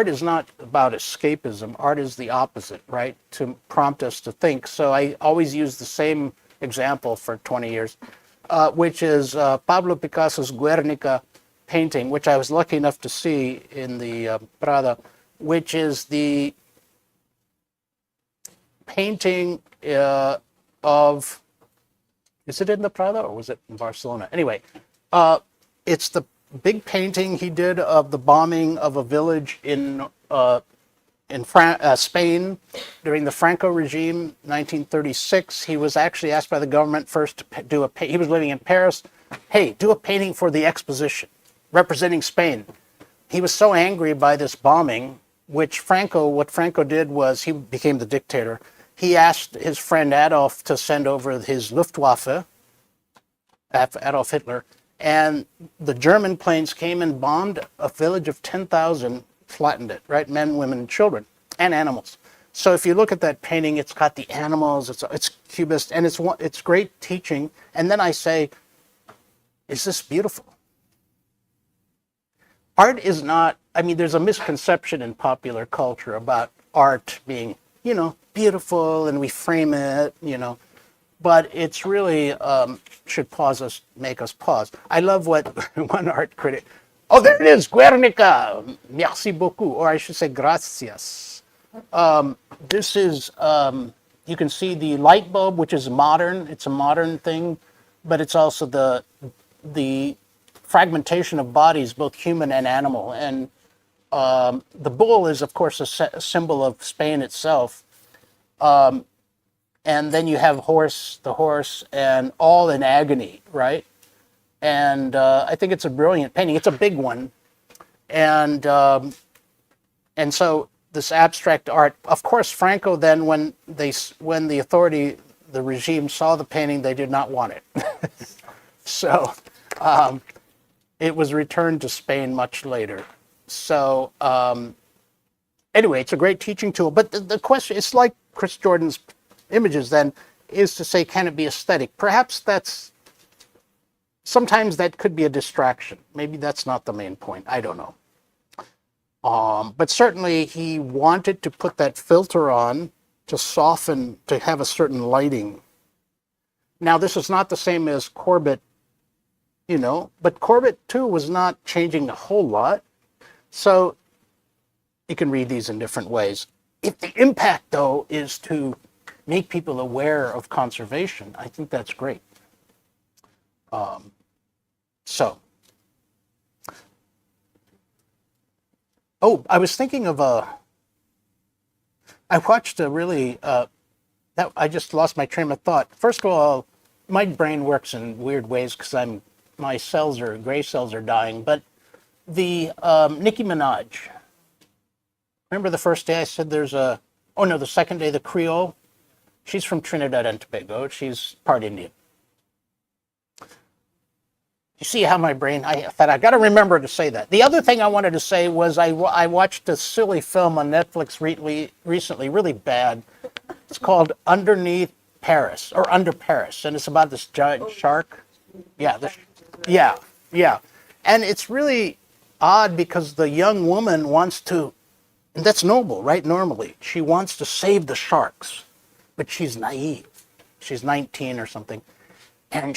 is not about escapism. Art is the opposite, right? To prompt us to think. So I always use the same example for 20 years, which is Pablo Picasso's Guernica painting, which I was lucky enough to see in the Prada, which is the painting of, is it in the Prada or was it in Barcelona? Anyway, it's the big painting he did of the bombing of a village in Spain during the Franco regime, 1936. He was actually asked by the government first to do he was living in Paris, hey, do a painting for the exposition. representing Spain. He was so angry by this bombing, what Franco did was he became the dictator. He asked his friend Adolf to send over his Luftwaffe, Adolf Hitler, and the German planes came and bombed a village of 10,000, flattened it, right? Men, women, and children, and animals. So if you look at that painting, it's got the animals, it's cubist, and it's great teaching. And then I say, is this beautiful? Art is not, I mean, there's a misconception in popular culture about art being, beautiful and we frame it, but it's really should make us pause. I love what one art critic, oh, there it is, Guernica, merci beaucoup, or I should say gracias. This is, you can see the light bulb, which is modern. It's a modern thing, but it's also the fragmentation of bodies, both human and animal. And the bull is, of course, a symbol of Spain itself. And then you have the horse, and all in agony, right? And I think it's a brilliant painting. It's a big one. And so this abstract art, of course, Franco then, when the regime saw the painting, they did not want it. So it was returned to Spain much later. So anyway, it's a great teaching tool. But the question, it's like Chris Jordan's images then, is to say, can it be aesthetic? Perhaps sometimes that could be a distraction. Maybe that's not the main point. I don't know. But certainly he wanted to put that filter on to soften, to have a certain lighting. Now, this is not the same as Courbet, but Courbet too was not changing a whole lot. So you can read these in different ways. If the impact, though, is to make people aware of conservation, I think that's great. I was thinking of I watched a really, I just lost my train of thought. First of all, my brain works in weird ways because my gray cells are dying. But the Nicki Minaj. Remember the first day I said the second day, the Creole. She's from Trinidad and Tobago. She's part Indian. You see how my brain, I thought I got to remember to say that. The other thing I wanted to say was I watched a silly film on Netflix recently, really bad. It's called Underneath Paris, or Under Paris, and it's about this giant shark. Yeah, yeah. And it's really odd because the young woman wants to, and that's noble, right? Normally, she wants to save the sharks, but she's naive. She's 19 or something, and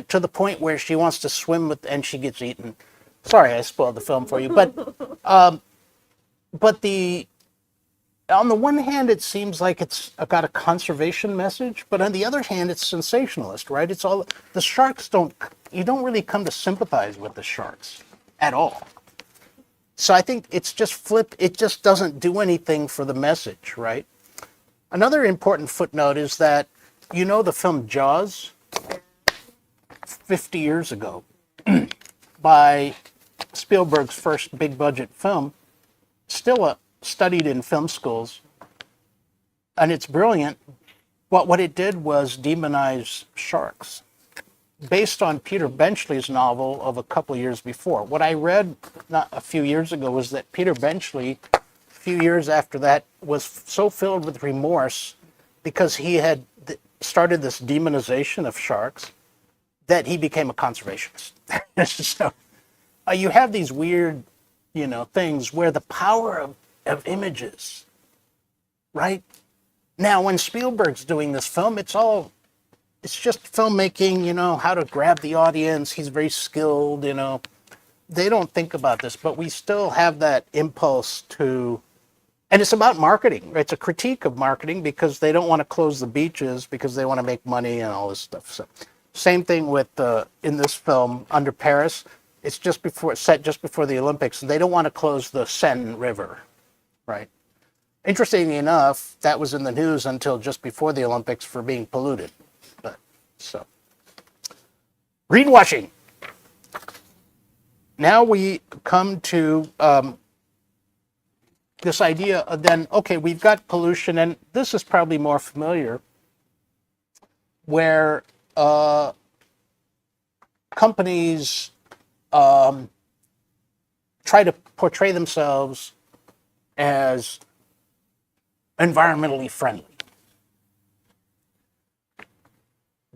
to the point where she wants to swim with, and she gets eaten. Sorry, I spoiled the film for you, but on the one hand, it seems like it's got a conservation message, but on the other hand, it's sensationalist, right? It's all the sharks you don't really come to sympathize with the sharks at all. So I think it's just it just doesn't do anything for the message, right? Another important footnote is that, the film Jaws, 50 years ago, by Spielberg's first big budget film, still studied in film schools, and it's brilliant. But what it did was demonize sharks, based on Peter Benchley's novel of a couple of years before. What I read not a few years ago was that Peter Benchley, a few years after that, was so filled with remorse because he had started this demonization of sharks that he became a conservationist. So you have these weird, things where the power of images, right? Now, when Spielberg's doing this film, it's just filmmaking, how to grab the audience. He's very skilled, They don't think about this, but we still have that impulse to, and it's about marketing. Right? It's a critique of marketing because they don't want to close the beaches because they want to make money and all this stuff. So, same thing with in this film, Under Paris. It's set just before the Olympics. They don't want to close the Seine River, right? Interestingly enough, that was in the news until just before the Olympics for being polluted. Greenwashing. now we come to this idea of then, okay, we've got pollution, and this is probably more familiar, where companies try to portray themselves as environmentally friendly.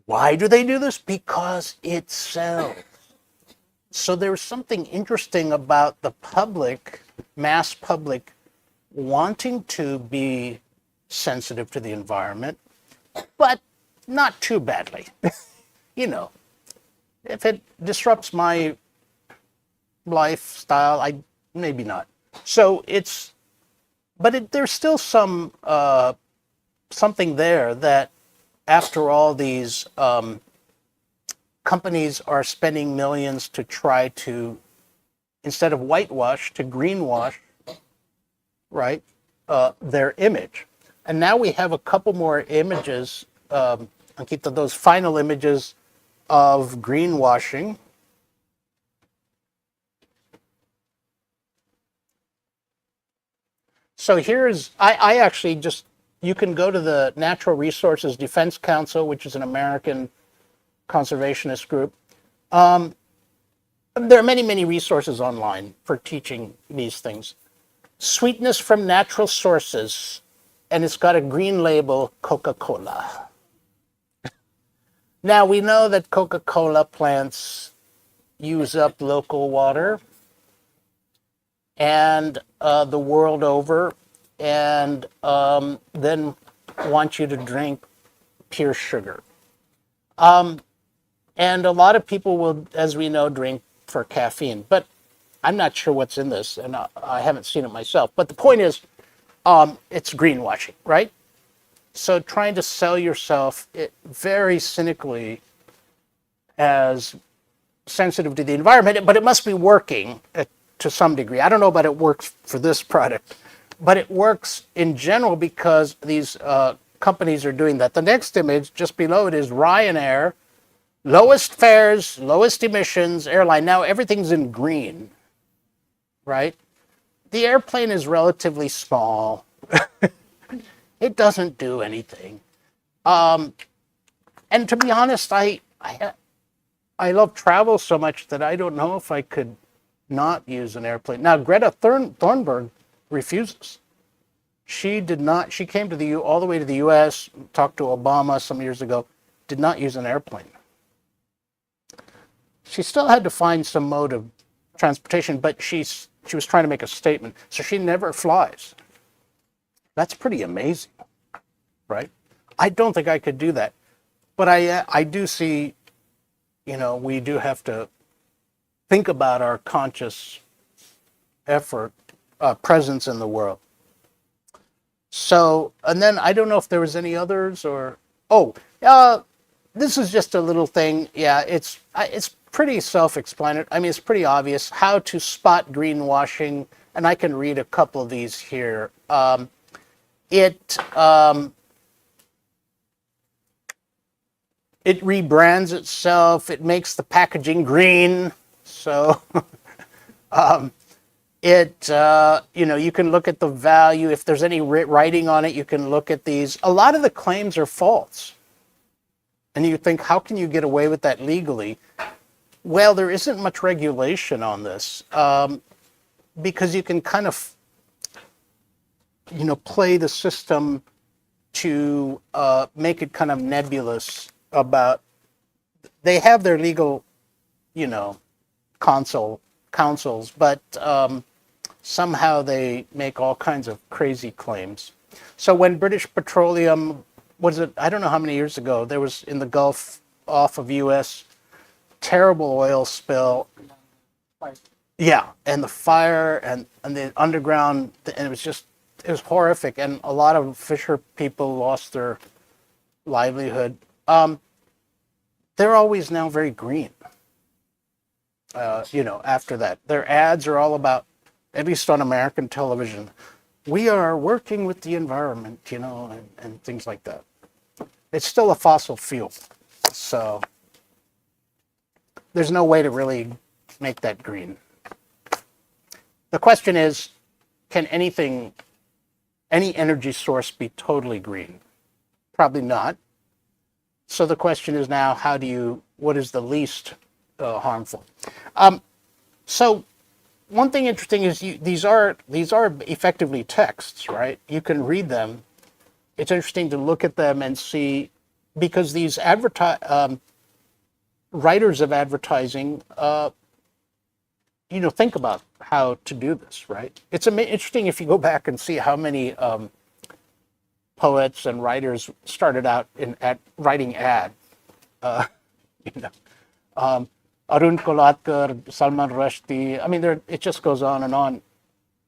Why do they do this? Because it sells. So there's something interesting about the public, mass public, wanting to be sensitive to the environment, but not too badly. You know, if it disrupts my lifestyle, I maybe not. So it's, but there's still some something there that after all these companies are spending millions to try to, instead of whitewash, to greenwash, right, their image. And now we have a couple more images, Ankita, those final images of greenwashing. So here's, I actually just, you can go to the Natural Resources Defense Council, which is an American conservationist group. There are many, many resources online for teaching these things. Sweetness from natural sources, and it's got a green label, Coca-Cola. Now we know that Coca-Cola plants use up local water and the world over, and then want you to drink pure sugar. And a lot of people will, as we know, drink for caffeine, but I'm not sure what's in this, and I haven't seen it myself. But the point is, it's greenwashing, right? So trying to sell yourself very cynically as sensitive to the environment, but it must be working to some degree. I don't know about it works for this product, but it works in general because these companies are doing that. The next image just below it is Ryanair, lowest fares, lowest emissions airline. Now everything's in green, right? The airplane is relatively small. It doesn't do anything. And to be honest, I love travel so much that I don't know if I could not use an airplane. Now, Greta Thunberg refuses. She did not, she came to all the way to the US, talked to Obama some years ago, did not use an airplane. She still had to find some mode of transportation, but she was trying to make a statement. So she never flies. That's pretty amazing, right? I don't think I could do that. But I do see, we do have to think about our conscious effort, presence in the world. So, and then I don't know if there was any others or, this is just a little thing. Yeah, it's pretty self-explanatory. I mean, it's pretty obvious how to spot greenwashing, and I can read a couple of these here. It rebrands itself. It makes the packaging green. So you can look at the value. If there's any writing on it, you can look at these. A lot of the claims are false. And you think, how can you get away with that legally? Well, there isn't much regulation on this because you can kind of, play the system to make it kind of nebulous about, they have their legal, counsels, but somehow they make all kinds of crazy claims. So when British Petroleum, I don't know how many years ago, there was in the Gulf off of US, terrible oil spill. Yeah, and the fire and the underground, and it was horrific, and a lot of fisher people lost their livelihood. They're always now very green. After that, their ads are all about, at least on American television, we are working with the environment, and things like that. It's still a fossil fuel, so there's no way to really make that green. The question is, can any energy source be totally green? Probably not. So the question is now, what is the least harmful? So one thing interesting is these are effectively texts, right? You can read them. It's interesting to look at them and see, because these writers of advertising, think about how to do this, right? It's interesting if you go back and see how many poets and writers started out at writing ads. You know, Arun Kolatkar, Salman Rushdie. I mean, it just goes on and on.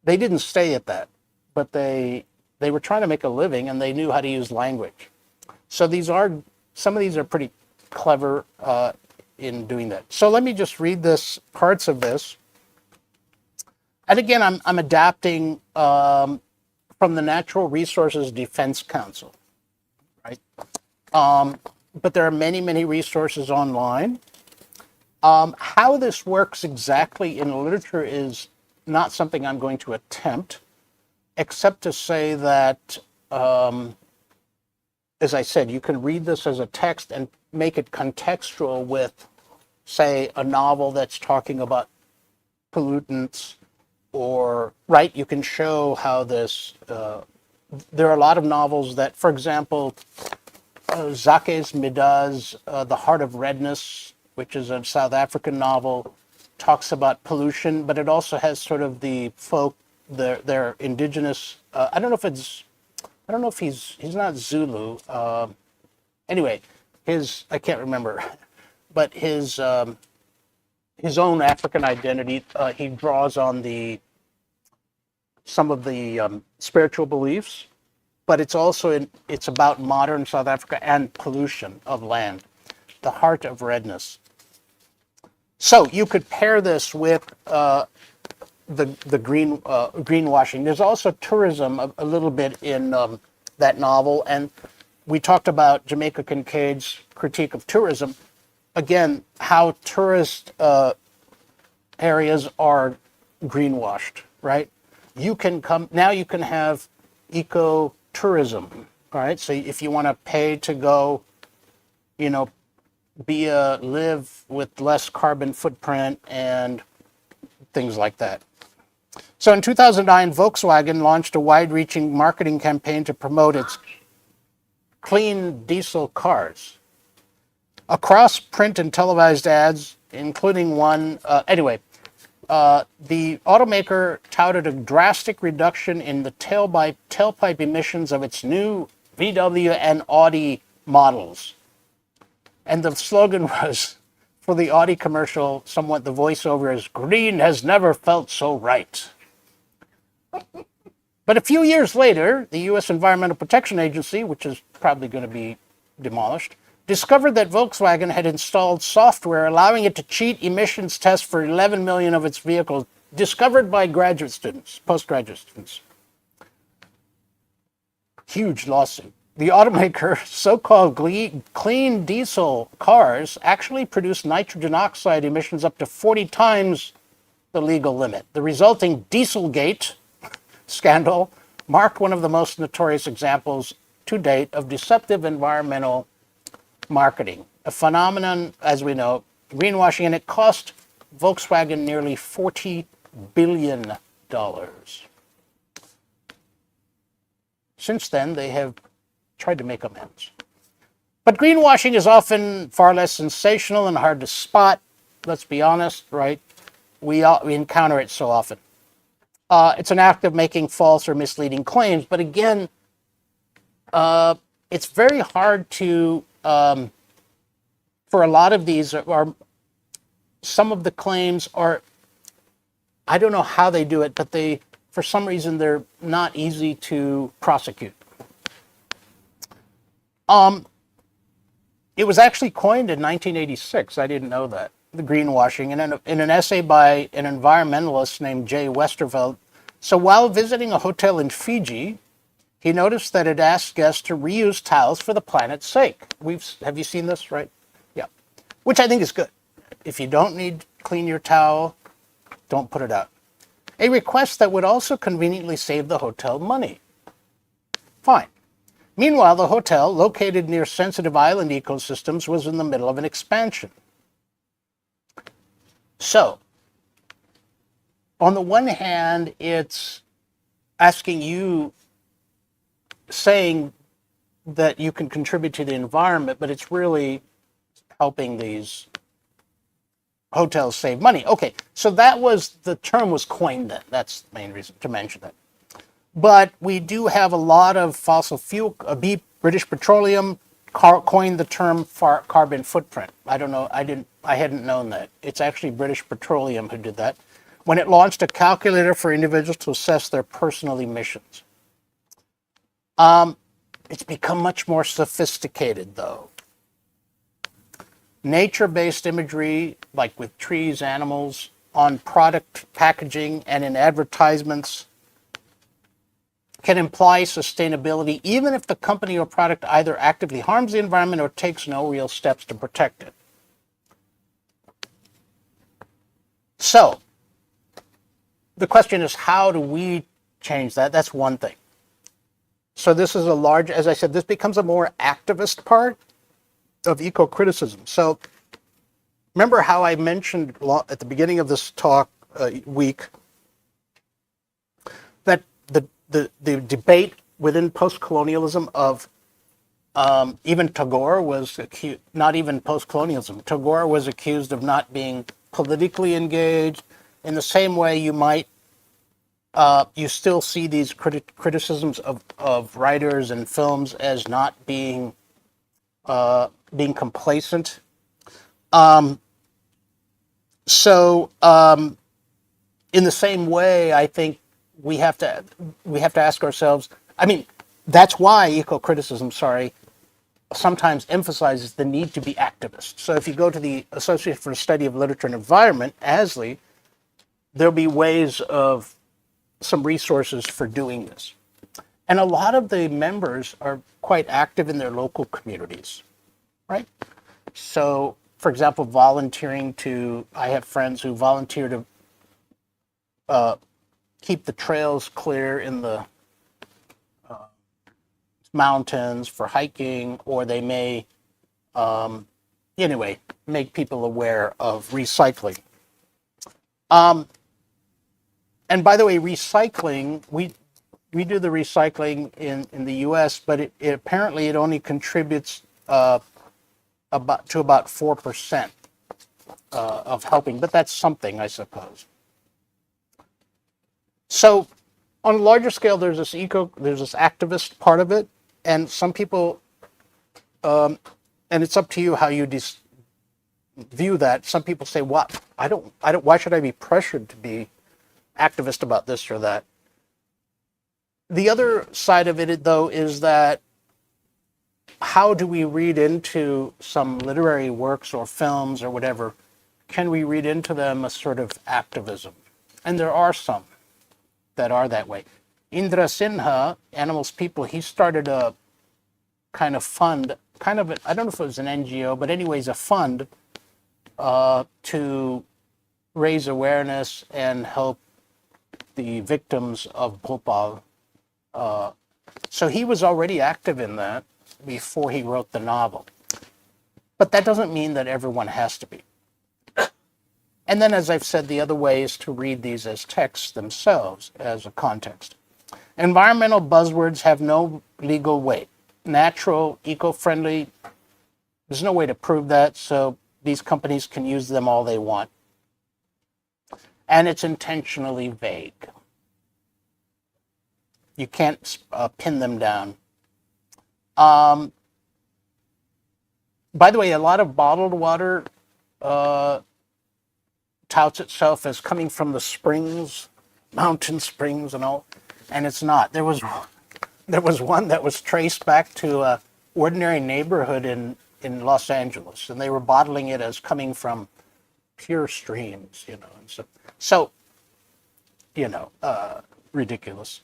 They didn't stay at that, but they were trying to make a living, and they knew how to use language. So some of these are pretty clever in doing that. So let me just read parts of this. And again, I'm adapting from the Natural Resources Defense Council, right? But there are many, many resources online. How this works exactly in literature is not something I'm going to attempt, except to say that, as I said, you can read this as a text and make it contextual with, say, a novel that's talking about pollutants, or, right, you can show how this, there are a lot of novels that, for example, Zakes Mida's The Heart of Redness, which is a South African novel, talks about pollution, but it also has sort of the their indigenous, I don't know if he's not Zulu. Anyway, I can't remember, but his own African identity, he draws on some of the spiritual beliefs, but it's also it's about modern South Africa and pollution of land, The Heart of Redness. So you could pair this with the greenwashing. There's also tourism a little bit in that novel, and we talked about Jamaica Kincaid's critique of tourism. Again, how tourist areas are greenwashed, right? You can have eco-tourism, right? So if you want to pay to go, live with less carbon footprint and things like that. So in 2009, Volkswagen launched a wide-reaching marketing campaign to promote its clean diesel cars. Across print and televised ads, including one, the automaker touted a drastic reduction in the tailpipe emissions of its new VW and Audi models. And the slogan was, for the Audi commercial, somewhat the voiceover is, "Green has never felt so right." But a few years later, the U.S. Environmental Protection Agency, which is probably going to be demolished, discovered that Volkswagen had installed software allowing it to cheat emissions tests for 11 million of its vehicles, discovered by postgraduate students. Huge lawsuit. The automaker's so-called clean diesel cars actually produce nitrogen oxide emissions up to 40 times the legal limit. The resulting Dieselgate scandal marked one of the most notorious examples to date of deceptive environmental marketing, a phenomenon, as we know, greenwashing, and it cost Volkswagen nearly $40 billion. Since then, they have tried to make amends. But greenwashing is often far less sensational and hard to spot. Let's be honest, right? We encounter it so often. It's an act of making false or misleading claims, but again, it's very hard to, for a lot of these, some of the claims are, I don't know how they do it, but for some reason, they're not easy to prosecute. It was actually coined in 1986. I didn't know that, the greenwashing, in an essay by an environmentalist named Jay Westerveld. So while visiting a hotel in Fiji, he noticed that it asked guests to reuse towels for the planet's sake. Have you seen this, right? Yeah. Which I think is good. If you don't need to clean your towel, don't put it out. a request that would also conveniently save the hotel money. Fine. Meanwhile, the hotel, located near sensitive island ecosystems, was in the middle of an expansion. So, on the one hand, it's asking you, saying that you can contribute to the environment, but it's really helping these hotels save money. Okay, so that was, the term was coined then. That's the main reason to mention that. But we do have a lot of fossil fuel. British Petroleum coined the term carbon footprint. I don't know. I hadn't known that. It's actually British Petroleum who did that when it launched a calculator for individuals to assess their personal emissions. It's become much more sophisticated, though. Nature-based imagery, like with trees, animals, on product packaging and in advertisements, can imply sustainability even if the company or product either actively harms the environment or takes no real steps to protect it. So, the question is, how do we change that? That's one thing. So this is a large, as I said, this becomes a more activist part of eco-criticism. So remember how I mentioned at the beginning of this talk week that the debate within post-colonialism of even Tagore was accused, not even post-colonialism, Tagore was accused of not being politically engaged. In the same way you might, you still see these criticisms of writers and films as not being complacent. In the same way, I think we have to ask ourselves. I mean, that's why eco-criticism, sometimes emphasizes the need to be activists. So if you go to the Association for the Study of Literature and Environment, ASLE, there'll be ways of some resources for doing this. And a lot of the members are quite active in their local communities, right? So, for example, I have friends who volunteer to keep the trails clear in the mountains for hiking, or they may, make people aware of recycling. And by the way, recycling, we do the recycling in the U.S., but it apparently it only contributes about 4% of helping, but that's something, I suppose. So on a larger scale, there's this activist part of it, and some people, and it's up to you how you view that. Some people say, "What? Why should I be pressured to be activist about this or that?" The other side of it, though, is that how do we read into some literary works or films or whatever? Can we read into them a sort of activism? And there are some that are that way. Indra Sinha, Animals People, he started a kind of fund, I don't know if it was an NGO, but anyways, a fund to raise awareness and help the victims of Bhopal. So he was already active in that before he wrote the novel. But that doesn't mean that everyone has to be. And then, as I've said, the other way is to read these as texts themselves, as a context. Environmental buzzwords have no legal weight. Natural, eco-friendly, there's no way to prove that, so these companies can use them all they want. And it's intentionally vague. You can't pin them down. By the way, a lot of bottled water touts itself as coming from the springs, mountain springs and all, and it's not. There was one that was traced back to an ordinary neighborhood in Los Angeles, and they were bottling it as coming from pure streams, and so ridiculous.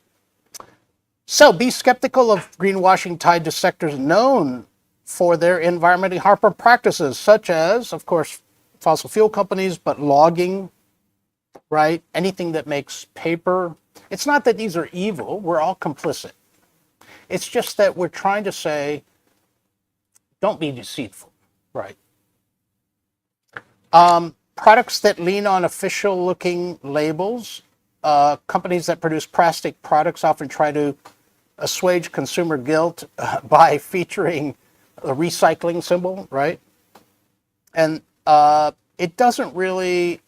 So be skeptical of greenwashing tied to sectors known for their environmentally harmful practices, such as, of course, fossil fuel companies, but logging, right? Anything that makes paper. It's not that these are evil. We're all complicit. It's just that we're trying to say, don't be deceitful, right? Products that lean on official looking labels. Companies that produce plastic products often try to assuage consumer guilt by featuring a recycling symbol, right? And it doesn't really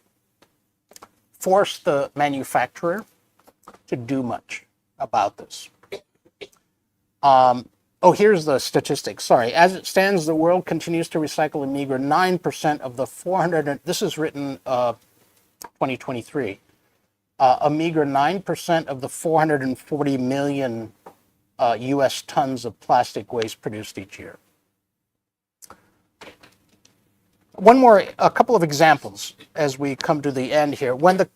force the manufacturer to do much about this. Oh, here's the statistics. Sorry. As it stands, the world continues to recycle a meager 9% of the 400, this is written 2023, a meager 9% of the 440 million US tons of plastic waste produced each year. A couple of examples as we come to the end here. When the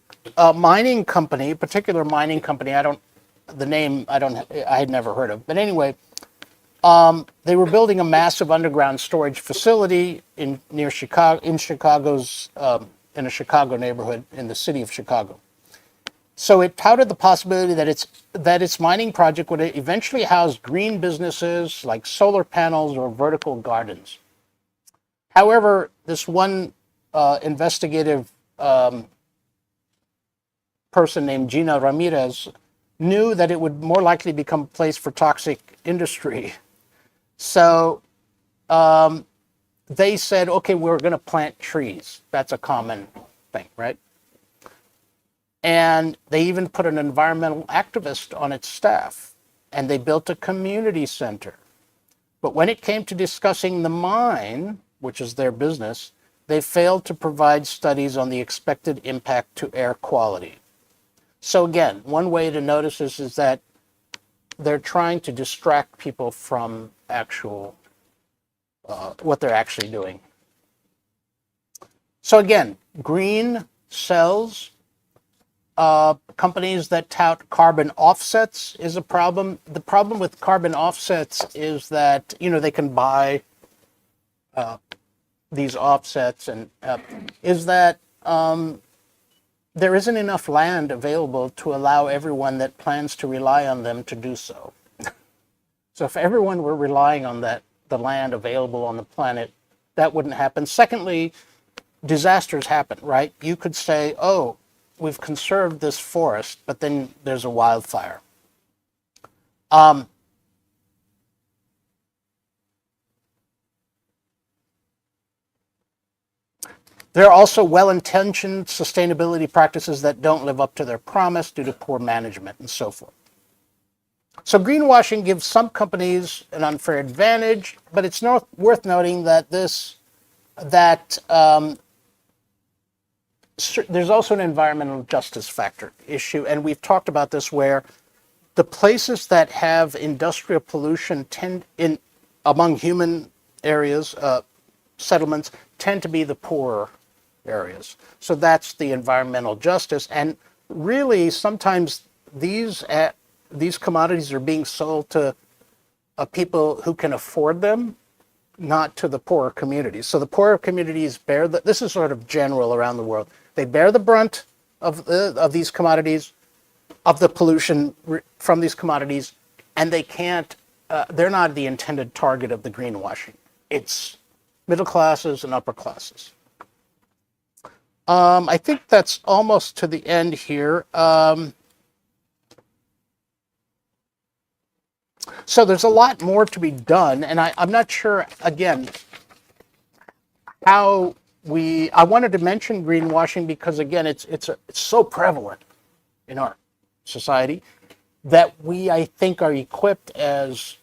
mining company, particular mining company, I had never heard of, but anyway, they were building a massive underground storage facility in a Chicago neighborhood in the city of Chicago. So it touted the possibility that its mining project would eventually house green businesses like solar panels or vertical gardens. However, this one investigative person named Gina Ramirez knew that it would more likely become a place for toxic industry. So they said, okay, we're going to plant trees. That's a common thing, right? And they even put an environmental activist on its staff, and they built a community center. But when it came to discussing the mine, which is their business, they failed to provide studies on the expected impact to air quality. So again, one way to notice this is that they're trying to distract people from actual, what they're actually doing. So again, green sells. Companies that tout carbon offsets is a problem. The problem with carbon offsets is that, they can buy these offsets, and is that there isn't enough land available to allow everyone that plans to rely on them to do so. So if everyone were relying on the land available on the planet, that wouldn't happen. Secondly, disasters happen, right? You could say, oh, we've conserved this forest, but then there's a wildfire. There are also well-intentioned sustainability practices that don't live up to their promise due to poor management and so forth. So greenwashing gives some companies an unfair advantage, but it's worth noting that there's also an environmental justice factor issue, and we've talked about this, where the places that have industrial pollution among human areas, settlements, tend to be the poorer areas. So that's the environmental justice, and really sometimes these commodities are being sold to people who can afford them, not to the poorer communities. So the poorer communities this is sort of general around the world. They bear the brunt of these commodities, of the pollution from these commodities, and they're not the intended target of the greenwashing. It's middle classes and upper classes. I think that's almost to the end here. So there's a lot more to be done, and I'm not sure, again, how I wanted to mention greenwashing because, again, it's so prevalent in our society that I think, are equipped as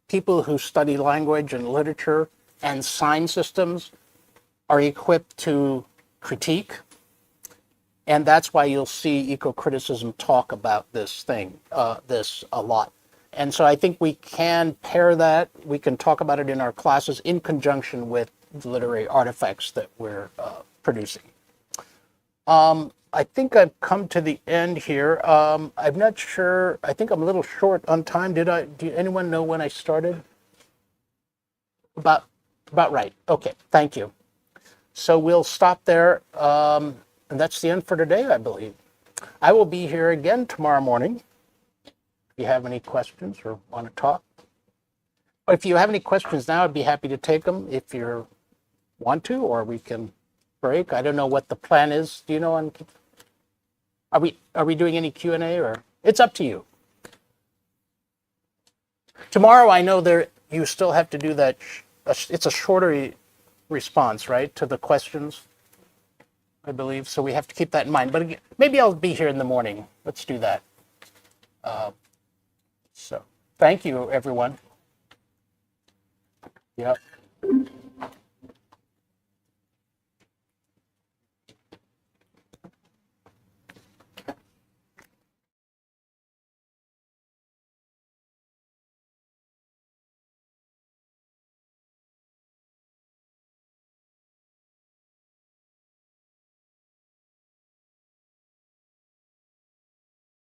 people who study language and literature and sign systems are equipped to critique. And that's why you'll see eco-criticism talk about this a lot. And so I think we can pair that. We can talk about it in our classes in conjunction with the literary artifacts that we're producing. I think I've come to the end here. I'm not sure. I think I'm a little short on time. Do anyone know when I started? About right. Okay, thank you. So we'll stop there. And that's the end for today, I believe. I will be here again tomorrow morning. If you have any questions or want to talk. If you have any questions now, I'd be happy to take them if you want to, or we can break. I don't know what the plan is. Do you know? Are we doing any Q&A, or it's up to you? Tomorrow, I know you still have to do that. It's a shorter response, right, to the questions, I believe. So we have to keep that in mind. But again, maybe I'll be here in the morning. Let's do that. So thank you, everyone. Yep.